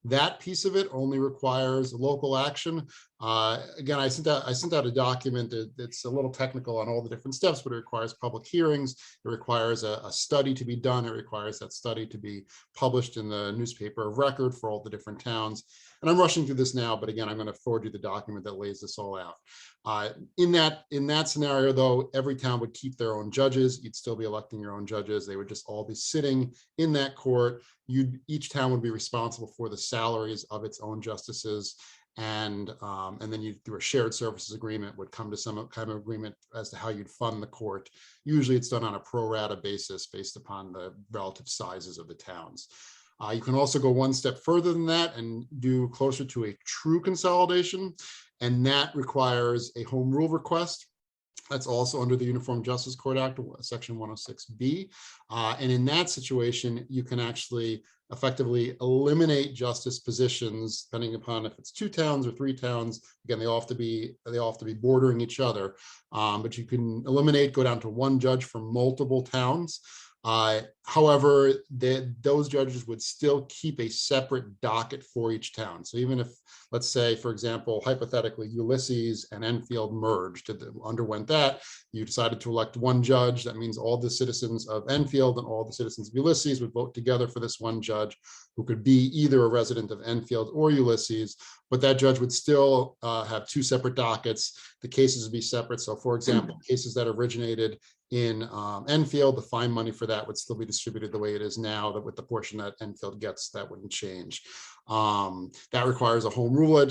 That piece of it only requires local action. Again, I sent out a document that's a little technical on all the different steps, but it requires public hearings. It requires a study to be done. It requires that study to be published in the newspaper of record for all the different towns. And I'm rushing through this now, but again, I'm going to forward you the document that lays this all out. In that scenario, though, every town would keep their own judges. You'd still be electing your own judges. They would just all be sitting in that court. Each town would be responsible for the salaries of its own justices. And then you, through a shared services agreement, would come to some kind of agreement as to how you'd fund the court. Usually it's done on a pro rata basis based upon the relative sizes of the towns. You can also go one step further than that and do closer to a true consolidation. And that requires a home rule request. That's also under the Uniform Justice Court Act, Section 106B. And in that situation, you can actually effectively eliminate justice positions, depending upon if it's 2 towns or 3 towns. Again, they all have to be bordering each other. But you can eliminate, go down to 1 judge for multiple towns. However, those judges would still keep a separate docket for each town. So even if, let's say, for example, hypothetically, Ulysses and Enfield merged, underwent that, you decided to elect 1 judge. That means all the citizens of Enfield and all the citizens of Ulysses would vote together for this 1 judge, who could be either a resident of Enfield or Ulysses, but that judge would still have 2 separate dockets. The cases would be separate. So for example, cases that originated in Enfield, the fine money for that would still be distributed the way it is now, that with the portion that Enfield gets, that wouldn't change. That requires a home rule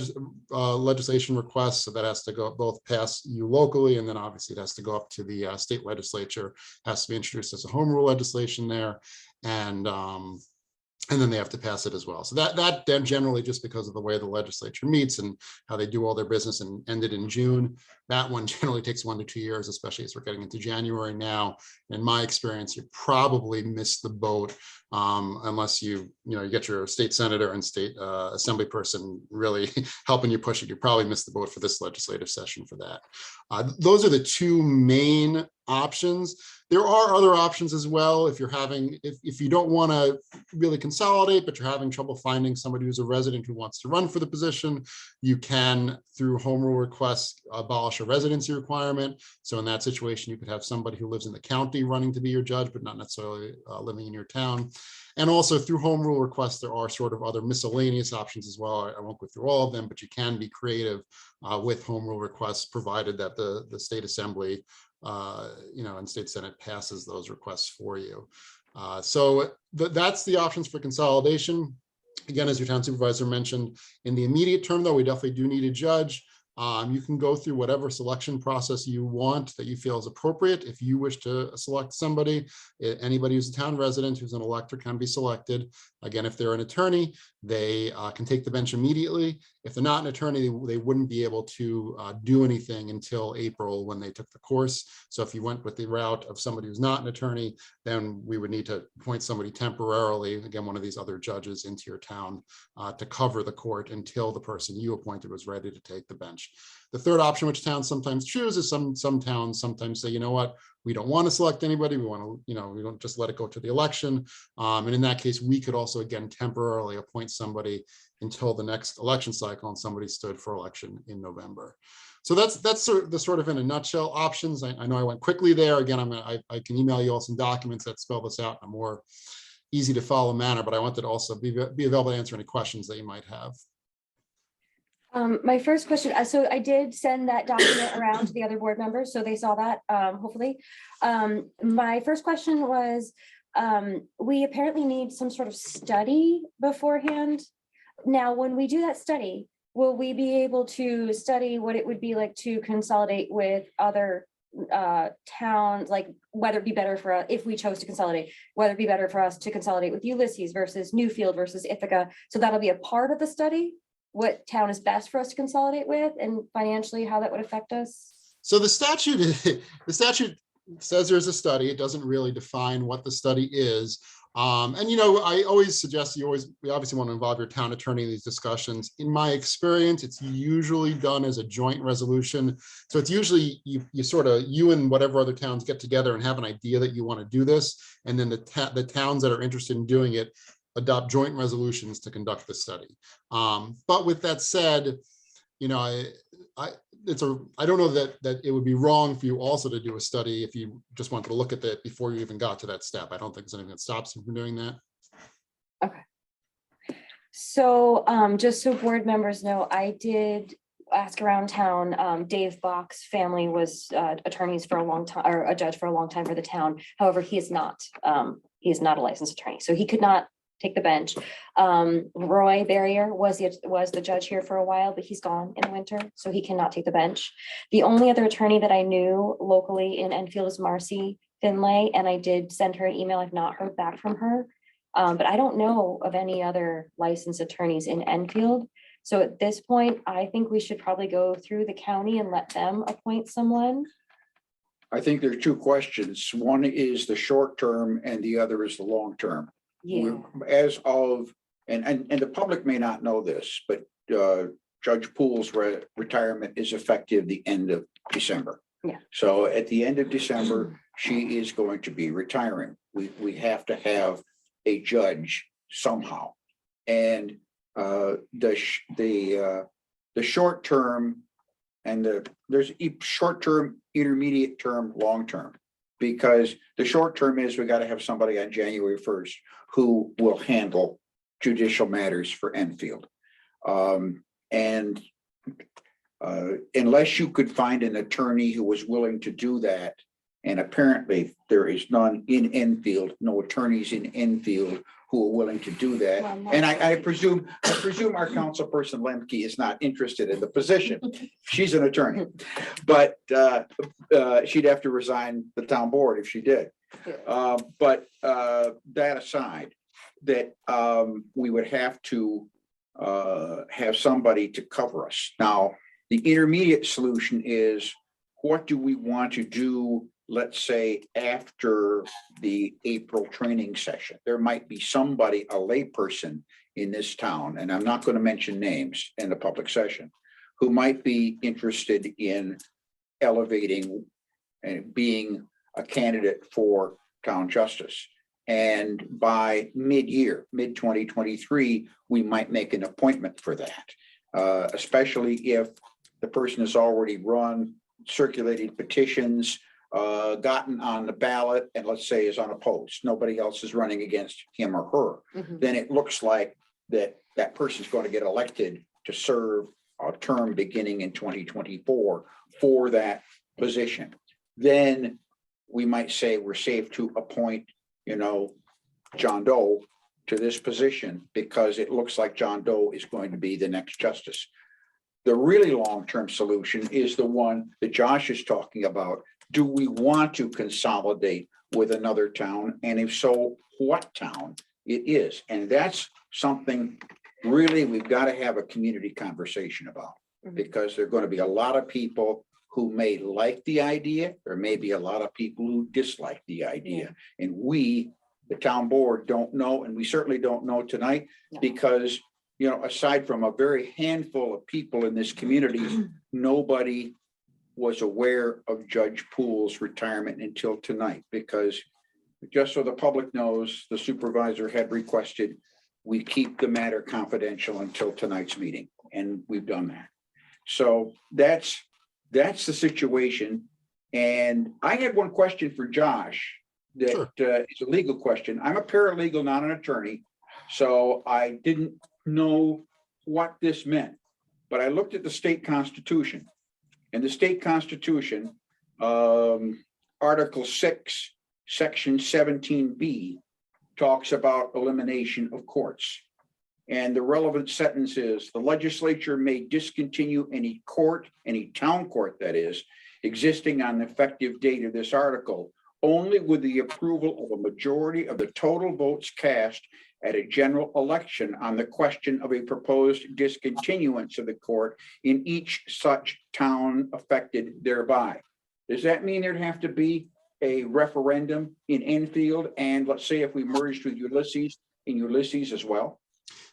legislation request, so that has to go both pass you locally, and then obviously it has to go up to the state legislature, has to be introduced as a home rule legislation there, and then they have to pass it as well. So that then generally, just because of the way the legislature meets and how they do all their business, and ended in June, that one generally takes 1 to 2 years, especially as we're getting into January now. In my experience, you probably miss the boat unless you get your state senator and state assembly person really helping you push it. You probably miss the boat for this legislative session for that. Those are the 2 main options. There are other options as well. If you don't want to really consolidate, but you're having trouble finding somebody who's a resident who wants to run for the position, you can, through home rule requests, abolish a residency requirement. So in that situation, you could have somebody who lives in the county running to be your judge, but not necessarily living in your town. And also through home rule requests, there are sort of other miscellaneous options as well. I won't go through all of them, but you can be creative with home rule requests, provided that the state assembly and state senate passes those requests for you. So that's the options for consolidation. Again, as your town supervisor mentioned, in the immediate term, though, we definitely do need a judge. You can go through whatever selection process you want that you feel is appropriate. If you wish to select somebody, anybody who's a town resident who's an elector can be selected. Again, if they're an attorney, they can take the bench immediately. If they're not an attorney, they wouldn't be able to do anything until April when they took the course. So if you went with the route of somebody who's not an attorney, then we would need to appoint somebody temporarily, again, one of these other judges into your town to cover the court until the person you appointed was ready to take the bench. The third option, which towns sometimes choose, is some towns sometimes say, you know what, we don't want to select anybody. We want to, we don't just let it go to the election. And in that case, we could also, again, temporarily appoint somebody until the next election cycle, and somebody stood for election in November. So that's the sort of in a nutshell options. I know I went quickly there. Again, I can email you all some documents that spell this out in a more easy to follow manner, but I wanted to also be available to answer any questions that you might have. My first question, so I did send that document around to the other board members, so they saw that, hopefully. My first question was, we apparently need some sort of study beforehand. Now, when we do that study, will we be able to study what it would be like to consolidate with other towns, like whether it be better for us, if we chose to consolidate, whether it be better for us to consolidate with Ulysses versus Newfield versus Ithaca? So that'll be a part of the study, what town is best for us to consolidate with, and financially how that would affect us? So the statute says there's a study. It doesn't really define what the study is. And I always suggest we obviously want to involve your town attorney in these discussions. In my experience, it's usually done as a joint resolution. So it's usually you and whatever other towns get together and have an idea that you want to do this, and then the towns that are interested in doing it adopt joint resolutions to conduct the study. But with that said, you know, I don't know that it would be wrong for you also to do a study if you just wanted to look at that before you even got to that step. I don't think there's anything that stops you from doing that. So just so board members know, I did ask around town. Dave Bach's family was attorneys for a long time, or a judge for a long time for the town. However, he is not a licensed attorney, so he could not take the bench. Roy Barrier was the judge here for a while, but he's gone in the winter, so he cannot take the bench. The only other attorney that I knew locally in Enfield is Marcy Finlay, and I did send her an email. I've not heard back from her. But I don't know of any other licensed attorneys in Enfield. So at this point, I think we should probably go through the county and let them appoint someone. I think there are two questions. One is the short term and the other is the long term. Yeah. As of, and the public may not know this, but Judge Poole's retirement is effective the end of December. Yeah. So at the end of December, she is going to be retiring. We have to have a judge somehow. And the short term and there's short term, intermediate term, long term. Because the short term is we got to have somebody on January 1st who will handle judicial matters for Enfield. And unless you could find an attorney who was willing to do that, and apparently there is none in Enfield, no attorneys in Enfield who are willing to do that. And I presume our councilperson Lemke is not interested in the position. She's an attorney, but she'd have to resign the town board if she did. But that aside, that we would have to have somebody to cover us. Now, the intermediate solution is, what do we want to do, let's say, after the April training session? There might be somebody, a layperson in this town, and I'm not going to mention names in the public session, who might be interested in elevating and being a candidate for town justice. And by mid-year, mid-2023, we might make an appointment for that, especially if the person has already run, circulated petitions, gotten on the ballot, and let's say is unopposed. Nobody else is running against him or her. Then it looks like that person's going to get elected to serve a term beginning in 2024 for that position. Then we might say we're safe to appoint, John Doe to this position because it looks like John Doe is going to be the next justice. The really long-term solution is the one that Josh is talking about. Do we want to consolidate with another town? And if so, what town it is? And that's something really we've got to have a community conversation about, because there are going to be a lot of people who may like the idea. There may be a lot of people who dislike the idea. And we, the town board, don't know, and we certainly don't know tonight, because aside from a very handful of people in this community, nobody was aware of Judge Poole's retirement until tonight, because just so the public knows, the supervisor had requested we keep the matter confidential until tonight's meeting, and we've done that. So that's the situation. And I had one question for Josh that is a legal question. I'm a paralegal, not an attorney, so I didn't know what this meant, but I looked at the state constitution, and the state constitution, Article 6, Section 17B, talks about elimination of courts. And the relevant sentence is, the legislature may discontinue any court, any town court that is, existing on the effective date of this article, only with the approval of a majority of the total votes cast at a general election on the question of a proposed discontinuance of the court in each such town affected thereby. Does that mean there'd have to be a referendum in Enfield? And let's say if we merged with Ulysses, in Ulysses as well?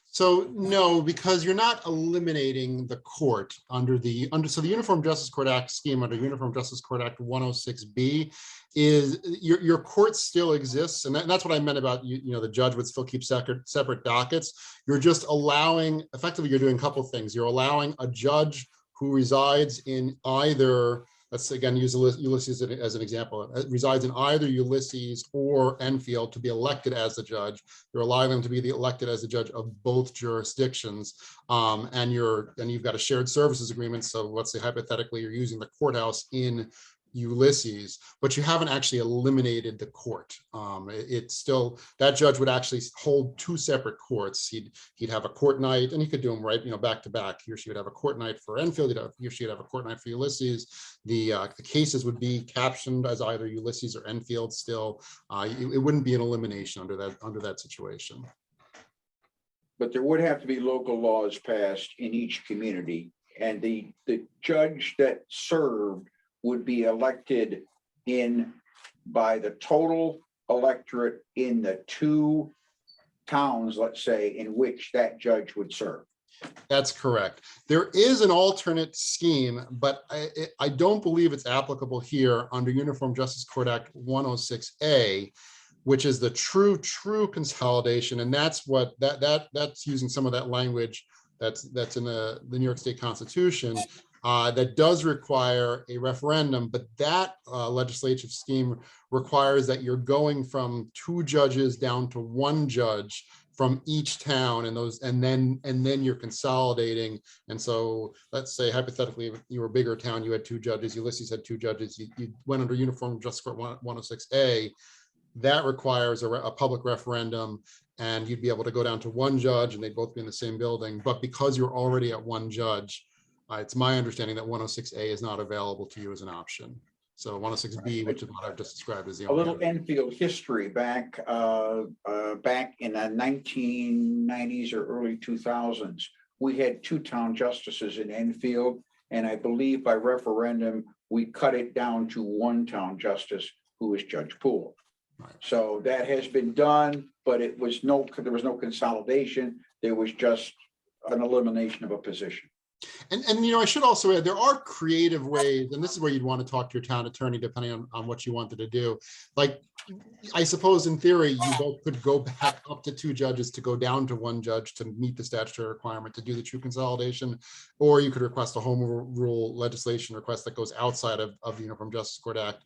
So no, because you're not eliminating the court so the Uniform Justice Court Act scheme under Uniform Justice Court Act 106B is your court still exists. And that's what I meant about, the judge would still keep separate dockets. You're just allowing, effectively, you're doing a couple of things. You're allowing a judge who resides in either, let's again use Ulysses as an example, resides in either Ulysses or Enfield to be elected as the judge. You're allowing them to be elected as the judge of both jurisdictions. And you've got a shared services agreement. So let's say hypothetically, you're using the courthouse in Ulysses, but you haven't actually eliminated the court. It's still, that judge would actually hold two separate courts. He'd have a court night, and he could do them right, back to back. He or she would have a court night for Enfield. He or she would have a court night for Ulysses. The cases would be captioned as either Ulysses or Enfield still. It wouldn't be an elimination under that situation. But there would have to be local laws passed in each community, and the judge that served would be elected by the total electorate in the two towns, let's say, in which that judge would serve. That's correct. There is an alternate scheme, but I don't believe it's applicable here under Uniform Justice Court Act 106A, which is the true consolidation. And that's that's using some of that language that's in the New York State Constitution. That does require a referendum, but that legislative scheme requires that you're going from two judges down to one judge from each town, and then you're consolidating. And so let's say hypothetically, if you were a bigger town, you had two judges, Ulysses had two judges, you went under Uniform Justice Court 106A. That requires a public referendum, and you'd be able to go down to one judge and they'd both be in the same building. But because you're already at one judge, it's my understanding that 106A is not available to you as an option. So 106B, which is what I've just described as the a little Enfield history back in the 1990s or early 2000s. We had two town justices in Enfield, and I believe by referendum we cut it down to one town justice, who is Judge Poole. Right. So that has been done, but there was no consolidation. There was just an elimination of a position. And I should also add, there are creative ways, and this is where you'd want to talk to your town attorney, depending on what you wanted to do. Like, I suppose in theory, you both could go back up to two judges to go down to one judge to meet the statutory requirement to do the true consolidation, or you could request a home rule legislation request that goes outside of the Uniform Justice Court Act.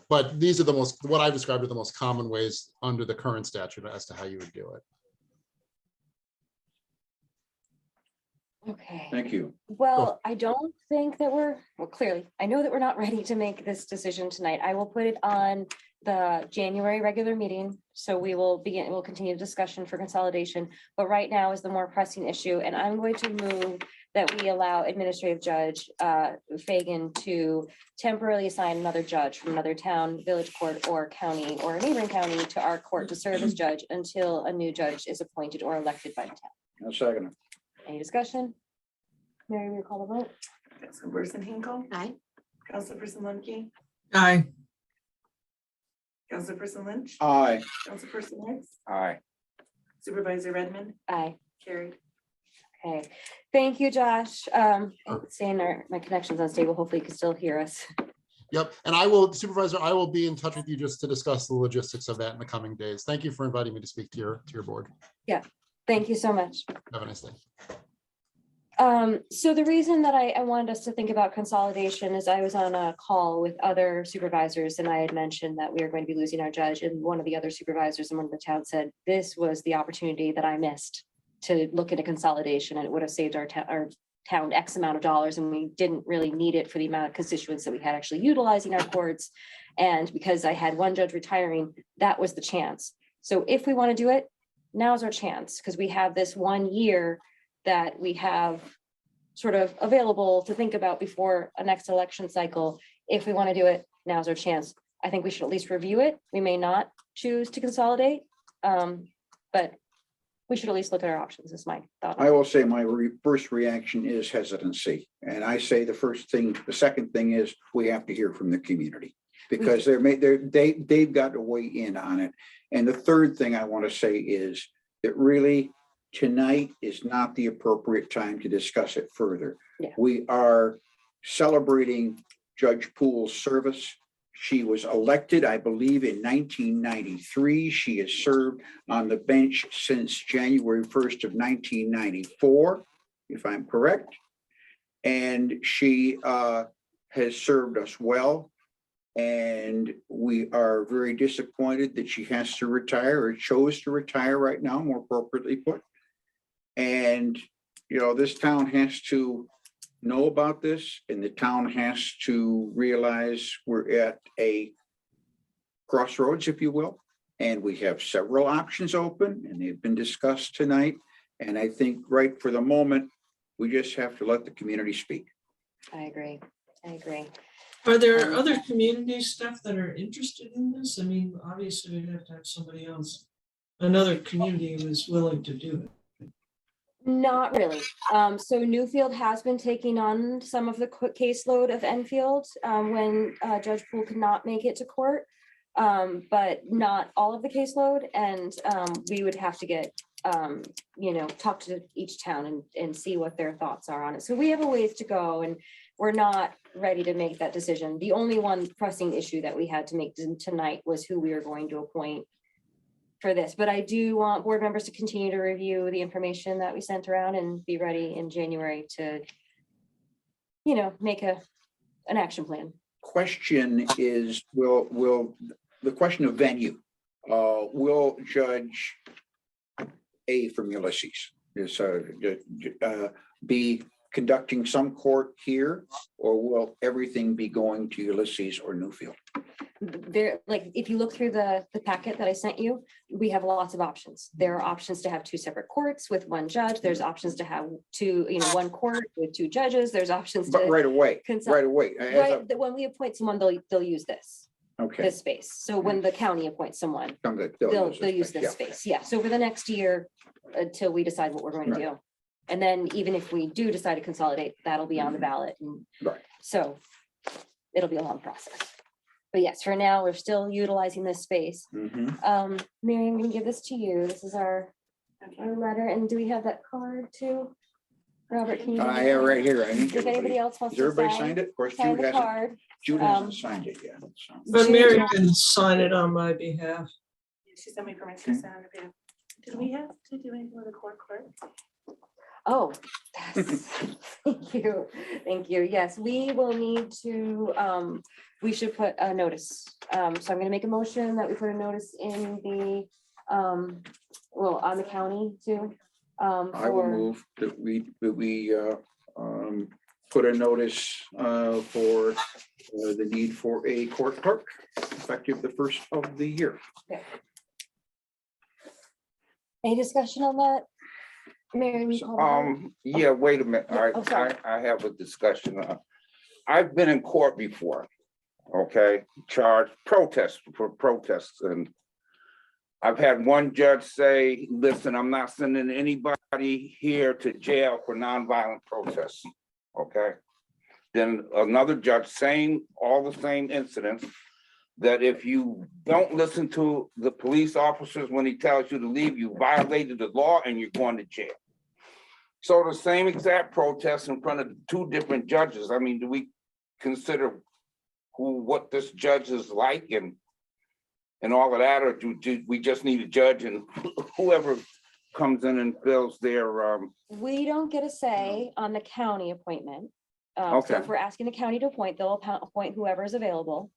But these are what I described are the most common ways under the current statute as to how you would do it. Okay. Thank you. Well, I don't think that clearly, I know that we're not ready to make this decision tonight. I will put it on the January regular meeting. So we'll continue the discussion for consolidation, but right now is the more pressing issue. And I'm going to move that we allow Administrative Judge Fagan to temporarily assign another judge from another town, village court, or county, or a neighboring county to our court to serve as judge until a new judge is appointed or elected by the town. I'll second it. Any discussion? Mary, will you call the vote? Councilperson Hinkle. Aye. Councilperson Lundkey. Aye. Councilperson Lynch. Aye. Councilperson Hicks. Aye. Supervisor Redmond. Aye. Carried. Okay, thank you, Josh. Saying my connection's unstable. Hopefully you can still hear us. Yep, and Supervisor, I will be in touch with you just to discuss the logistics of that in the coming days. Thank you for inviting me to speak to your board. Yeah, thank you so much. Have a nice day. So the reason that I wanted us to think about consolidation is I was on a call with other supervisors, and I had mentioned that we are going to be losing our judge, and one of the other supervisors in one of the towns said this was the opportunity that I missed to look at a consolidation, and it would have saved our town X amount of dollars, and we didn't really need it for the amount of constituents that we had actually utilizing our courts. And because I had one judge retiring, that was the chance. So if we want to do it, now's our chance, because we have this 1 year that we have sort of available to think about before a next election cycle. If we want to do it, now's our chance. I think we should at least review it. We may not choose to consolidate, but we should at least look at our options, is my thought. I will say my first reaction is hesitancy. And I say the second thing is we have to hear from the community, because they've got to weigh in on it. And the third thing I want to say is that really tonight is not the appropriate time to discuss it further. Yeah. We are celebrating Judge Poole's service. She was elected, I believe, in 1993. She has served on the bench since January 1st of 1994, if I'm correct. And she has served us well. And we are very disappointed that she has to retire or chose to retire right now, more appropriately put. And, you know, this town has to know about this, and the town has to realize we're at a crossroads, if you will. And we have several options open, and they've been discussed tonight. And I think right for the moment, we just have to let the community speak. I agree. I agree. Are there other community stuff that are interested in this? I mean, obviously we'd have to have somebody else, another community who is willing to do it. Not really. So Newfield has been taking on some of the caseload of Enfield when Judge Poole could not make it to court, but not all of the caseload. And we would have to get, you know, talk to each town and see what their thoughts are on it. So we have a ways to go, and we're not ready to make that decision. The only one pressing issue that we had to make tonight was who we are going to appoint for this. But I do want board members to continue to review the information that we sent around and be ready in January to, you know, make an action plan. Question is, will the question of venue, will Judge A from Ulysses be conducting some court here, or will everything be going to Ulysses or Newfield? There, like, if you look through the packet that I sent you, we have lots of options. There are options to have two separate courts with one judge. There's options to have two, you know, one court with two judges. There's options to. But right away, consult- right away. Right, that when we appoint someone, they'll use this. Okay. This space. So when the county appoints someone, they'll use this space. Yeah. So for the next year, until we decide what we're going to do. And then even if we do decide to consolidate, that'll be on the ballot. And Right. so it'll be a long process. But yes, for now, we're still utilizing this space. Mhm. Mary, I'm gonna give this to you. This is our letter. And do we have that card too? Robert, can you? give me Yeah, that? right here. I think If anybody else wants Has to everybody sign, signed it? Of course, sign Jude the hasn't, card. Jude hasn't signed it yet. so. But Mary can sign it on my behalf. She sent me permission to sign on her behalf. Did we have to do anything with the court clerk? Oh, yes. Thank you. Thank you. Yes, we will need to, we should put a notice. So I'm gonna make a motion that we put a notice in the, well, on the county too. I will move that we put a notice for the need for a court clerk effective the first of the year. Okay. Any discussion on that? Mary, we call the vote? Yeah, wait a minute. Yeah, oh, sorry. I have a discussion. I've been in court before, okay, charged for protests, and I've had one judge say, listen, I'm not sending anybody here to jail for nonviolent protests, okay? Then another judge saying all the same incidents, that if you don't listen to the police officers when he tells you to leave, you violated the law and you're going to jail. So the same exact protest in front of two different judges. I mean, do we consider what this judge is like and all of that, or do we just need a judge and whoever comes in and fills their We don't get a say on the county appointment. So Okay. if we're asking the county to appoint, they'll appoint whoever is available.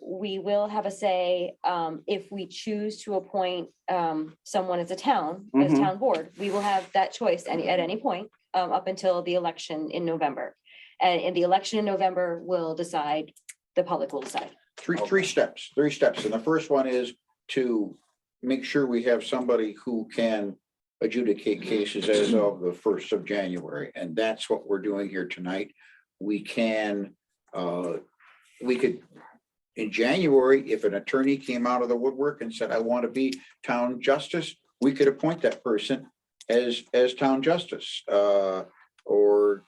We will have a say, if we choose to appoint, someone as a town, as Mhm. town board, we will have that choice at any point, up until the election in November. And in the election in November will decide, the public will decide. Three steps. And the first one is to make sure we have somebody who can adjudicate cases as of the 1st of January. And that's what we're doing here tonight. We could, in January, if an attorney came out of the woodwork and said, I want to be town justice, we could appoint that person as town justice, or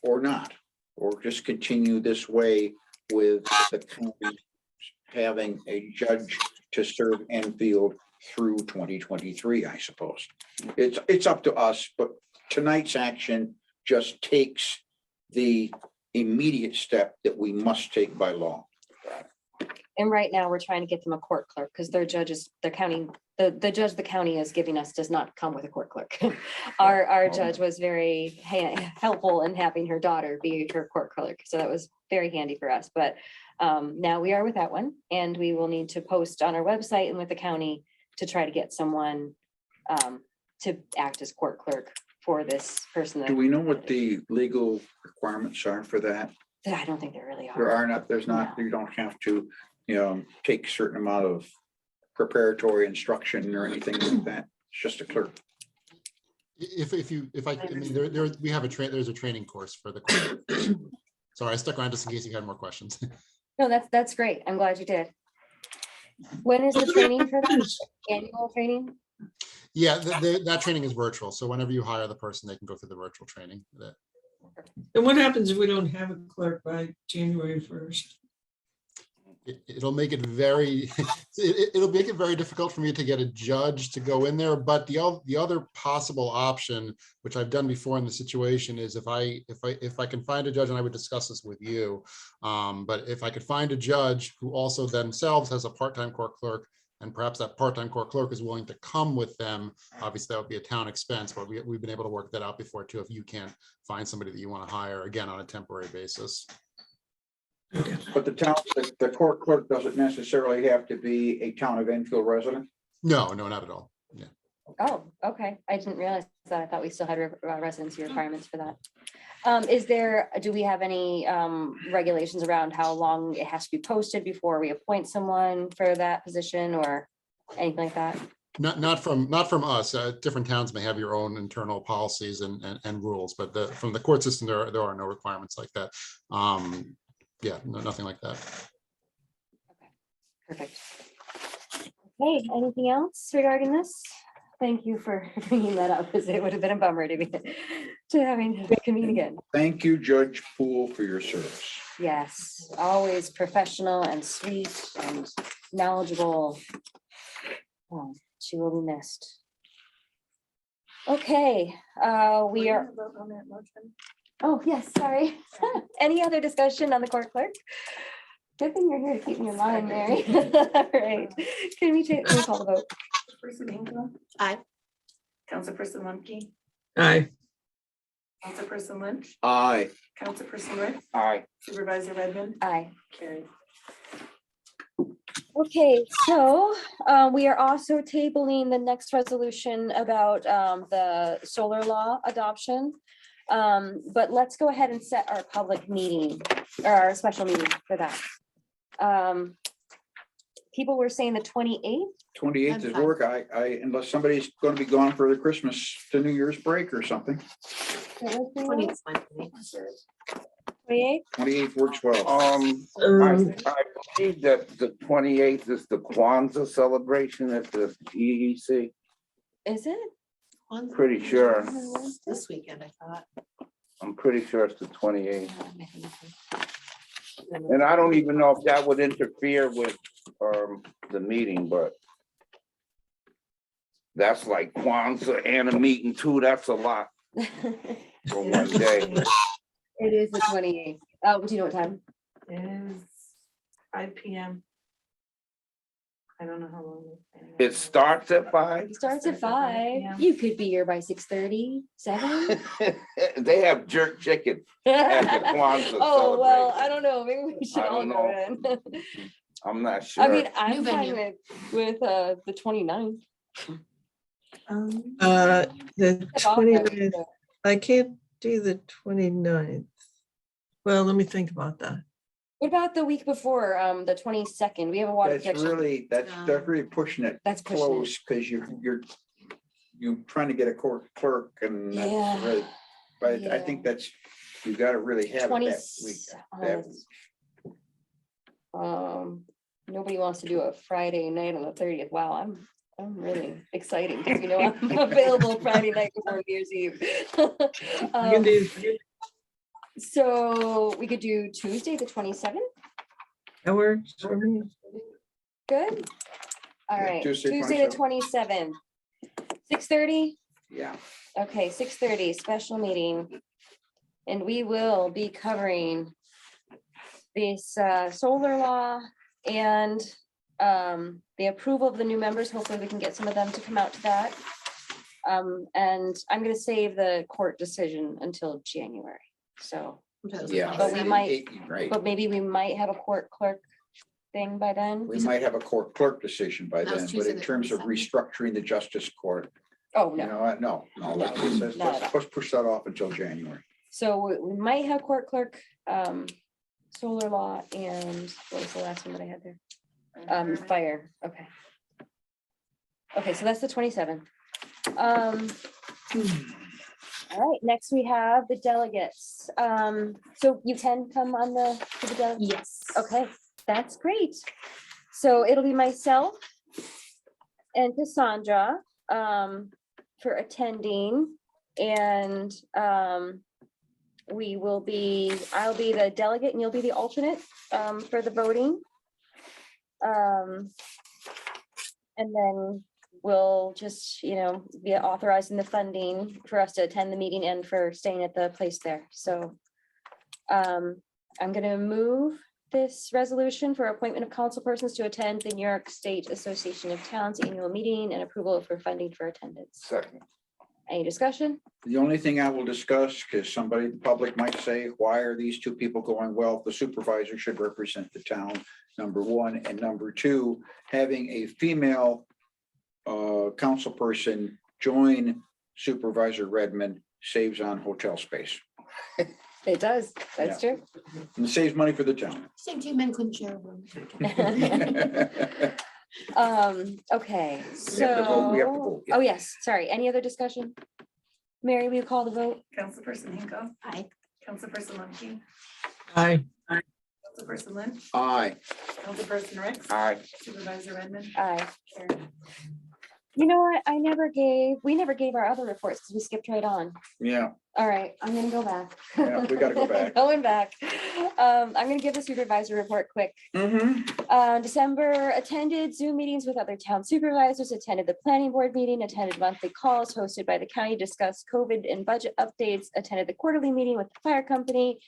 not, or just continue this way with the county having a judge to serve Enfield through 2023, I suppose. It's up to us, but tonight's action just takes the immediate step that we must take by law. And right now, we're trying to get them a court clerk, because their judges, their county the judge the county is giving us does not come with a court clerk. Our judge was very helpful in having her daughter be her court clerk, so that was very handy for us. But now we are without one, and we will need to post on our website and with the county to try to get someone to act as court clerk for this person. Do we know what the legal requirements are for that? I don't think there really There are. are not, there's not, you don't have to, take a certain amount of preparatory instruction or anything like that. It's just a clerk. If I mean, we have there's a training course for the. Sorry, I stuck around just in case you had more questions. No, that's great. I'm glad you did. When is the training for that? Annual training? Yeah, that training is virtual. So whenever you hire the person, they can go through the virtual training. And what happens if we don't have a clerk by January 1st? It'll make it very, it'll make it very difficult for me to get a judge to go in there. But the other possible option, which I've done before in the situation, is if I can find a judge, and I would discuss this with you, but if I could find a judge who also themselves has a part-time court clerk, and perhaps that part-time court clerk is willing to come with them, obviously that would be a town expense, but we've been able to work that out before too, if you can't find somebody that you want to hire, again, on a temporary basis. But the court clerk doesn't necessarily have to be a town of Enfield resident? No, not at all. Yeah. Oh, okay. I didn't realize that. I thought we still had residency requirements for that. Do we have any regulations around how long it has to be posted before we appoint someone for that position or anything like that? Not from us. Different towns may have your own internal policies and rules, but from the court system, there are no requirements like that. Yeah, no, nothing like that. Okay, perfect. Okay, anything else regarding this? Thank you for bringing that up, because it would have been a bummer to having to convene again. Thank you, Judge Poole, for your service. Yes, always professional and sweet and knowledgeable. Oh, she will be missed. Okay, we are. Oh, yes, sorry. Any other discussion on the court clerk? Good thing you're here to keep me in line, Mary. All right. Can we call the vote? Person Engel, Aye. Councilperson Lemke, Aye. Councilperson Lynch, Aye. Councilperson Rick, Aye. Supervisor Redmond, Aye. carried. Okay, so we are also tabling the next resolution about the solar law adoption. But let's go ahead and set our public meeting or our special meeting for that. People were saying the 28th. 28th is work. Unless somebody's going to be gone for the Christmas to New Year's break or something. 20th 's fine for me. 28th? 28th works well. I believe that the 28th is the Kwanzaa celebration at the EEC. Is it? Pretty sure. This weekend, I thought. I'm pretty sure it's the 28th. And I don't even know if that would interfere with the meeting, but that's like Kwanzaa and a meeting too. That's a lot for one day. It is the 28th. Do you know what time? It is 5 p.m. I don't know how long. It starts at 5. It starts at 5. You could be here by 6:30, 7. They have jerk chicken at the Kwanzaa Oh, well, celebration. I don't know. Maybe we should I all don't go know. in. I'm not sure. I mean, I'm New fine venue. with the 29th. The 29th, I can't do the 29th. Well, let me think about that. What about the week before, the 22nd? We have a water That's protection. that's really pushing it That's pushing it. close because you're trying to get a court clerk and that's Yeah. really, but I think that's, you gotta really have it 20 that week. That Nobody wants to do a Friday night on the 30th. Wow, I'm really excited because you know I'm available Friday night before New Year's Eve. You can do- So we could do Tuesday, the 27th. That works for me. Good. All Yeah, right, Tuesday, Tuesday, the 27th. 6:30. Yeah. Okay, 6:30, special meeting. And we will be covering this solar law and the approval of the new members. Hopefully we can get some of them to come out to that. And I'm gonna save the court decision until January, so. Yeah. But we might, Right. but maybe we might have a court clerk thing by then. We might have a court clerk decision by That was then, but Tuesday in the terms of 27th. restructuring the justice court, Oh, you no. know what? No, let's push that off until January. So we might have court clerk, solar law, and what was the last one that I had there? Fire, okay. Okay, so that's the 27th. All right, next we have the delegates. So you can come on to the delegate? Yes. Okay, that's great. So it'll be myself and Cassandra for attending, and I'll be the delegate and you'll be the alternate for the voting. And then we'll just, be authorizing the funding for us to attend the meeting and for staying at the place there. So I'm gonna move this resolution for appointment of council persons to attend the New York State Association of Towns annual meeting and approval for funding for attendance. Second. Any discussion? The only thing I will discuss, because somebody, the public might say, why are these two people going? Well, the supervisor should represent the town, number one, and number two, having a female council person join Supervisor Redmond saves on hotel space. It does, that's true. And it saves money for the town. Same two men couldn't share a room. Okay, We have to vote, we have to so, vote, yeah. oh yes, sorry, any other discussion? Mary, will you call the vote? Councilperson Hinkle. Aye. Councilperson Lumke. Aye. Councilperson Lynn. Aye. Councilperson Rex. Aye. Supervisor Redmond. Aye. Carried. You know what, we never gave our other reports because we skipped right on. Yeah, All right, I'm gonna go back. Yeah, we gotta go back. Going back. I'm gonna give the supervisor report quick. December attended Zoom meetings with other town supervisors, attended the planning board meeting, attended monthly calls hosted by the county, discussed COVID and budget updates, attended the quarterly meeting with the fire company.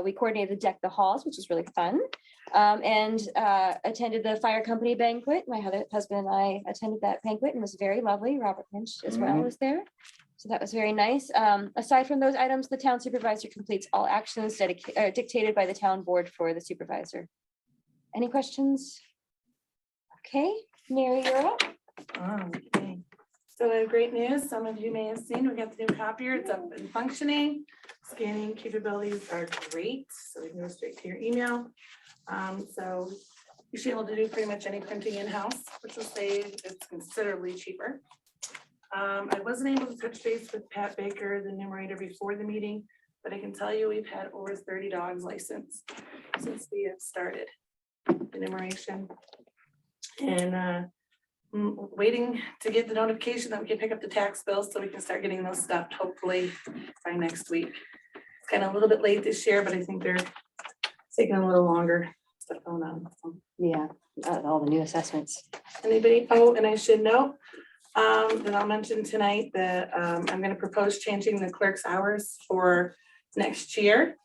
We coordinated Deck the Halls, which was really fun. And attended the fire company banquet. My husband and I attended that banquet and it was very lovely. Robert Lynch as well Mhm. was there. So that was very nice. Aside from those items, the town supervisor completes all actions dictated by the town board for the supervisor. Any questions? Okay, Mary, you're up. Okay. So I have great news. Some of you may have seen, we got the new copier. It's up and functioning. Scanning capabilities are great. So we can go straight to your email. So you should be able to do pretty much any printing in-house, which will save, it's considerably cheaper. I wasn't able to touch base with Pat Baker, the numerator, before the meeting, but I can tell you we've had over 30 dogs licensed since we have started the numeration. And waiting to get the notification that we can pick up the tax bills so we can start getting those stuffed hopefully by next week. It's kind of a little bit late this year, but I think they're taking a little longer stuff going on. So. Yeah, all the new assessments. Anybody? Oh, and I should note, that I'll mention tonight that I'm gonna propose changing the clerk's hours for next year.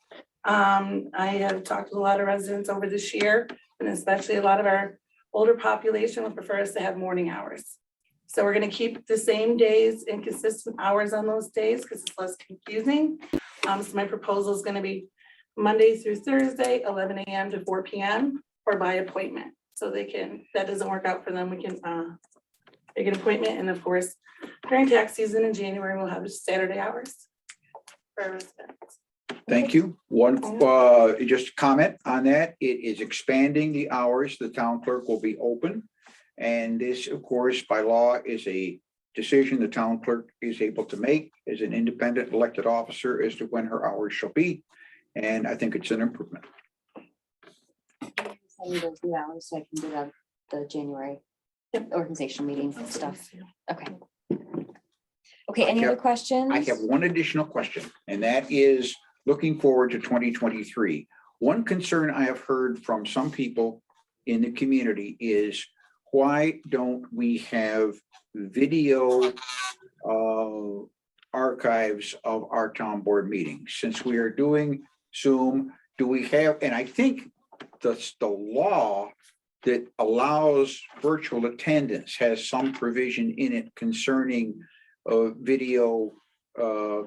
I have talked to a lot of residents over this year, and especially a lot of our older population would prefer us to have morning hours. So we're gonna keep the same days and consistent hours on those days because it's less confusing. So my proposal is gonna be Monday through Thursday, 11 a.m. to 4 p.m. or by appointment. So they can, if that doesn't work out for them, we can make an appointment. And of course, during tax season in January, we'll have Saturday hours for our residents. Thank you. One, just comment on that. It is expanding the hours. The town clerk will be open. And this, of course, by law is a decision the town clerk is able to make as an independent elected officer as to when her hours shall be. And I think it's an improvement. I need those new hours so I can do the January organization meeting and stuff. Okay. Okay, any other questions? I have one additional question, and that is looking forward to 2023. One concern I have heard from some people in the community is why don't we have video archives of our town board meetings? Since we are doing Zoom, do we have, and I think the law that allows virtual attendance, has some provision in it concerning video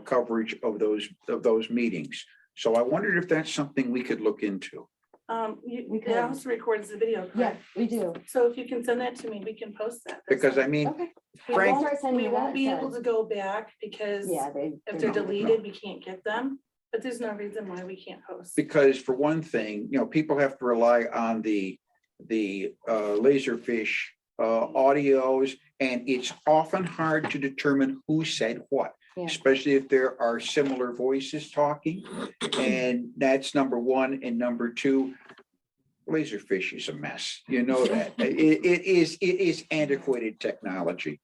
coverage of those meetings. So I wondered if that's something we could look into. It could. also records the video, Yeah, correct? we do. So if you can send that to me, we can post that. That's Because I fine. mean, Okay. Frank, We'll start sending We you won't that be then. able to go back because Yeah, if they're deleted, we can't get them. But there's no reason why we can't post. because for one thing, people have to rely on the Laserfish audios, and it's often hard to determine who said what, Yeah. especially if there are similar voices talking. And that's number one. And number two, Laserfish is a mess. You know that. It is antiquated technology.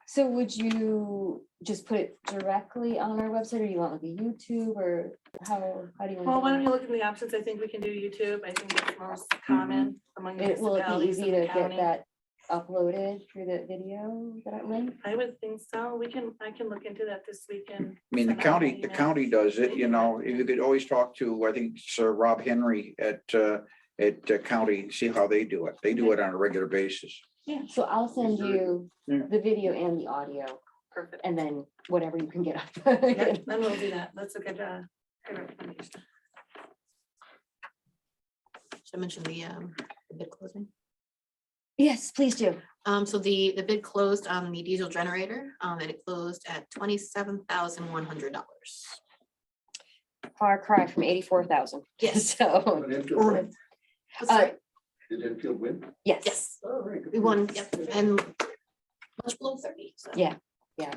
So would you just put it directly on our website, or you want like a YouTube, or how do you? Well, want why to don't you look at the options? I think we can do YouTube. I think that's most common among Will it be municipalities easy in to the get county. that uploaded through the video, that link? I would think so. I can look into that this weekend. I mean, the county does it, you could always talk to, I think, Sir Rob Henry at county, see how they do it. They do it on a regular basis. Yeah. So I'll send you Yeah. the video and the audio, Perfect. and then whatever you can get up. Yeah, then we'll do that. That's a good recommendation. Should I mention the bid closing? Yes, please do. So the bid closed on the diesel generator, and it closed at $27,100. Far cry from 84,000. Yes. So, But Enfield win? uh, Did Enfield win? yes, Yes, Oh, very good. we won, yep, and much below 30. So. yeah, yeah.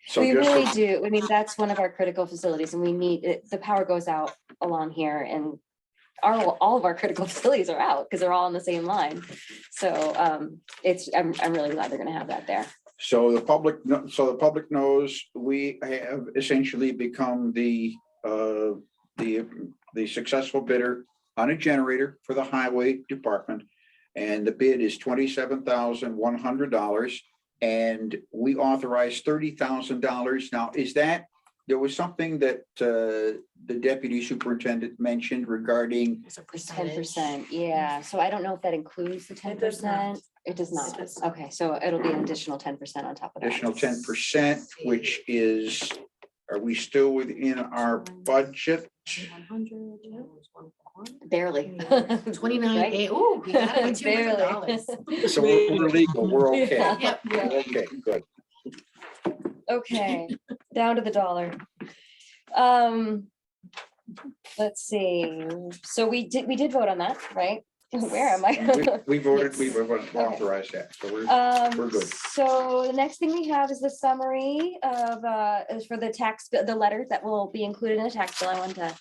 So We just really for- do. I mean, that's one of our critical facilities, and we need it. The power goes out along here, and all of our critical facilities are out because they're all on the same line. So I'm really glad they're gonna have that there. So the public knows we have essentially become the successful bidder on a generator for the highway department. And the bid is $27,100, and we authorized $30,000. Now, there was something that the deputy superintendent mentioned regarding, It's a 10%, yeah. So I don't know if that includes the 10%. It does not. Okay, so it'll be an additional 10% on top of that. additional 10%, which is, are we still within our budget? 100, yeah. Barely. 29, Right? oh, we got it with Barely. $200. So we're legal, we're okay. Yep. Okay, good. Okay, down to the dollar. Let's see. So we did vote on that, right? Where am I? We voted, we authorized that, so we're good. So the next thing we have is the summary of, is for the tax, the letter that will be included in the tax bill. I want to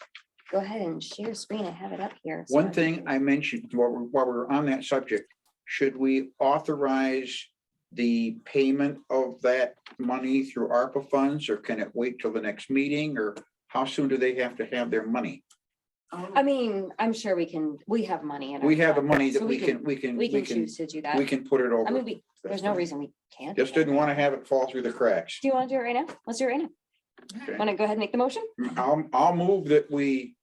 go ahead and share screen. I have it up here. so One thing I mentioned while we're on that subject, should we authorize the payment of that money through ARPA funds, or can it wait till the next meeting, or how soon do they have to have their money? I mean, I'm sure we have money in. our We have the fund, money that so we can choose to do that. we can put it I mean, over. there's no reason we can't. do Just that. didn't want to have it fall through the cracks. Do you want to do it right now? Let's do it right now. Okay. Want to go ahead and make the motion? I'll move that we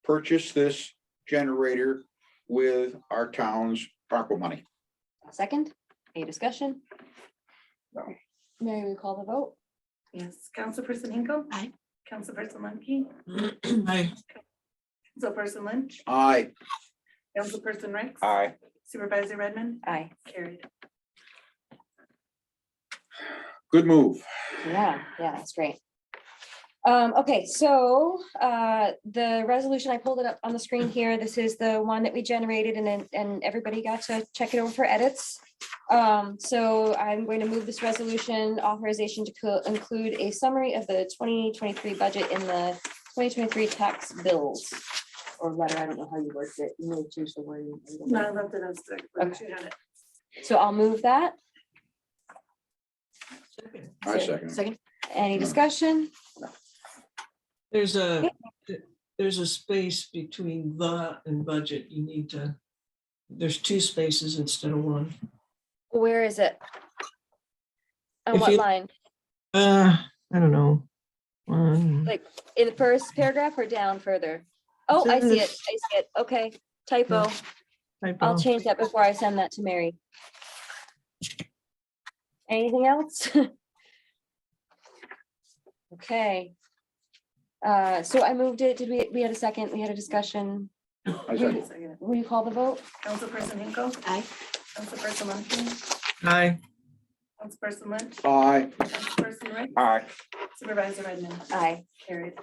purchase this generator with our town's ARPA money. Second, any discussion? No. Mary, we call the vote? Yes, Councilperson Hinkle. Aye. Councilperson Lemke. Aye. Councilperson Lynch. Aye. Councilperson Rex. Aye. Supervisor Redmond. Aye. Carried. Good move. Yeah, that's great. Okay, so the resolution, I pulled it up on the screen here. This is the one that we generated, and everybody got to check it over for edits. So I'm going to move this resolution authorization to include a summary of the 2023 budget in the 2023 tax bills or letter. I don't know how you worked it. You may choose the word. No, I left it as the, Okay. you had it. So I'll move that. I second. Second. Any discussion? There's a space between the and budget. You need to, there's two spaces instead of one. Where is it? On If what you- line? I don't know. Like in the first paragraph or down further? Oh, I see it. I see it. Okay, typo. I'll change that before I send that to Mary. Anything else? Okay. So I moved it. Did we had a second? We had a discussion. I second. Will you call the vote? Councilperson Hinkle. Aye. Councilperson Lumpkin. Aye. Councilperson Lynch. Aye. Councilperson Rick. Aye. Supervisor Redmond. Aye. Carried.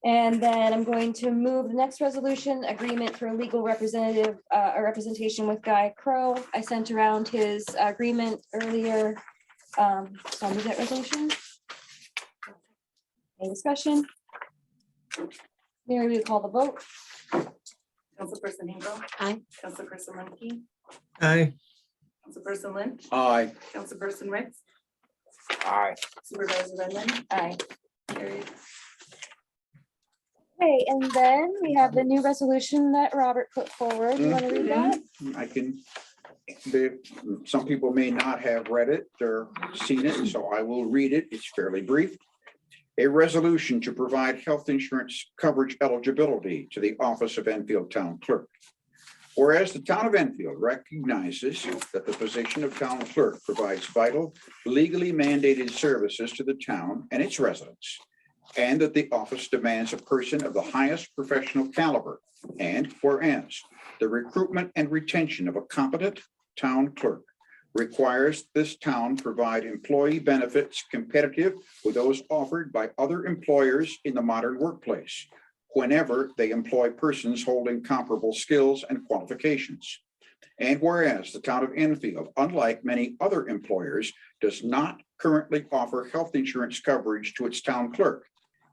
And then I'm going to move the next resolution, agreement for legal representative, a representation with Guy Crow. I sent around his agreement earlier. So I'll move that resolution. Any discussion? Mary, will you call the vote? Councilperson Hinkle. Aye. Councilperson Lumpkin. Aye. Councilperson Lynch. Aye. Councilperson Rick. Aye. Supervisor Redmond. Aye. Carried. Okay, and then we have the new resolution that Robert put forward. You want to read that? I can, some people may not have read it or seen it, so I will read it. It's fairly brief. A resolution to provide health insurance coverage eligibility to the office of Enfield Town Clerk. Whereas the town of Enfield recognizes that the position of town clerk provides vital, legally mandated services to the town and its residents, and that the office demands a person of the highest professional caliber, and whereas the recruitment and retention of a competent town clerk requires this town provide employee benefits competitive with those offered by other employers in the modern workplace, whenever they employ persons holding comparable skills and qualifications. And whereas the town of Enfield, unlike many other employers, does not currently offer health insurance coverage to its town clerk.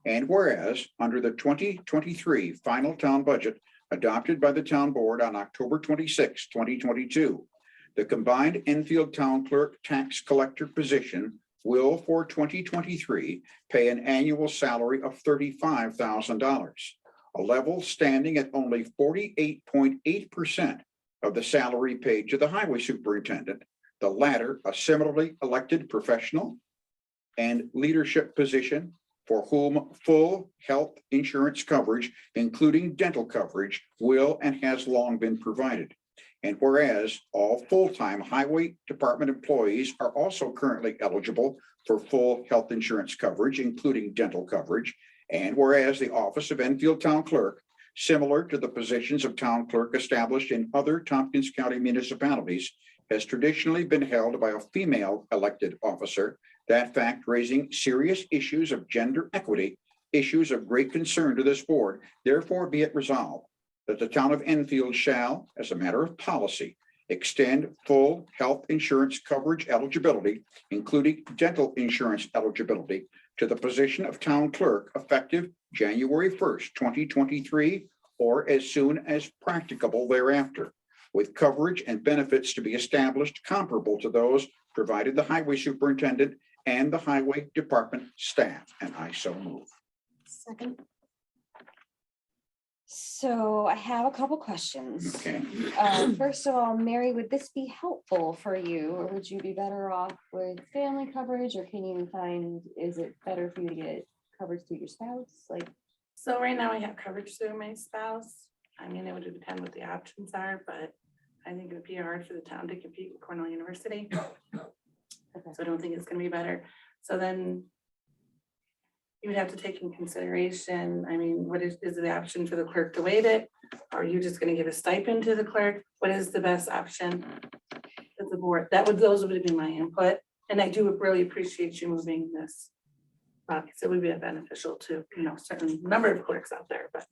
And whereas under the 2023 final town budget adopted by the town board on October 26, 2022, the combined Enfield town clerk tax collector position will for 2023 pay an annual salary of $35,000, a level standing at only 48.8% of the salary paid to the highway superintendent, the latter a similarly elected professional and leadership position for whom full health insurance coverage, including dental coverage, will and has long been provided. And whereas all full-time highway department employees are also currently eligible for full health insurance coverage, including dental coverage. And whereas the office of Enfield Town Clerk, similar to the positions of town clerk established in other Tompkins County municipalities, has traditionally been held by a female elected officer, that fact raising serious issues of gender equity, issues of great concern to this board, therefore be it resolved that the town of Enfield shall, as a matter of policy, extend full health insurance coverage eligibility, including dental insurance eligibility, to the position of town clerk effective January 1st, 2023, or as soon as practicable thereafter, with coverage and benefits to be established comparable to those provided the highway superintendent and the highway department staff. And I so move. Second. So I have a couple questions. Okay. First of all, Mary, would this be helpful for you, or would you be better off with family coverage, or can you find, is it better for you to get coverage through your spouse? Like, So right now I have coverage through my spouse. I mean, it would depend what the options are, but I think it would be hard for the town to compete with Cornell University. So I don't think it's gonna be better. So then you would have to take in consideration, I mean, what is the option for the clerk to waive it? Are you just gonna give a stipend to the clerk? What is the best option to the board? Those would be my input. And I do really appreciate you moving this. Because it would be beneficial to, certain number of clerks out there, but.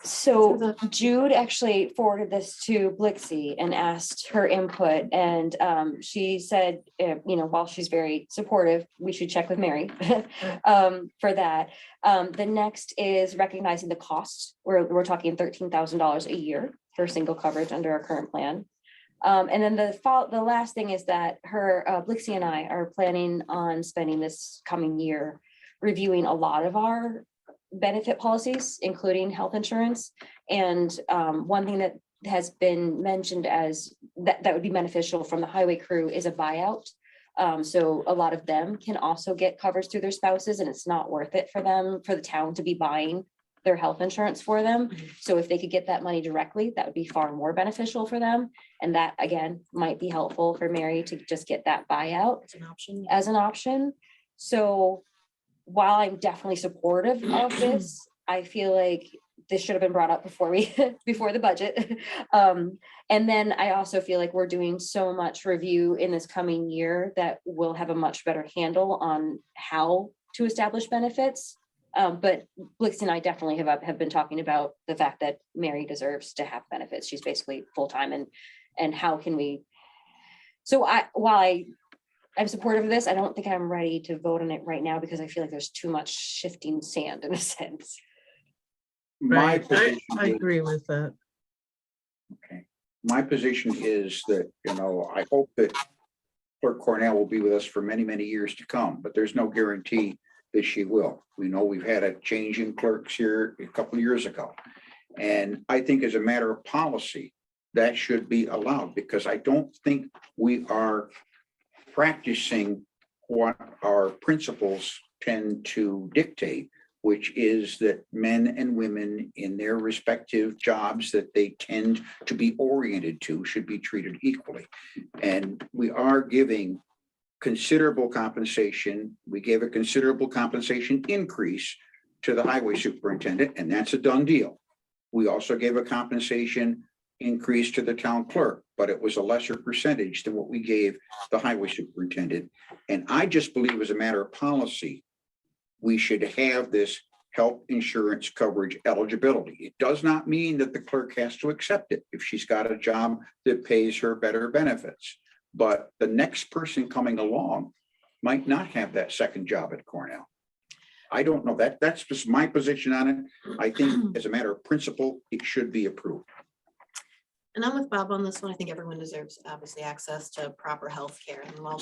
so Jude actually forwarded this to Blixie and asked her input, and she said, while she's very supportive, we should check with Mary for that. The next is recognizing the cost. We're talking $13,000 a year for single coverage under our current plan. And then the last thing is that Blixie and I are planning on spending this coming year reviewing a lot of our benefit policies, including health insurance. And one thing that has been mentioned as that would be beneficial from the highway crew is a buyout. So a lot of them can also get coverage through their spouses, and it's not worth it for them, for the town to be buying their health insurance for them. So if they could get that money directly, that would be far more beneficial for them. And that, again, might be helpful for Mary to just get that buyout It's an option. as an option. So while I'm definitely supportive of this, I feel like this should have been brought up before before the budget. And then I also feel like we're doing so much review in this coming year that we'll have a much better handle on how to establish benefits. But Blixie and I definitely have been talking about the fact that Mary deserves to have benefits. She's basically full-time, and how can we? So while I'm supportive of this, I don't think I'm ready to vote on it right now because I feel like there's too much shifting sand in a sense. My Right, position I is- agree with that. Okay. My position is that, I hope that Clerk Cornell will be with us for many, many years to come, but there's no guarantee that she will. We know we've had a change in clerks here a couple of years ago. And I think as a matter of policy, that should be allowed because I don't think we are practicing what our principles tend to dictate, which is that men and women in their respective jobs that they tend to be oriented to should be treated equally. And we are giving considerable compensation. We gave a considerable compensation increase to the highway superintendent, and that's a done deal. We also gave a compensation increase to the town clerk, but it was a lesser percentage than what we gave the highway superintendent. And I just believe as a matter of policy, we should have this health insurance coverage eligibility. It does not mean that the clerk has to accept it if she's got a job that pays her better benefits. But the next person coming along might not have that second job at Cornell. I don't know. That's just my position on it. I think as a matter of principle, it should be approved. And I'm with Bob on this one. I think everyone deserves obviously access to proper health care. And while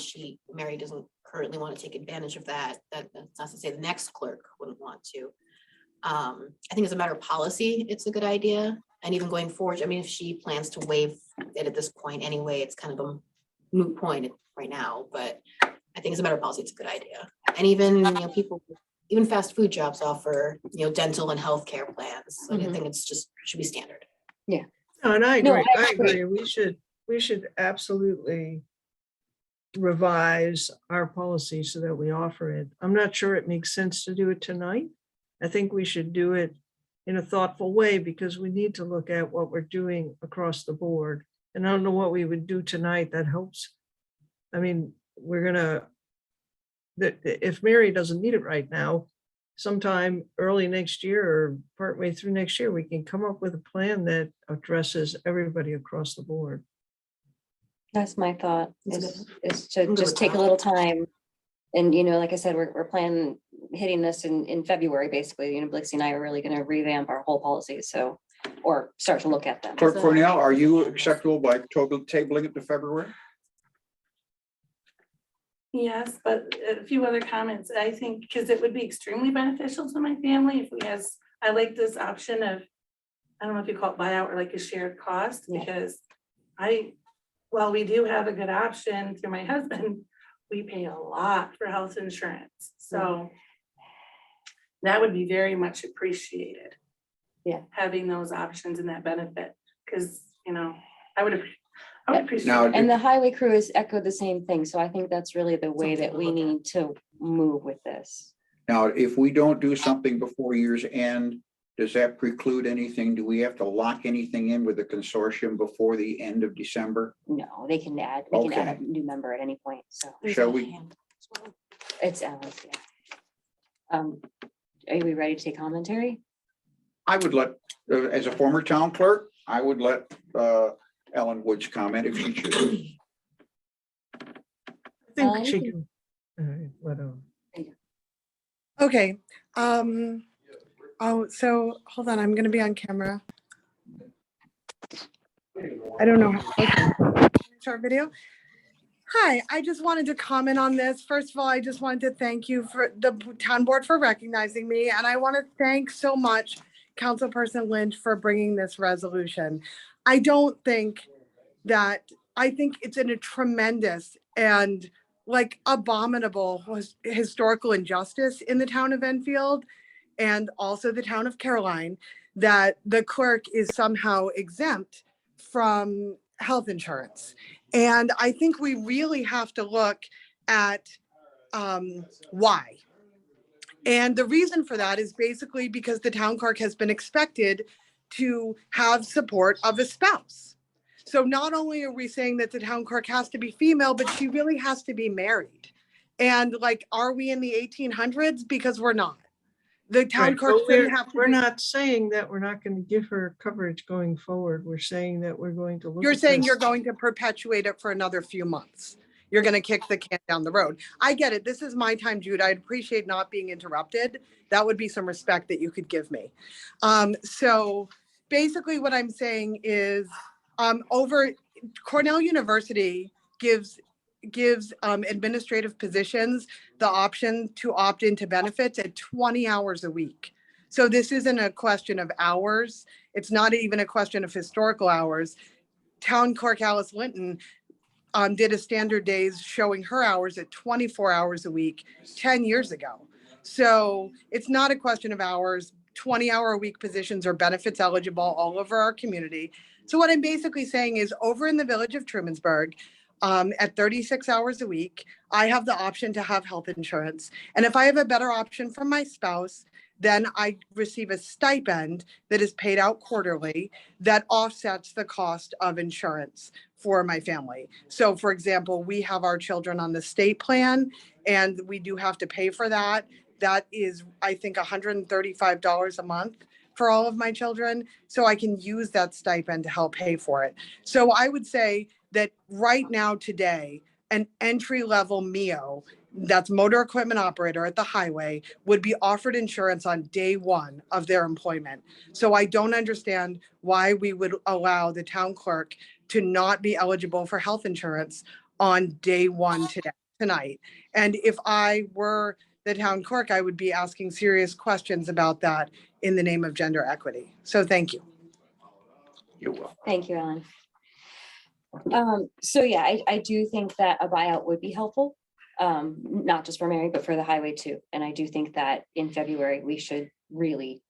Mary doesn't currently want to take advantage of that, that's not to say the next clerk wouldn't want to. I think as a matter of policy, it's a good idea. And even going forward, I mean, if she plans to waive it at this point anyway, it's kind of a moot point right now, but I think as a matter of policy, it's a good idea. And even, people, even fast food jobs offer, dental and healthcare plans. So I think it's just, should be standard. Yeah. No, and I No, agree, I I agree. agree. We should absolutely revise our policy so that we offer it. I'm not sure it makes sense to do it tonight. I think we should do it in a thoughtful way because we need to look at what we're doing across the board. And I don't know what we would do tonight that helps. I mean, if Mary doesn't need it right now, sometime early next year or partway through next year, we can come up with a plan that addresses everybody across the board. That's my thought, is to I'm good just with take a that. little time. And, like I said, we're planning hitting this in February, basically. Blixie and I are really gonna revamp our whole policies, so, or start to look at them. Clerk Cornell, are you acceptable by tabling it to February? Yes, but a few other comments, I think, because it would be extremely beneficial to my family if I like this option of, I don't know if you call it buyout or like a shared cost, because while we do have a good option through my husband, we pay a lot for health insurance, so that would be very much appreciated. Yeah. Having those options and that benefit, because, I would appreciate. Now, it. And the highway crew has echoed the same thing, so I think that's really the way that we need to move with this. Now, if we don't do something before year's end, does that preclude anything? Do we have to lock anything in with the consortium before the end of December? No, they can add Okay. a new member at any point, so. Shall we? It's Alice, yeah. Are we ready to take commentary? I would let, as a former town clerk, I would let Ellen Woods comment if she chooses. I think she can. All right, whatever. Okay, so hold on, I'm gonna be on camera. I don't know. Okay. Start video. Hi, I just wanted to comment on this. First of all, I just wanted to thank you for the town board for recognizing me. And I want to thank so much Councilperson Lynch for bringing this resolution. I think it's in a tremendous and abominable historical injustice in the town of Enfield. and also the town of Caroline, that the clerk is somehow exempt from health insurance. And I think we really have to look at why. And the reason for that is basically because the town clerk has been expected to have support of a spouse. So not only are we saying that the town clerk has to be female, but she really has to be married. And like, are we in the 1800s? Because we're not. The town Right, clerk but shouldn't have to we're be- not saying that we're not going to give her coverage going forward. We're saying that we're going to look. You're at saying this. you're going to perpetuate it for another few months. You're going to kick the can down the road. I get it. This is my time, Jude. I'd appreciate not being interrupted. That would be some respect that you could give me. So basically what I'm saying is over Cornell University gives administrative positions the option to opt into benefits at 20 hours a week. So this isn't a question of hours. It's not even a question of historical hours. Town Clerk Alice Linton did a standard days showing her hours at 24 hours a week 10 years ago. So it's not a question of hours. 20-hour-a-week positions are benefits eligible all over our community. So what I'm basically saying is over in the village of Trumansburg, at 36 hours a week, I have the option to have health insurance. And if I have a better option for my spouse, then I receive a stipend that is paid out quarterly that offsets the cost of insurance for my family. So for example, we have our children on the state plan and we do have to pay for that. That is, I think, $135 a month for all of my children. So I can use that stipend to help pay for it. So I would say that right now today, an entry-level MEO, that's motor equipment operator at the highway, would be offered insurance on day one of their employment. So I don't understand why we would allow the town clerk to not be eligible for health insurance on day one tonight. And if I were the town clerk, I would be asking serious questions about that in the name of gender equity. So thank you. You're welcome. Thank you, Ellen. So yeah, I do think that a buyout would be helpful, not just for Mary, but for the highway too. And I do think that in February, we should really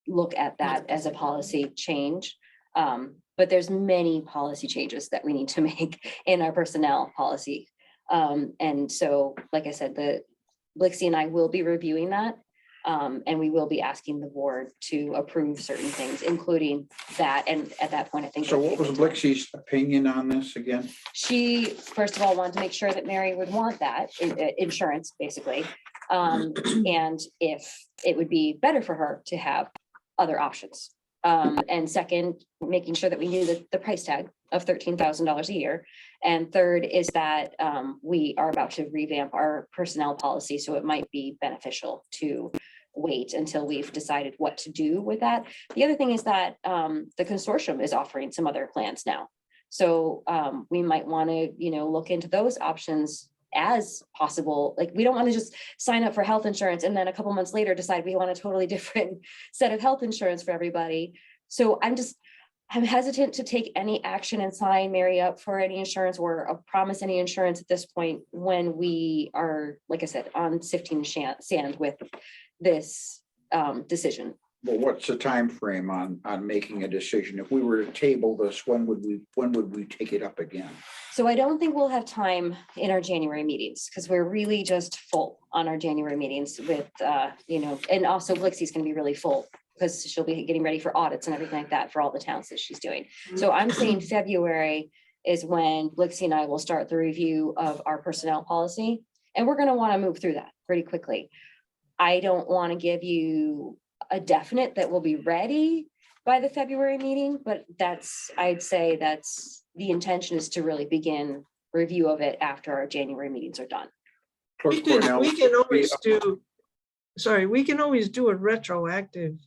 look at that as a policy change. But there's many policy changes that we need to make in our personnel policy. And so, like I said, Blixie and I will be reviewing that. And we will be asking the board to approve certain things, including that. And at that point, I think. So what was Blixie's opinion on this again? She, first of all, wanted to make sure that Mary would want that insurance, basically. And if it would be better for her to have other options. And second, making sure that we knew the price tag of $13,000 a year. And third is that we are about to revamp our personnel policy, so it might be beneficial to wait until we've decided what to do with that. The other thing is that the consortium is offering some other plans now. So we might want to, look into those options as possible. Like, we don't want to just sign up for health insurance and then a couple months later decide we want a totally different set of health insurance for everybody. So I'm hesitant to take any action and sign Mary up for any insurance or promise any insurance at this point when we are, like I said, on sifting sand with this decision. Well, what's the time frame on making a decision? If we were to table this, when would we take it up again? So I don't think we'll have time in our January meetings because we're really just full on our January meetings with, and also Blixie's going to be really full because she'll be getting ready for audits and everything like that for all the towns that she's doing. So I'm saying February is when Blixie and I will start the review of our personnel policy. And we're going to want to move through that pretty quickly. I don't want to give you a definite that will be ready by the February meeting, but I'd say that's the intention, is to really begin review of it after our January meetings are done. We can always do it retroactive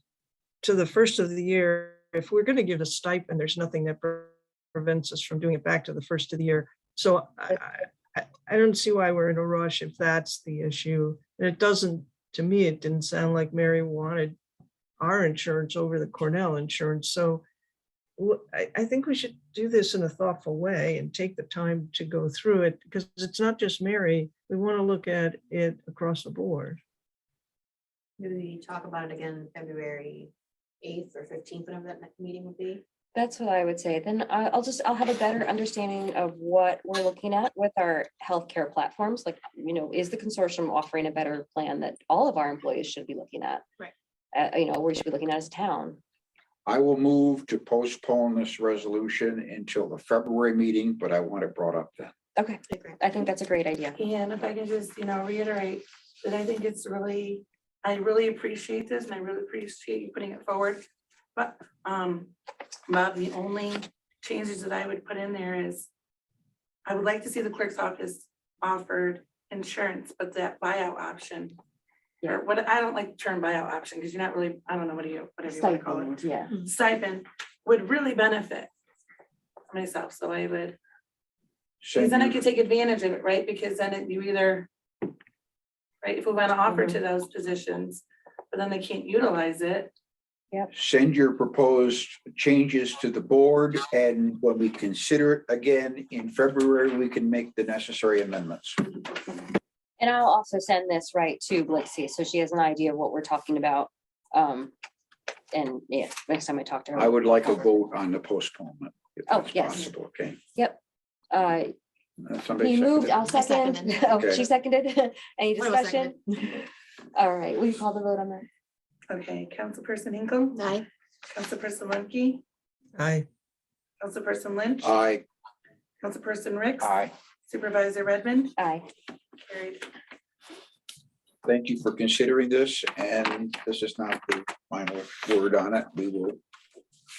to the first of the year. If we're going to give a stipend, there's nothing that prevents us from doing it back to the first of the year. So I don't see why we're in a rush if that's the issue. And it doesn't, to me, it didn't sound like Mary wanted our insurance over the Cornell insurance. So I think we should do this in a thoughtful way and take the time to go through it, because it's not just Mary. We want to look at it across the board. Maybe we talk about it again February 8th or 15th, whenever that next meeting would be. That's what I would say. Then I'll have a better understanding of what we're looking at with our healthcare platforms. Like, is the consortium offering a better plan that all of our employees should be looking at? Right. We should be looking at as a town. I will move to postpone this resolution until the February meeting, but I want it brought up then. Okay, I think that's a great idea. And if I can just, reiterate that I think it's really, I really appreciate this and I really appreciate you putting it forward. But Bob, the only changes that I would put in there is I would like to see the clerk's office offered insurance, but that buyout option. Or what, I don't like the term buyout option because you're not really, I don't know, whatever you want to call it. Stipend, yeah. Stipend would really benefit myself, so I would. Because Send then I your- could take advantage of it, right? Because then you either, right, if we want to offer to those positions, but then they can't utilize it. Send your proposed changes to the board, and when we consider it again in February, we can make the necessary amendments. And I'll also send this right to Blixie, so she has an idea of what we're talking about. And yeah, next time I talk to her. I would like a vote on the postponement, if Oh, that's yes. possible, okay? Yep. Somebody He moved, seconded? I'll second. seconded. Oh, Okay. she seconded. Any One was discussion? All right, will you call the vote on that? Okay, Councilperson Hinkle, Aye. Councilperson Lemke, Aye. Councilperson Lynch. Aye. Councilperson Ricks. Aye. Supervisor Redmond. Aye. Carried. Thank you for considering this, and this is not the final word on it. We will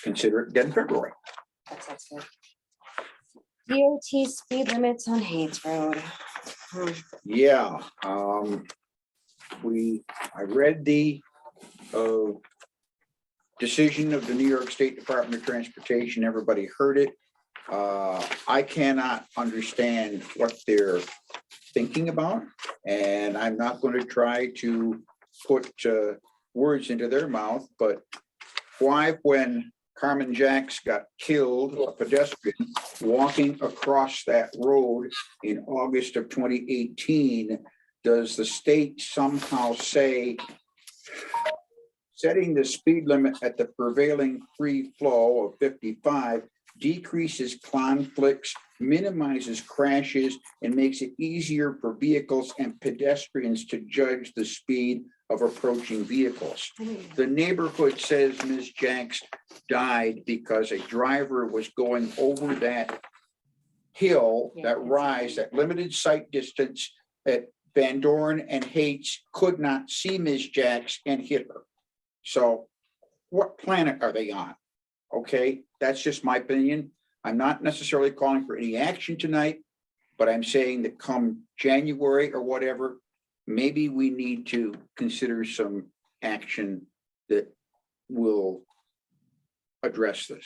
consider it again in February. That sounds good. DOT speed limits on Hayes Road. Yeah, I read the decision of the New York State Department of Transportation. Everybody heard it. I cannot understand what they're thinking about, and I'm not going to try to put words into their mouth, but why, when Carmen Jacks got killed, a pedestrian walking across that road in August of 2018, does the state somehow say setting the speed limit at the prevailing free flow of 55 decreases conflicts, minimizes crashes, and makes it easier for vehicles and pedestrians to judge the speed of approaching vehicles? The neighborhood says Ms. Jacks died because a driver was going over that hill, that rise, that limited sight distance at Van Dorn and Hates, could not see Ms. Jacks and hit her. So what planet are they on? Okay, that's just my opinion. I'm not necessarily calling for any action tonight, but I'm saying that come January or whatever, maybe we need to consider some action that will address this.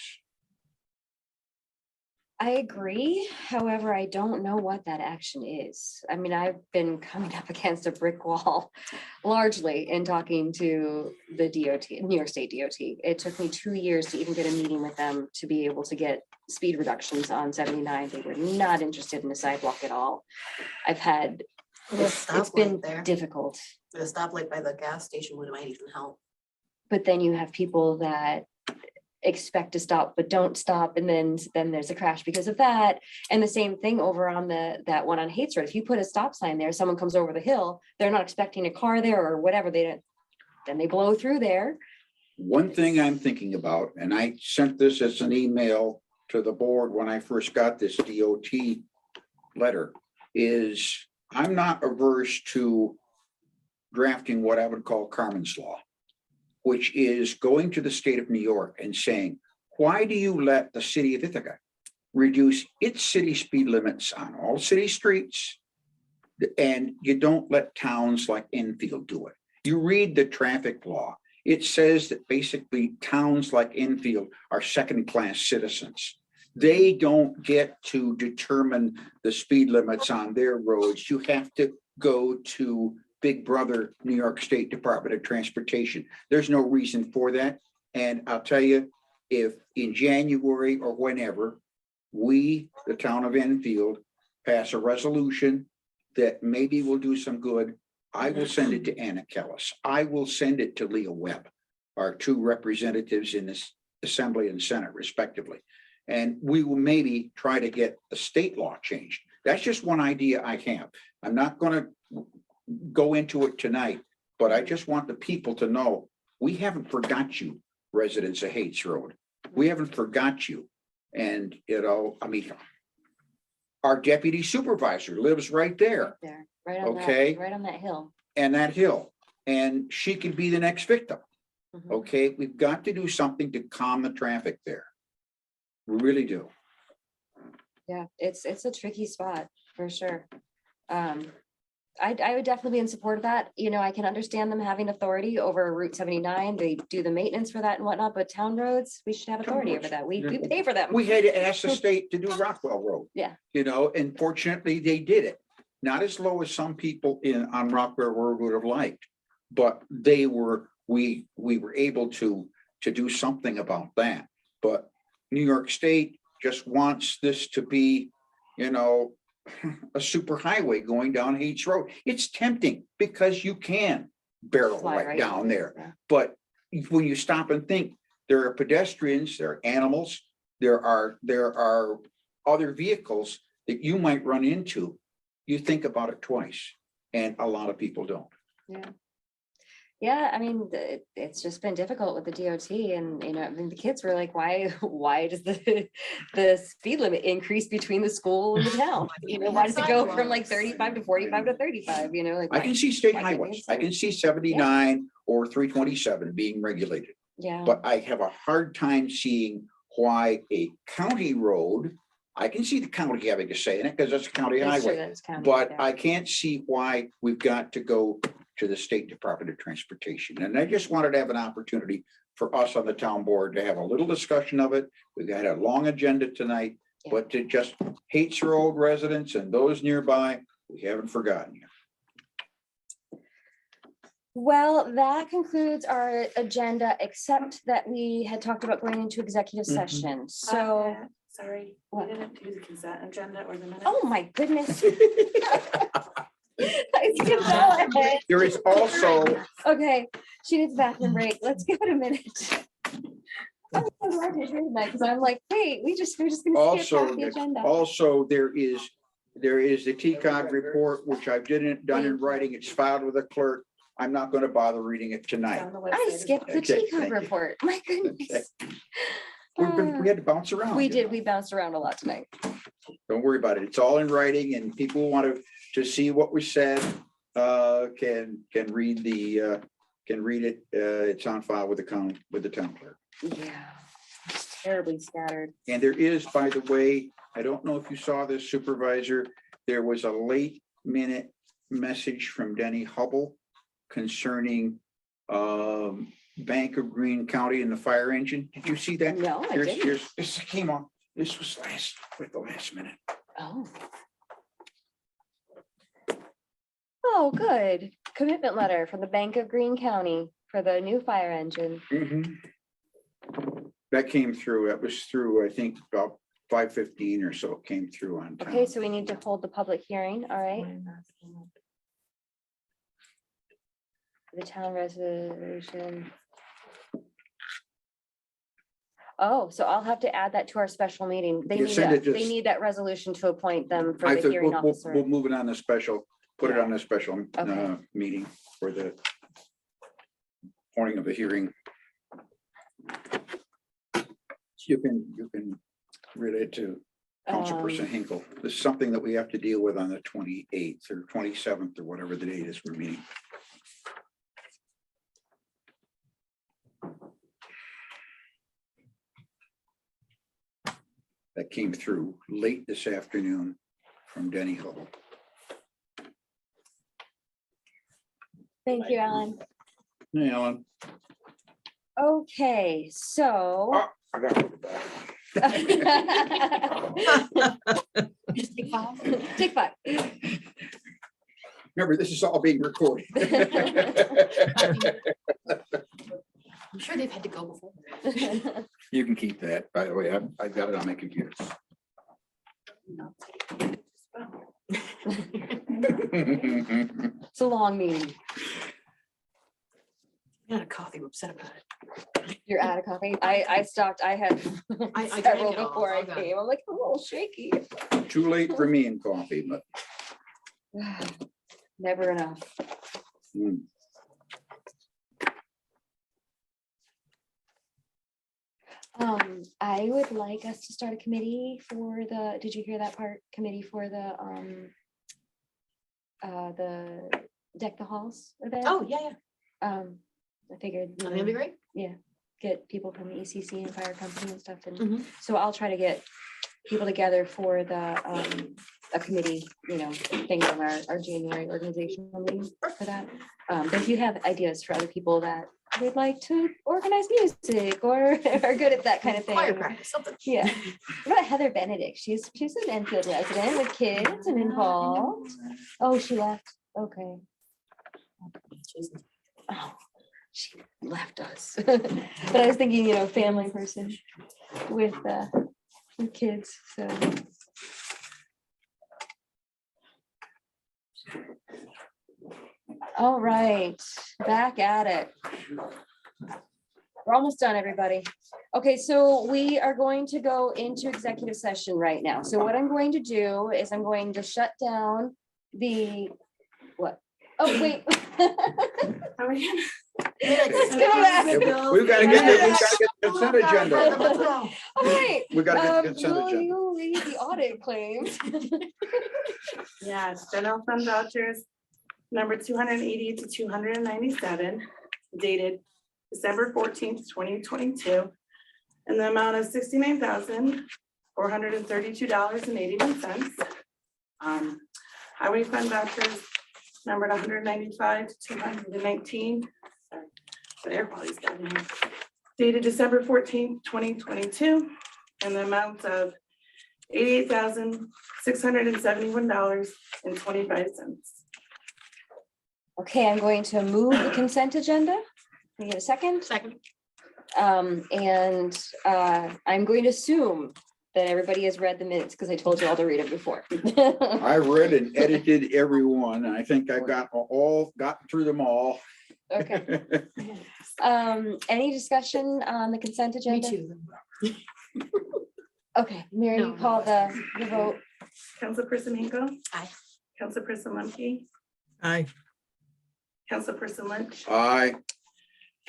I agree. However, I don't know what that action is. I mean, I've been coming up against a brick wall largely in talking to the DOT, New York State DOT. It took me 2 years to even get a meeting with them to be able to get speed reductions on 79. They were not interested in the sidewalk at all. I've had, it's been difficult. The stoplight by the gas station would might even help. But then you have people that expect to stop but don't stop, and then there's a crash because of that. And the same thing over on that one on Hates Road. If you put a stop sign there, someone comes over the hill, they're not expecting a car there or whatever, then they blow through there. One thing I'm thinking about, and I sent this as an email to the board when I first got this DOT letter, is I'm not averse to drafting what I would call Carmen's Law, which is going to the state of New York and saying, why do you let the city of Ithaca reduce its city speed limits on all city streets, and you don't let towns like Enfield do it? You read the traffic law, it says that basically towns like Enfield are second-class citizens. They don't get to determine the speed limits on their roads. You have to go to Big Brother, New York State Department of Transportation. There's no reason for that. And I'll tell you, if in January or whenever, we, the town of Enfield, pass a resolution that maybe will do some good, I will send it to Anna Kellis. I will send it to Leah Webb, our two representatives in this Assembly and Senate respectively. And we will maybe try to get the state law changed. That's just one idea I have. I'm not gonna go into it tonight, but I just want the people to know, we haven't forgot you, residents of Hates Road. We haven't forgot you. And, you know, I mean, our deputy supervisor lives right there. There, right on Okay. that, right on that hill. And that hill, and she could be the next victim. Mhm. Okay, we've got to do something to calm the traffic there. We really do. Yeah, it's a tricky spot for sure. I would definitely be in support of that. You know, I can understand them having authority over Route 79. They do the maintenance for that and whatnot, but town roads, we should have authority over that. We pay for them. We had to ask the state to do Rockwell Road. Yeah. You know, and fortunately they did it. Not as low as some people on Rockwell Road would have liked, but we were able to do something about that. But New York State just wants this to be, you know, a super highway going down Hates Road. It's tempting because you can barrel Fly right down over, there. yeah. But when you stop and think, there are pedestrians, there are animals, there are other vehicles that you might run into. You think about it twice, and a lot of people don't. Yeah. Yeah, I mean, it's just been difficult with the DOT and, you know, I mean, the kids were like, why does the speed limit increase between the school and the town? You know, why does it go from like 35 to 45 to 35, you know, like. I can see state why can't we highways. have I can see 79 or 327 being regulated. Yeah. But I have a hard time seeing why a county road, I can see the county having a say in it because it's a county That's true, highway. that's county, But yeah. I can't see why we've got to go to the State Department of Transportation. And I just wanted to have an opportunity for us on the town board to have a little discussion of it. We've got a long agenda tonight, but to just Hates Road residents and those nearby, we haven't forgotten you. Well, that concludes our agenda, except that we had talked about going into executive Mhm. session. So, Sorry, What? we didn't do the consent agenda or the minutes. oh my goodness. I skipped all ahead. There is also, Okay, she needs a bathroom break. Let's give it a minute. I'm so glad you're here tonight, because I'm like, wait, we're just gonna skip also, past the agenda. there is the TCOG report, which I've done in writing. It's filed with the clerk. I'm not going to bother reading it tonight. I skipped the Okay, TCOG thank you. report. My goodness. We had to bounce around. We you did, know. we bounced around a lot tonight. Don't worry about it. It's all in writing, and people want to see what we said, can read it. It's on file with the town clerk. Yeah, it's terribly scattered. And there is, by the way, I don't know if you saw this, Supervisor, there was a late minute message from Denny Hubble concerning Bank of Greene County and the fire engine. Did you see that? No, I didn't. This came on, this was the last minute. Oh. Oh, good. Commitment letter from the Bank of Greene County for the new fire engine. Mhm. That came through, that was through, I think, about 5:15 or so, it came through on time. Okay, so we need to hold the public hearing, all right? The town resolution. Oh, so I'll have to add that to our special meeting. They You need send that, it to they s- need that resolution to appoint them for I the think hearing we'll officer. move it on the special, put it on the special Okay. meeting for the morning of the hearing. You can relate to Councilperson Hinkle. This is something that we have to deal with on the 28th or 27th or whatever the date is we're meeting. That came through late this afternoon from Denny Hubble. Thank you, Alan. Hey, Alan. Okay, so. I got it. Just take five. Take five. Remember, this is all being recorded. I'm sure they've had to go before. You can keep that, by the way. I've got it on my computer. It's a long meeting. Got a coffee, I'm upset about it. You're out of coffee. I stopped. I had I drank several it all, before I it's all good. came. I'm like, I'm a little shaky. Too late for me in coffee, but Never enough. hmm. I would like us to start a committee for did you hear that part? Committee for the Deck the Halls event. Oh, yeah, I figured. you That'd be know, great. Yeah, get people from the ECC and fire company and stuff. And Mhm. so I'll try to get people together for a committee, thing from our January organizational meeting for that. But if you have ideas for other people that would like to organize music or are good at that kind of thing. Choir practice, something. Yeah. What about Heather Benedict? She's an Enfield resident with kids and involved. Oh, she left. Okay. Oh, she left us. But I was thinking, family person with kids, so. All right, back at it. We're almost done, everybody. Okay, so we are going to go into executive session right now. So what I'm going to do is I'm going to shut down what? Oh, wait. Let's go back. We've got to get the consent agenda. All right. We gotta get the consent Will agenda. you read the audit claims? Yes, general fund vouchers, number 280 to 297, dated December 14th, 2022, in the amount of $69,432.81. Highway fund vouchers numbered 195 to 219. Sorry, the air quality's down here. Dated December 14th, 2022, in the amount of $88,671.25. Okay, I'm going to move the consent agenda. Can you get a second? Second. I'm going to assume that everybody has read the minutes because I told you all to read it before. I read and edited every one, and I think I've gotten through them all. Okay. Any discussion on the consent agenda? Me too. Okay, Mary, you No. call the vote. Councilperson Hinkle. Aye. Councilperson Lemke. Aye. Councilperson Lynch. Aye.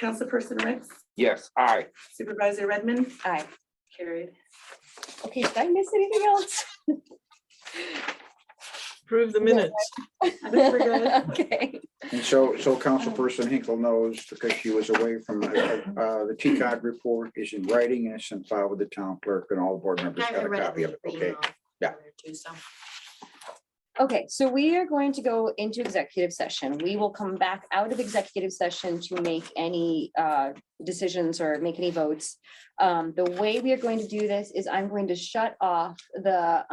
Councilperson Ritz. Yes, aye. Supervisor Redmond. Aye. Carried. Okay, did I miss anything else? Approve the minutes. I think we're good. Okay. And so Councilperson Hinkle knows because she was away from the TCOG report is in writing and it's in file with the town clerk and all the board members I got a read it copy in of it. the Okay. email Yeah. earlier too, so. Okay, so we are going to go into executive session. We will come back out of executive session to make any decisions or make any votes. The way we are going to do this is I'm going to shut off the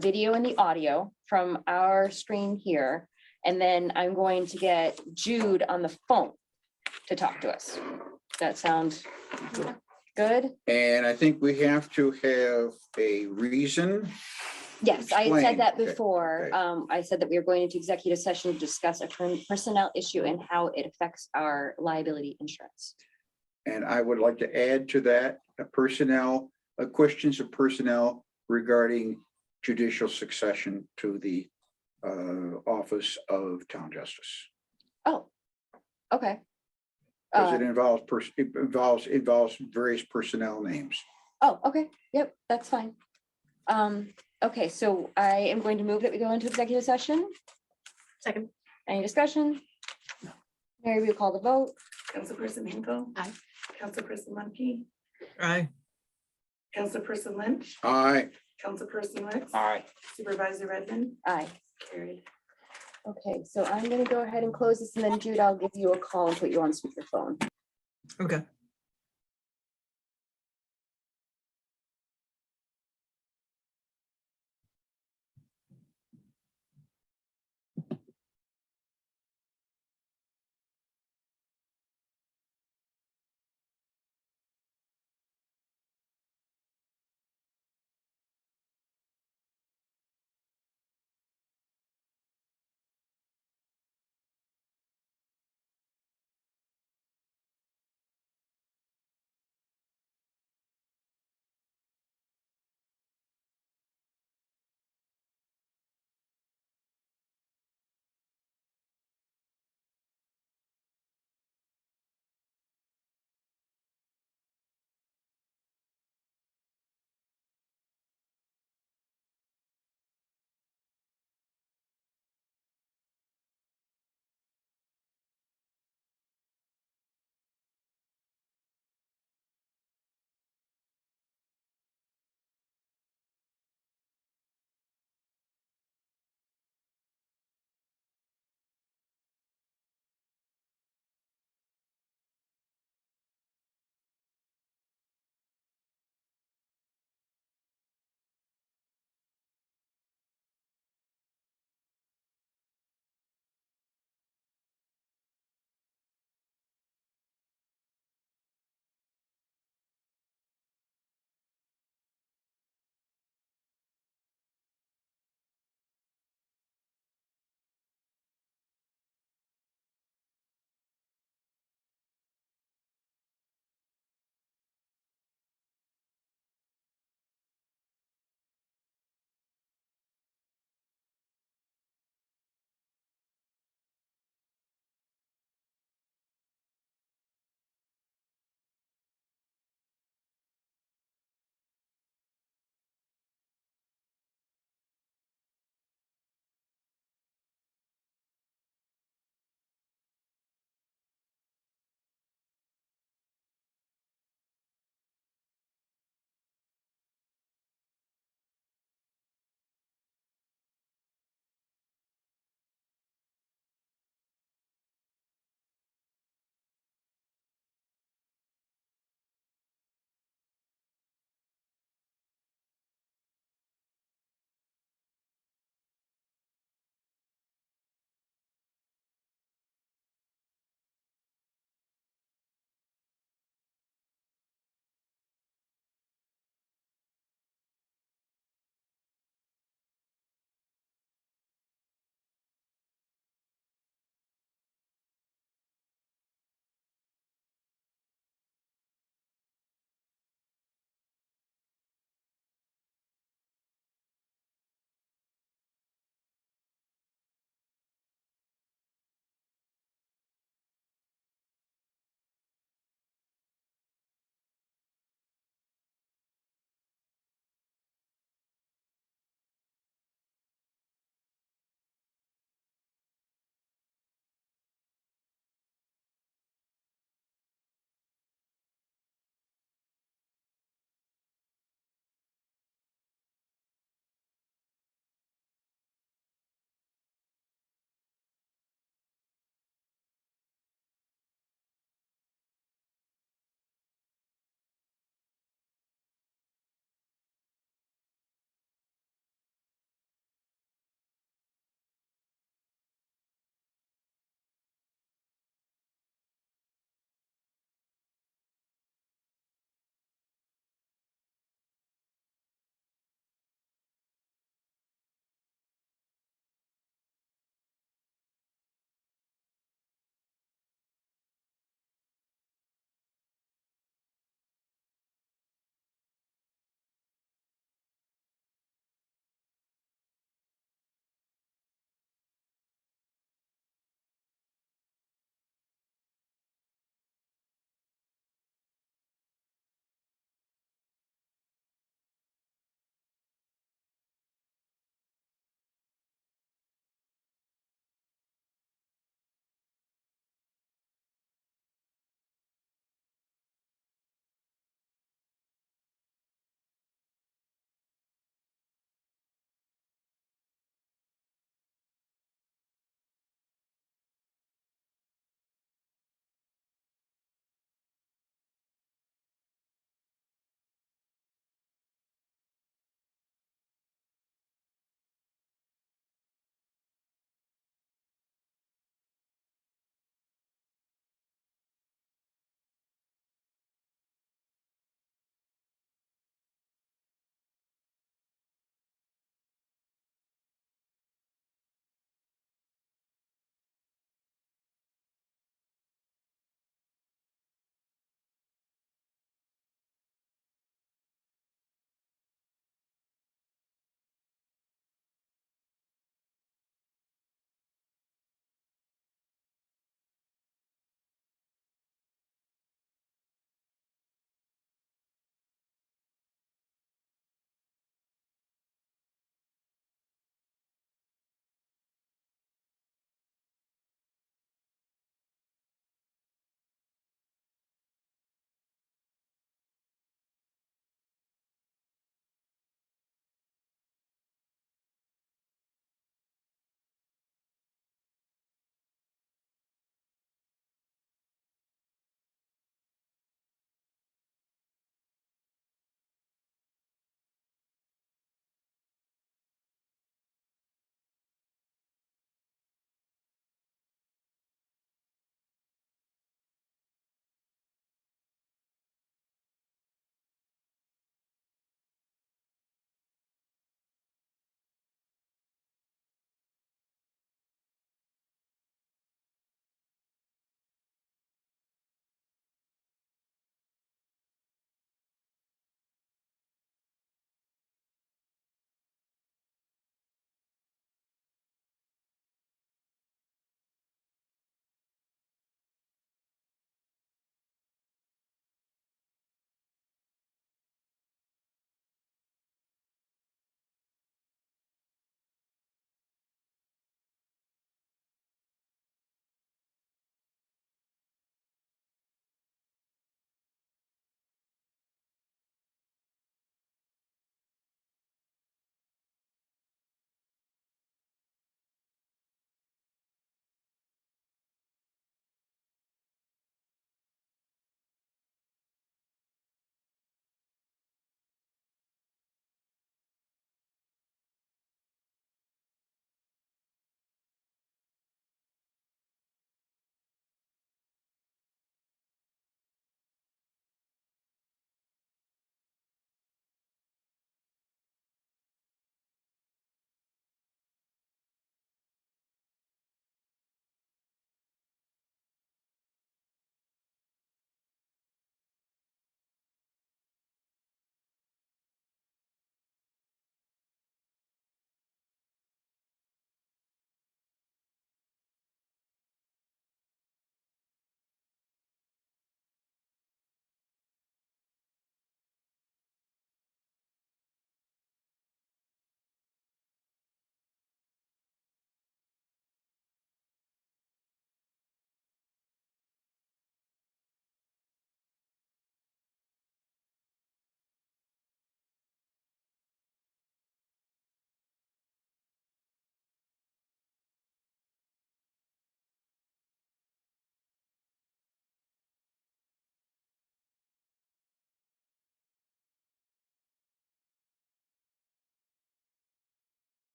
video and the audio from our screen here. And then I'm going to get Jude on the phone to talk to us. That sounds good? And I think we have to have a reason. Yes, I had Explain. said that Okay, before. okay. I said that we were going into executive session to discuss a personnel issue and how it affects our liability insurance. And I would like to add to that questions of personnel regarding judicial succession to the office of town justice. Oh, okay. Because it involves various personnel names. Oh, okay. Yep, that's fine. Okay, so I am going to move that we go into executive session. Second. Any discussion? Mary, will you call the vote? Councilperson Hinkle. Aye. Councilperson Lemke. Aye. Councilperson Lynch. Aye. Councilperson Ritz. Aye. Supervisor Redmond. Aye. Carried. Okay, so I'm gonna go ahead and close this and then Jude, I'll give you a call and put you on speakerphone. Okay.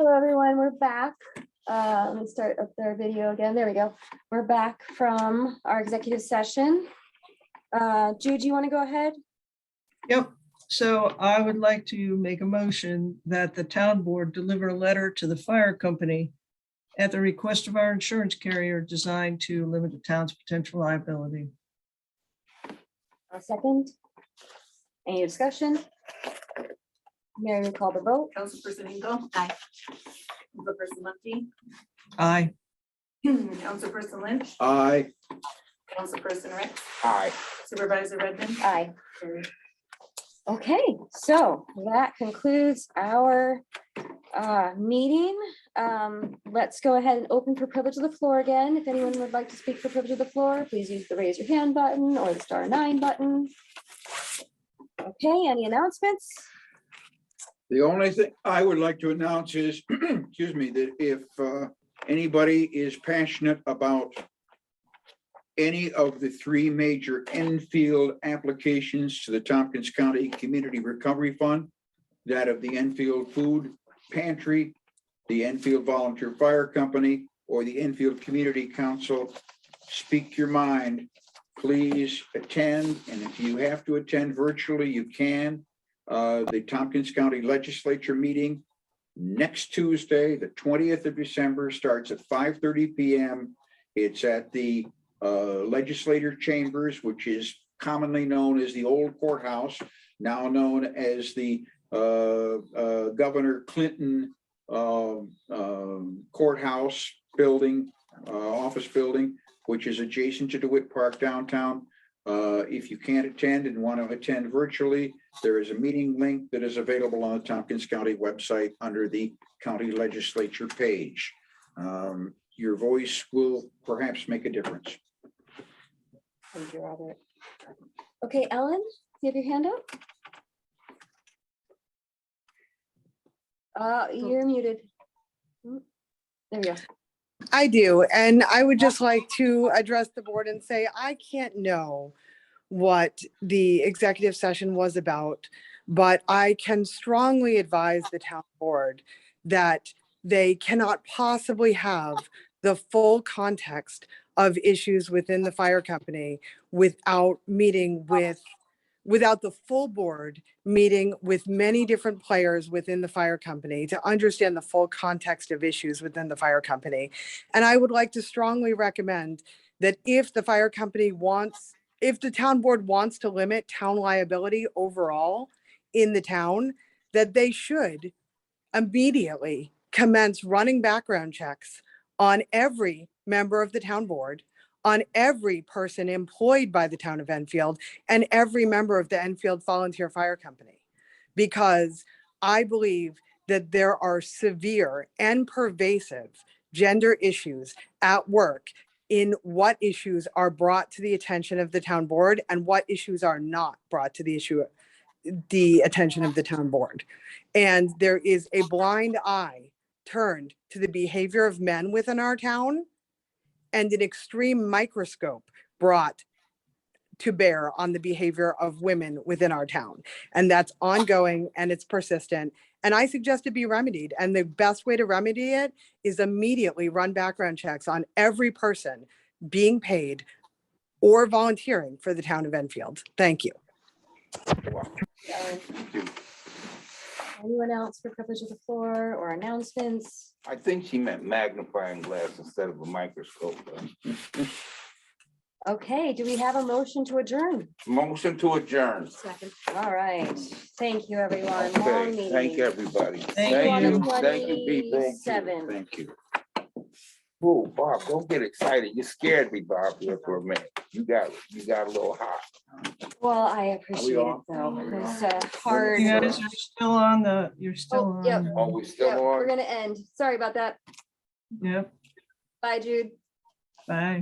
Hello, everyone. We're back. Let me start up their video again. There we go. We're back from our executive session. Jude, do you want to go ahead? Yep. So I would like to make a motion that the town board deliver a letter to the fire company at the request of our insurance carrier designed to limit the town's potential liability. A second. Any discussion? Mary will call the vote. Councilperson Hinkle. Aye. Councilperson Lefty. Aye. Councilperson Lynch. Aye. Councilperson Rick. Aye. Supervisor Redmond. Aye. Carried. Okay, so that concludes our meeting. Let's go ahead and open for privilege of the floor again. If anyone would like to speak for privilege of the floor, please use the raise your hand button or the *9 button. Okay, any announcements? The only thing I would like to announce is, excuse me, that if anybody is passionate about any of the 3 major Enfield applications to the Tompkins County Community Recovery Fund, that of the Enfield Food Pantry, the Enfield Volunteer Fire Company, or the Enfield Community Council, speak your mind. Please attend, and if you have to attend virtually, you can. The Tompkins County Legislature meeting next Tuesday, the 20th of December, starts at 5:30 p.m. It's at the Legislature Chambers, which is commonly known as the old courthouse, now known as the Governor Clinton courthouse building, office building, which is adjacent to DeWitt Park downtown. If you can't attend and want to attend virtually, there is a meeting link that is available on the Tompkins County website under the County Legislature page. Your voice will perhaps make a difference. Thank you, Robert. Okay, Ellen, you have your hand up? You're muted. There we go. I do, and I would just like to address the board and say, I can't know what the executive session was about, but I can strongly advise the town board that they cannot possibly have the full context of issues within the fire company without the full board meeting with many different players within the fire company to understand the full context of issues within the fire company. And I would like to strongly recommend that if the fire company if the town board wants to limit town liability overall in the town, that they should immediately commence running background checks on every member of the town board, on every person employed by the town of Enfield, and every member of the Enfield Volunteer Fire Company. Because I believe that there are severe and pervasive gender issues at work in what issues are brought to the attention of the town board and what issues are not brought to the attention of the town board. And there is a blind eye turned to the behavior of men within our town, and an extreme microscope brought to bear on the behavior of women within our town. And that's ongoing and it's persistent. And I suggest it be remedied. And the best way to remedy it is immediately run background checks on every person being paid or volunteering for the town of Enfield. Thank you. Anyone else for privilege of the floor or announcements? I think she meant magnifying glass instead of a microscope. Okay, do we have a motion to adjourn? Motion to adjourn. Second. All right, thank you, everyone. Long Okay, thank meeting. everybody. Thank you. Thank you, people. 27. Thank you. Oh, Bob, don't get excited. You scared me, Bob, here for a minute. You got a little hot. Well, I appreciate it on? though. It's hard. You guys are still on the, you're still Oh, yep. on. Oh, we still Yeah, we're on? gonna end. Sorry about that. Yep, Bye, Jude. bye.